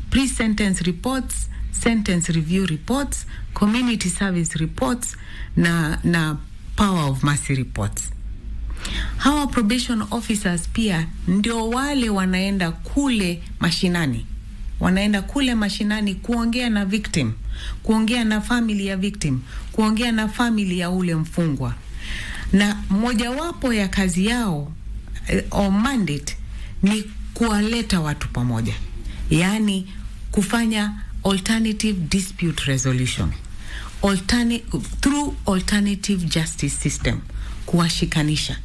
pre-sentence reports, sentence review reports, community service reports na power of mercy reports. Hawa probation officers pia ndio wale wanaenda kule mashinani kuongea na victim, kuongea na family ya victim, kuongea na family ya ule mfungwa. Na mojawapo ya kazi yao or mandate ni kuwaleta watu pamoja, yani kufanya alternative dispute resolution through alternative justice system, kuwashikanisha.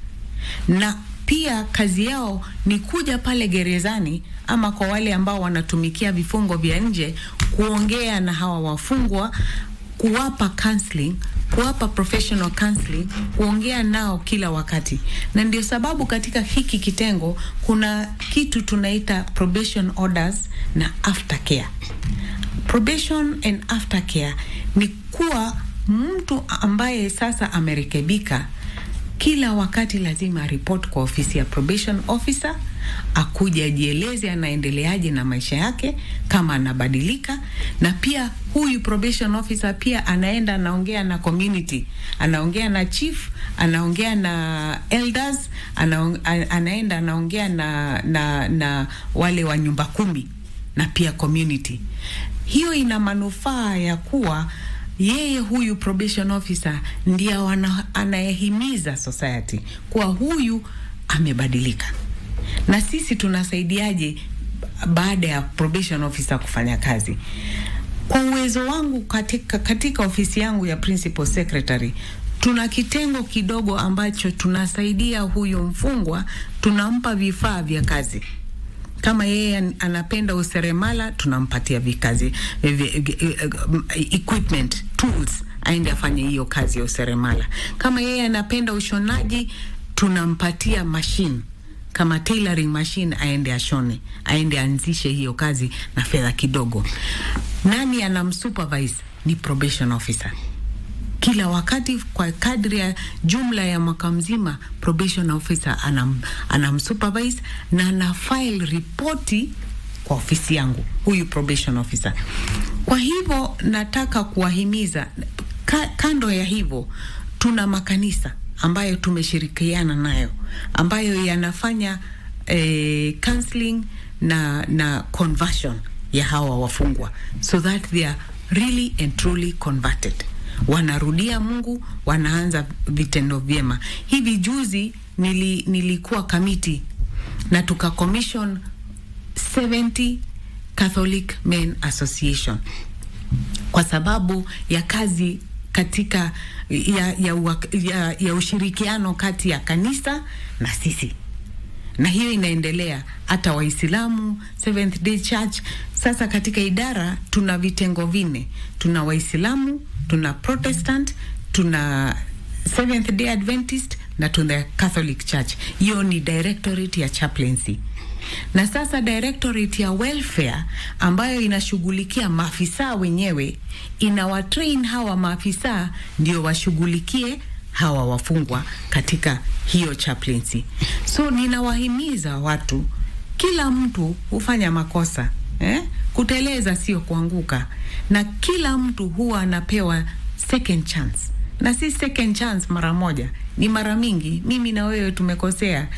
Na pia kazi yao ni kuja pale gerezani ama kwa wale ambao wanatumikia vifungo vya nje, kuongea na hawa wafungwa, kuwapa counseling, kuwapa professional counseling, kuongea nao kila wakati. Na ndio sababu katika hiki kitengo kuna kitu tunaita probation orders na aftercare. Probation and aftercare ni kuwa mtu ambaye sasa amerekebika, kila wakati lazima report kwa ofisi ya probation officer, akuja ajieleze anaendeleaje na maisha yake kama anabadilika. Na pia huyu probation officer pia anaenda anaongea na community, anaongea na chief, anaongea na elders, anaenda anaongea na wale wa nyumba 10 na pia community. Hiyo ina manufaa ya kuwa yeye huyu probation officer ndiye anayehimiza society kwa huyu amebadilika. Na sisi tunasaidiaje baada ya probation officer kufanya kazi? Kwa uwezo wangu katika ofisi yangu ya principal secretary, tuna kitengo kidogo ambacho tunasaidia huyu mfungwa, tunampa vifaa vya kazi. Kama yeye anapenda useremala, tunampatia vikazi, equipment, tools, aende afanye hiyo kazi ya useremala. Kama yeye anapenda ushonaji, tunampatia machine, kama tailoring machine, aende ashone, aende anzishe hiyo kazi na fedha kidogo. Nani anamsupervise? Ni probation officer. Kila wakati kwa kadri ya jumla ya mwaka mzima, probation officer anamsupervise na ana file reporti kwa ofisi yangu, huyu probation officer. Kwa hivyo nataka kuwahimiza, kando ya hivyo tuna makanisa ambayo tumeshirikiana nayo, ambayo yanafanya counseling na conversion ya hawa wafungwa, so that they are really and truly converted. Wanarudia Mungu, wanaanza vitendo vyema. Hivi juzi nilikuwa committee na tuka commission 70 Catholic Men Association kwa sababu ya kazi katika ya ushirikiano kati ya kanisa na sisi. Na hiyo inaendelea hata Waislamu, Seventh Day Church. Sasa katika idara tuna vitengo 4. Tuna Waislamu, tuna Protestant, tuna Seventh Day Adventist na tuna Catholic Church. Hiyo ni directorate ya chaplaincy. Na sasa directorate ya welfare ambayo inashughulikia maafisa wenyewe, inawatrain hawa maafisa ndio washughulikie hawa wafungwa katika hiyo chaplaincy. So ninawahimiza watu, kila mtu hufanya makosa, kuteleza sio kuanguka, na kila mtu huwa anapewa second chance. Na si second chance mara moja, ni mara mingi. Mimi na wewe tumekosea,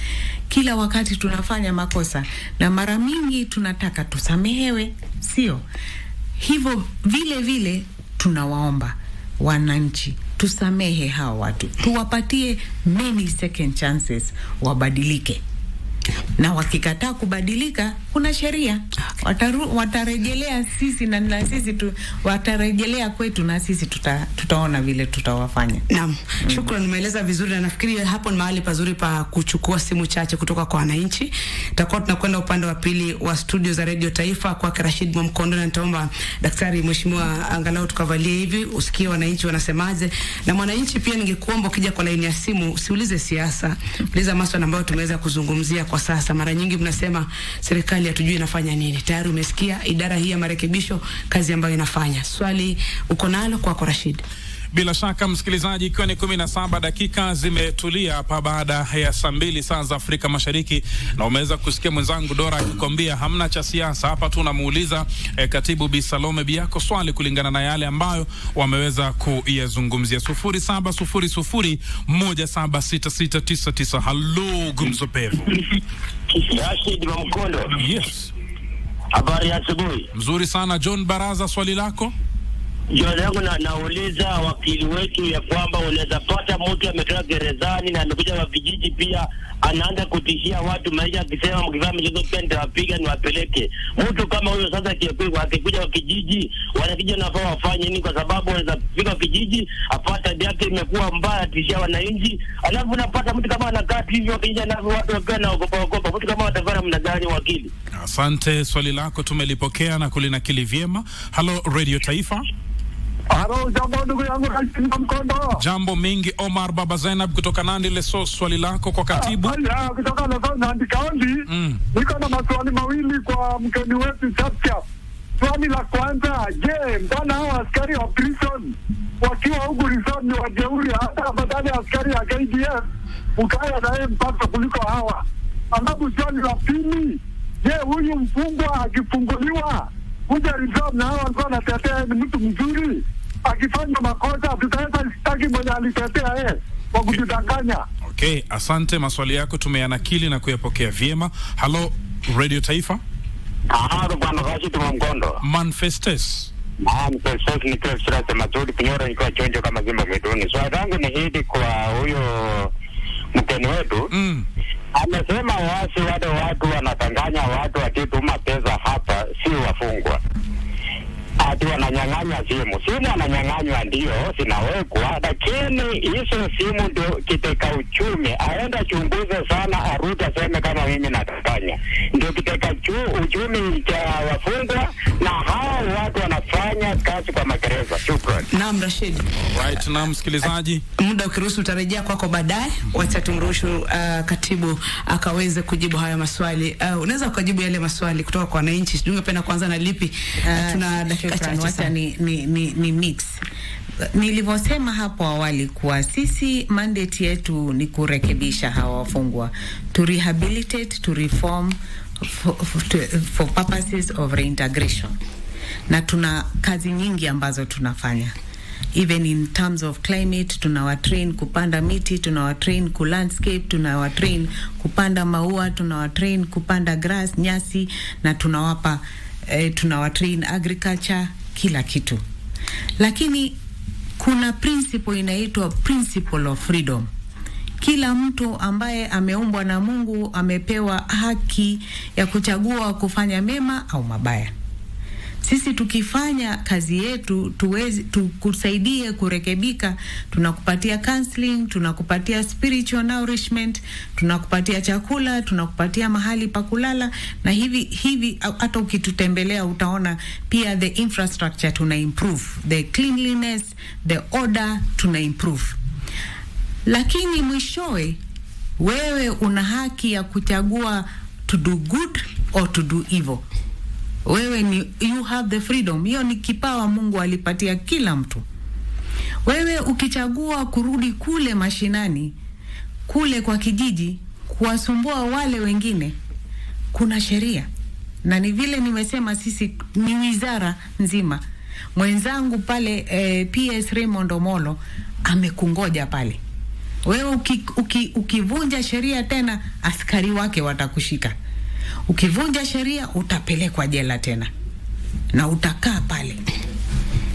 kila wakati tunafanya makosa, na mara mingi tunataka tusamehewe, sio hivyo? Vile tunawaomba wananchi, tusamehe hawa watu, tuwapatie many second chances wabadilike. Na wakikataa kubadilika, kuna sheria. Watarejelea sisi na sisi watarejelea kwetu, na sisi tutaona vile tutawafanya. Naam, shukrani, umeeleza vizuri, na nafikiri hapo ni mahali pazuri pa kuchukua simu chache kutoka kwa wananchi. Tutakuwa tunakwenda upande wa pili wa studio za Radio Taifa kwa Rashid Mwamkondo, na nitaomba daktari mheshimiwa angalau tukavalie hivi usikie wananchi wanasemaje. Na mwananchi pia ningekuomba ukija kwa laini ya simu usiulize siasa, uliza masuala ambayo tumeweza kuzungumzia kwa sasa. Mara nyingi mnasema serikali hatujui inafanya nini. Tayari umesikia idara hii ya marekebisho kazi ambayo inafanya. Swali uko nalo kwa Rashid? Bila shaka msikilizaji, ikiwa ni 17 dakika zimetulia hapa baada ya saa 2 saa za Afrika Mashariki, na umeweza kusikia mwenzangu Dora akikwambia hamna cha siasa hapa. Tunamuuliza Katibu Bi Salome Biako swali kulingana na yale ambayo wameweza kuyazungumzia. 0700176699. Hello Gumzo Pevu. Rashid Mkondo. Yes. Habari ya asubuhi. Mzuri sana. John Baraza, swali lako? John yangu nauliza wakili wetu ya kwamba unaweza pata mtu ametoka gerezani na amekuja wa vijiji pia anaanza kutishia watu maisha akisema mkivaa michezo pia nitawapiga niwapeleke. Mtu kama huyo sasa akikuja wa kijiji wanakija nafaa wafanye nini, kwa sababu anaweza kufika kijiji apata yake imekuwa mbaya tishia wananchi, alafu unapata mtu kama anakaa hivyo kijiji na watu wakiwa na ogopa. Mtu kama watafanya mna gani wakili? Asante, swali lako tumelipokea na kulinakili vyema. Hello Radio Taifa. Halo, jambo ndugu yangu Rashid Mkondo. Jambo mingi. Omar Baba Zainab kutoka Nandi Leso, swali lako kwa katibu. Kutoka Leso Nandi County. Niko na maswali mawili kwa mgeni wetu Chapchap. Swali la kwanza, je, mbona hao askari wa prison wakiwa huku resort ni wajeuri, hata badala ya askari ya KDF ukaya naye mpaka kuliko hawa? Alafu swali la pili, je, huyu mfungwa akifunguliwa kuja resort na hawa walikuwa wanatetea ni mtu mzuri, akifanya makosa tutaweza sitaki mwenye alitetea kwa kutudanganya. Okay, asante, maswali yako tumeyanakili na kuyapokea vyema. Hello Radio Taifa. Bwana Rashid Mkondo. Manifestes. Manifestes ni kwa sura mazuri pinyora ni kwa chonjo kama zimba vedoni. Swali langu ni hili kwa huyo mgeni wetu. Amesema wasi wale watu wanatanganya watu wakituma pesa hapa si wafungwa. Ati wananyang'anya simu wananyang'anywa ndio zinawekwa, lakini hizo simu ndio kiteka uchumi. Aenda chunguze sana, arudi aseme kama mimi natanganya. Ndio kiteka uchumi cha wafungwa, na hao watu wanafanya kazi kwa magereza. Shukrani. Naam Rashid. Right, na msikilizaji, muda ukiruhusu utarejea kwako baadaye. Wacha tumruhusu katibu akaweze kujibu haya maswali. Unaweza kujibu yale maswali kutoka kwa wananchi. Sijui ungependa kuanza na lipi? Tuna dakika chache. Wacha ni mix. Nilivyosema hapo awali kuwa sisi mandate yetu ni kurekebisha hawa wafungwa, to rehabilitate, to reform for purposes of reintegration. Na tuna kazi nyingi ambazo tunafanya. Even in terms of climate, tunawatrain kupanda miti, tunawatrain ku landscape, tunawatrain kupanda maua, tunawatrain kupanda grass, nyasi, na tunawatrain agriculture, kila kitu. Lakini kuna principle inaitwa principle of freedom. Kila mtu ambaye ameumbwa na Mungu amepewa haki ya kuchagua kufanya mema au mabaya. Sisi tukifanya kazi yetu tukusaidie kurekebika, tunakupatia counseling, tunakupatia spiritual nourishment, tunakupatia chakula, tunakupatia mahali pa kulala, na hivi hata ukitutembelea utaona pia the infrastructure tuna improve, the cleanliness, the order tuna improve. Lakini mwishowe wewe una haki ya kuchagua to do good or to do evil. You have the freedom. Hiyo ni kipawa Mungu alipatia kila mtu. Wewe ukichagua kurudi kule mashinani, kule kwa kijiji, kuwasumbua wale wengine, kuna sheria. Na ni vile nimesema sisi ni wizara nzima. Mwenzangu pale PS Raymond Omolo amekungoja pale. Wewe ukivunja sheria tena, askari wake watakushika. Ukivunja sheria utapelekwa jela tena na utakaa pale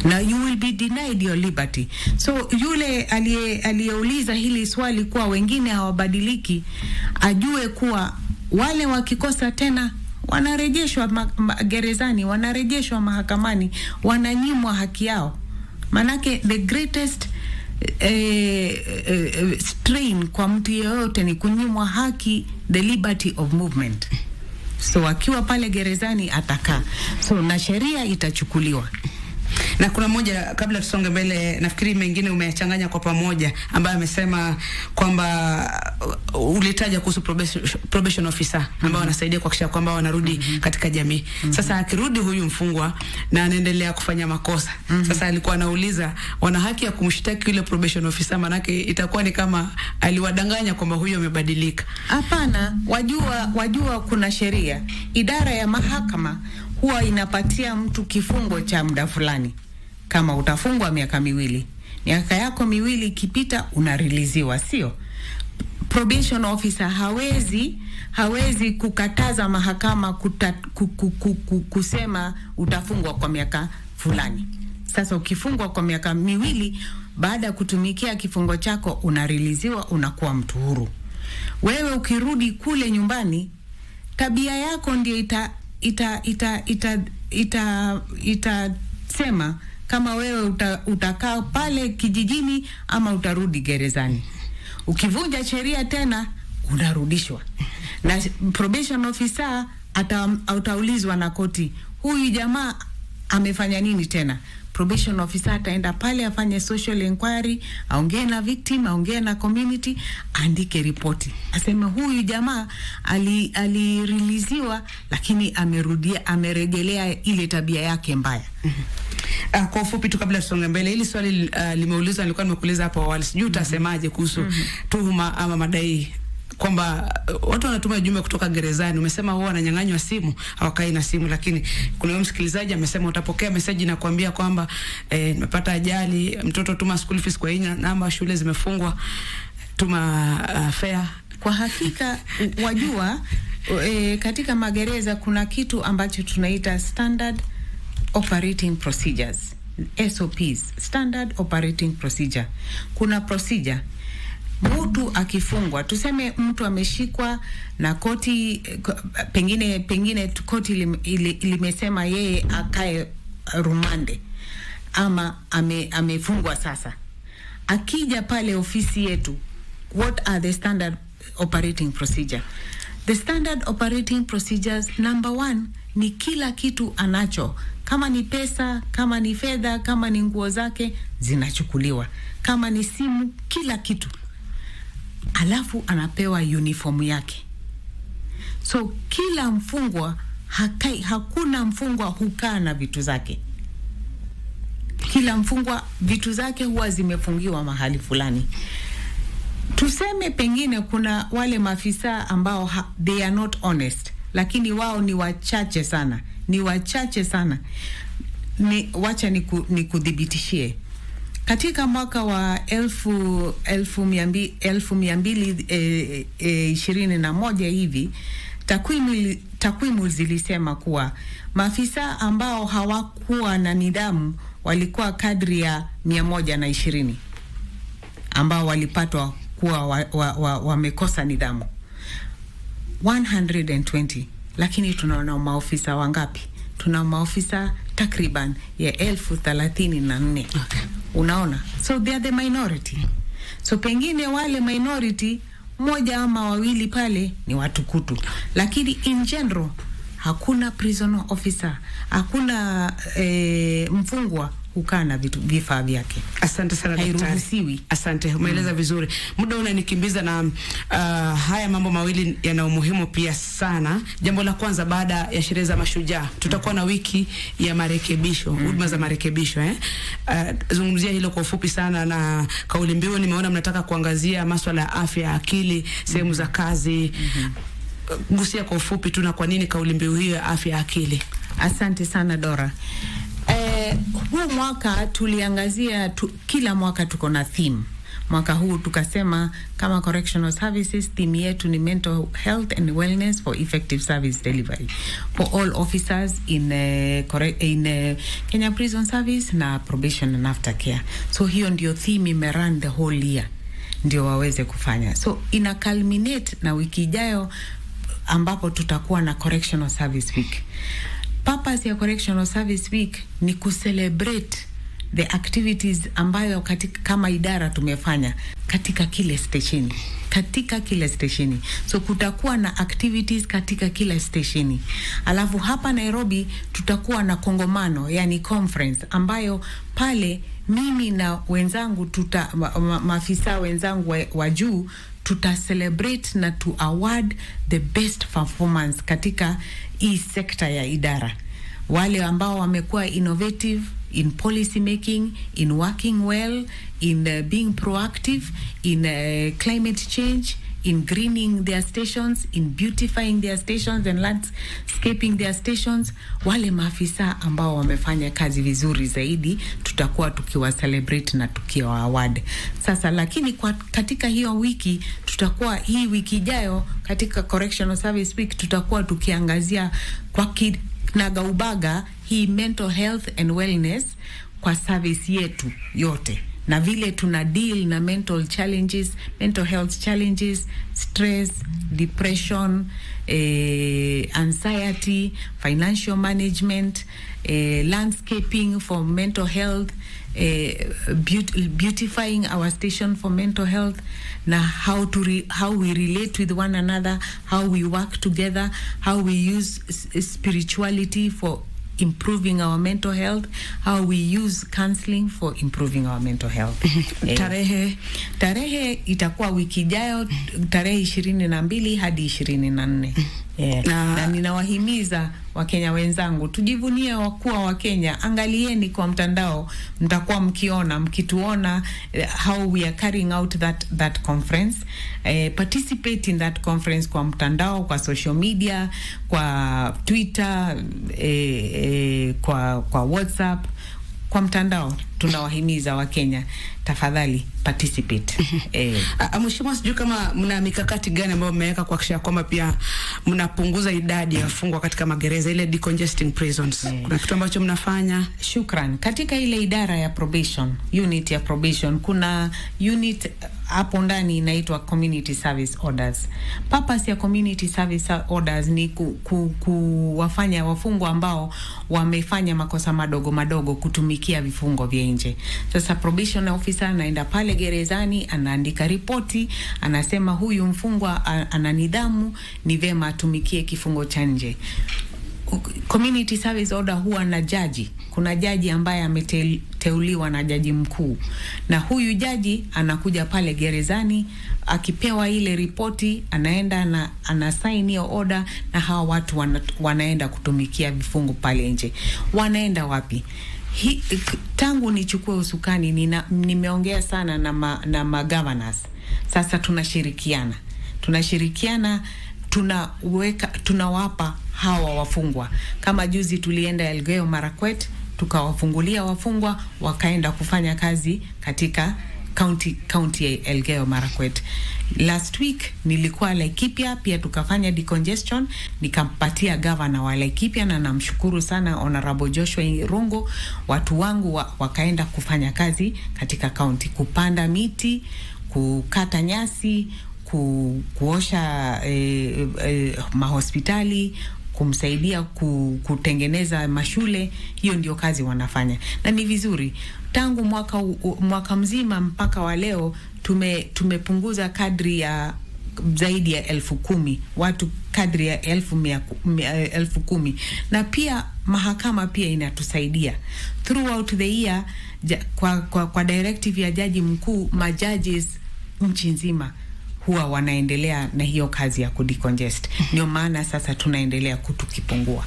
na you will be denied your liberty. So yule aliyeuliza hili swali kuwa wengine hawabadiliki, ajue kuwa wale wakikosa tena wanarejeshwa gerezani, wanarejeshwa mahakamani, wananyimwa haki yao. Manake the greatest strain kwa mtu yeyote ni kunyimwa haki, the liberty of movement. So akiwa pale gerezani atakaa. So na sheria itachukuliwa. Na kuna mmoja kabla tusonge mbele, nafikiri mengine umeyachanganya kwa pamoja, ambaye amesema kwamba ulitaja kuhusu probation officer ambao wanasaidia kuhakikisha kwamba wanarudi katika jamii. Sasa akirudi huyu mfungwa na anaendelea kufanya makosa. Sasa alikuwa anauliza wana haki ya kumshtaki yule probation officer, manake itakuwa ni kama aliwadanganya kwamba huyo amebadilika. Hapana, wajua kuna sheria. Idara ya mahakama huwa inapatia mtu kifungo cha muda fulani. Kama utafungwa miaka 2. Miaka yako 2 ikipita unareleasiwa, sio? Probation officer hawezi kukataza mahakama kusema utafungwa kwa miaka fulani. Sasa ukifungwa kwa miaka 2, baada ya kutumikia kifungo chako unareleasiwa, unakuwa mtu huru. Wewe ukirudi kule nyumbani, tabia yako ndio itasema kama wewe utakaa pale kijijini ama utarudi gerezani. Ukivunja sheria tena unarudishwa. Na probation officer ataulizwa na koti, huyu jamaa amefanya nini tena? Probation officer ataenda pale afanye social inquiry, aongee na victim, aongee na community, andike ripoti. Aseme huyu jamaa alireleasiwa lakini amerejelea ile tabia yake mbaya. Kwa ufupi tu kabla tusonge mbele, hili swali limeulizwa, nilikuwa nimekuuliza hapo awali, sijui utasemaje kuhusu tuhuma ama madai kwamba watu wanatuma jumbe kutoka gerezani. Umesema huwa wananyang'anywa simu, hawakai na simu, lakini kuna msikilizaji amesema utapokea message na kuambia kwamba nimepata ajali, mtoto tuma school fees kwa hii namba, shule zimefungwa, tuma fare. Kwa hakika wajua katika magereza kuna kitu ambacho tunaita standard operating procedures, SOPs, standard operating procedure. Kuna procedure. Mtu akifungwa, tuseme mtu ameshikwa na koti, pengine koti limesema yeye akae rumande ama amefungwa sasa. Akija pale ofisi yetu, what are the standard operating procedure? The standard operating procedures, number 1 ni kila kitu anacho. Kama ni pesa, kama ni fedha, kama ni nguo zake zinachukuliwa. Kama ni simu, kila kitu. Alafu anapewa uniform yake. So kila mfungwa hakuna mfungwa hukaa na vitu zake. Kila mfungwa vitu zake huwa zimefungiwa mahali fulani. Tuseme pengine kuna wale maafisa ambao they are not honest, lakini wao ni wachache sana. Wacha nikudhibitishie. Katika mwaka wa 1221 hivi, takwimu zilisema kuwa maafisa ambao hawakuwa na nidhamu walikuwa kadri ya 120 ambao walipatwa kuwa wamekosa nidhamu. 120. Lakini tunaona maofisa wangapi? Tuna maofisa takriban ya 34,000. Okay. Unaona? So they are the minority. So pengine wale minority moja ama wawili pale ni watukutu. Lakini in general hakuna prisoner officer, hakuna mfungwa kukaa na vifaa vyake. Asante sana daktari. Asante, umeeleza vizuri. Muda unanikimbiza na haya mambo mawili yana umuhimu pia sana. Jambo la kwanza, baada ya sherehe za mashujaa tutakuwa na wiki ya marekebisho, huduma za marekebisho. Zungumzia hilo kwa ufupi sana, na kauli mbiu nimeona mnataka kuangazia masuala ya afya ya akili, sehemu za kazi. Gusia kwa ufupi tu na kwa nini kauli mbiu hiyo ya afya ya akili. Asante sana Dora. Huu mwaka tuliangazia kila mwaka tuko na theme. Mwaka huu tukasema kama correctional services, theme yetu ni mental health and wellness for effective service delivery for all officers in Kenya Prison Service na probation and aftercare. So hiyo ndio theme imerun the whole year, ndio waweze kufanya. So ina culminate na wiki ijayo ambapo tutakuwa na correctional service week. Purpose ya correctional service week ni kucelebrate the activities ambayo kama idara tumefanya katika kile stesheni. So kutakuwa na activities katika kila stesheni. Alafu hapa Nairobi tutakuwa na kongomano, yani conference, ambayo pale mimi na wenzangu maafisa wenzangu wa juu celebrate na to award the best performance katika hii sekta ya idara. Wale ambao wamekuwa innovative in policy making, in working well, in being proactive, in climate change, in greening their stations, in beautifying their stations and landscaping their stations. Wale maafisa ambao wamefanya kazi vizuri zaidi tutakuwa tukiwa celebrate na tukiwa award. Sasa lakini katika hiyo wiki tutakuwa hii wiki ijayo katika Correctional Service Week tutakuwa tukiangazia kwa kinagaubaga hii mental health and wellness kwa service yetu yote, na vile tuna deal na mental health challenges, stress, depression, anxiety, financial management, landscaping for mental health, beautifying our station for mental health, na how we relate with one another, how we work together, how we use spirituality for improving our mental health, how we use counseling for improving our mental health. Tarehe itakuwa wiki ijayo, tarehe 22 hadi 24. Na ninawahimiza Wakenya wenzangu tujivunie kuwa Wakenya. Angalieni kwa mtandao, mtakuwa mkituona how we are carrying out that conference. Participate in that conference kwa mtandao, kwa social media, kwa Twitter, kwa WhatsApp, kwa mtandao. Tunawahimiza Wakenya, tafadhali participate. Mheshimiwa, sijui kama mna mikakati gani ambayo mmeweka kuhakikisha kwamba pia mnapunguza idadi ya wafungwa katika magereza, ile decongesting prisons. Kuna kitu ambacho mnafanya? Shukran. Katika ile idara ya probation, unit ya probation, kuna unit hapo ndani inaitwa community service orders. Purpose ya community service orders ni kuwafanya wafungwa ambao wamefanya makosa madogo kutumikia vifungo vya nje. Sasa probation officer anaenda pale gerezani, anaandika ripoti, anasema huyu mfungwa ana nidhamu, ni vema atumikie kifungo cha nje. Community service order huwa na jaji. Kuna jaji ambaye ameteuliwa na jaji mkuu, na huyu jaji anakuja pale gerezani, akipewa ile ripoti anaenda na anasign hiyo order, na hawa watu wanaenda kutumikia vifungo pale nje. Wanaenda wapi? Tangu nichukue usukani nimeongea sana na governors. Sasa tunashirikiana, tunawapa hawa wafungwa. Kama juzi tulienda Elgeyo Marakwet, tukawafungulia wafungwa wakaenda kufanya kazi katika county ya Elgeyo Marakwet. Last week nilikuwa Laikipia, pia tukafanya decongestion, nikampatia governor wa Laikipia, na namshukuru sana Honorable Joshua Irungu. Watu wangu wakaenda kufanya kazi katika county, kupanda miti, kukata nyasi, kuosha mahospitali, kumsaidia kutengeneza mashule. Hiyo ndio kazi wanafanya, na ni vizuri. Tangu mwaka mzima mpaka wa leo tumepunguza kadri ya zaidi ya 10,000 watu, kadri ya 10,000, na pia mahakama pia inatusaidia throughout the year. Kwa directive ya jaji mkuu, majudges nchi nzima huwa wanaendelea na hiyo kazi ya kudecongest. Ndio maana sasa tunaendelea tukipungua.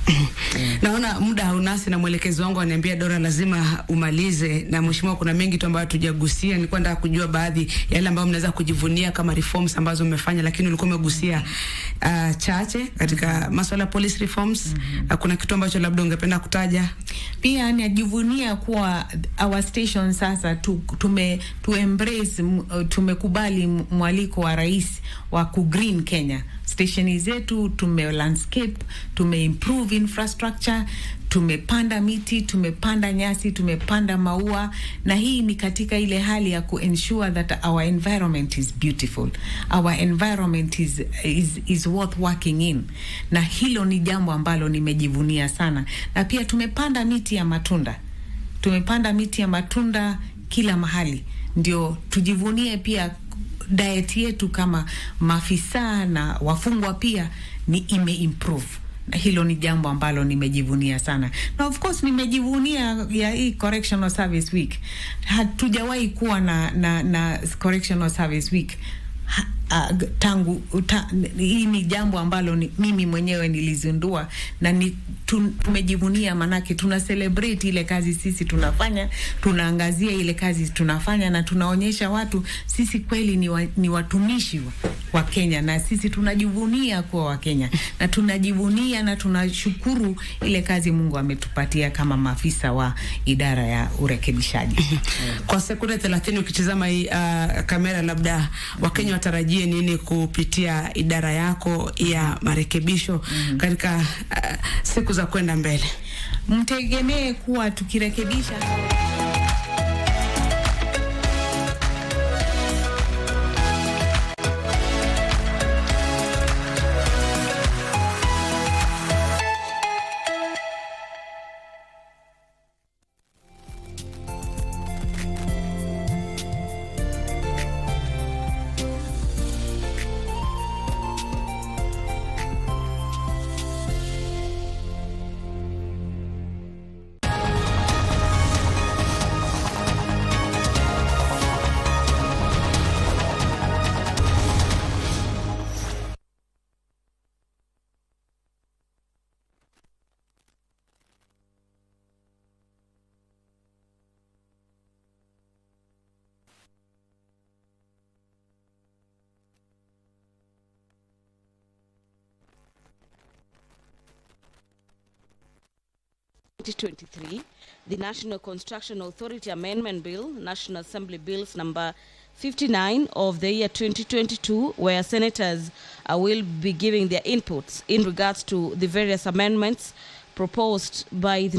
Naona muda haunasi, na mwelekezo wangu ananiambia Dora lazima umalize, na mheshimiwa kuna mengi tu ambayo tujagusia. Nilikuwa nataka kujua baadhi ya yale ambayo mnaweza kujivunia kama reforms ambazo mmefanya, lakini ulikuwa umegusia chache katika masuala ya police reforms. Kuna kitu ambacho labda ungependa kutaja? Pia najivunia kuwa our station sasa embrace, tumekubali mwaliko wa rais wa green Kenya. Stationi zetu landscape, improve infrastructure, tumepanda miti, tumepanda nyasi, tumepanda maua, na hii ni katika ile hali ya ensure that our environment is beautiful, our environment is worth working in, na hilo ni jambo ambalo nimejivunia sana. Na pia tumepanda miti ya matunda. tumepanda miti ya matunda kila mahali, ndio tujivunie pia diet yetu kama maafisa na wafungwa pia ni ime-improve. Na hilo ni jambo ambalo nimejivunia sana. Na of course nimejivunia ya hii Correctional Service Week. Hatujawahi kuwa na Correctional Service Week hii ni jambo ambalo mimi mwenyewe nilizindua na tumejivunia, manake tuna celebrate ile kazi sisi tunafanya, tunaangazia ile kazi tunafanya na tunaonyesha watu sisi kweli ni watumishi wa Kenya, na sisi tunajivunia kuwa wa Kenya, na tunajivunia na tunashukuru ile kazi Mungu ametupatia kama maafisa wa idara ya urekebishaji. Kwa sekunde 30 ukitazama hii kamera, labda Wakenya watarajie nini kupitia idara yako ya marekebisho katika siku za kwenda mbele? Mtegemee kuwa tukirekebisha the National Construction Authority Amendment Bill, National Assembly Bills number 59 of the year 2022, where senators will be giving their inputs in regards to the various amendments proposed by the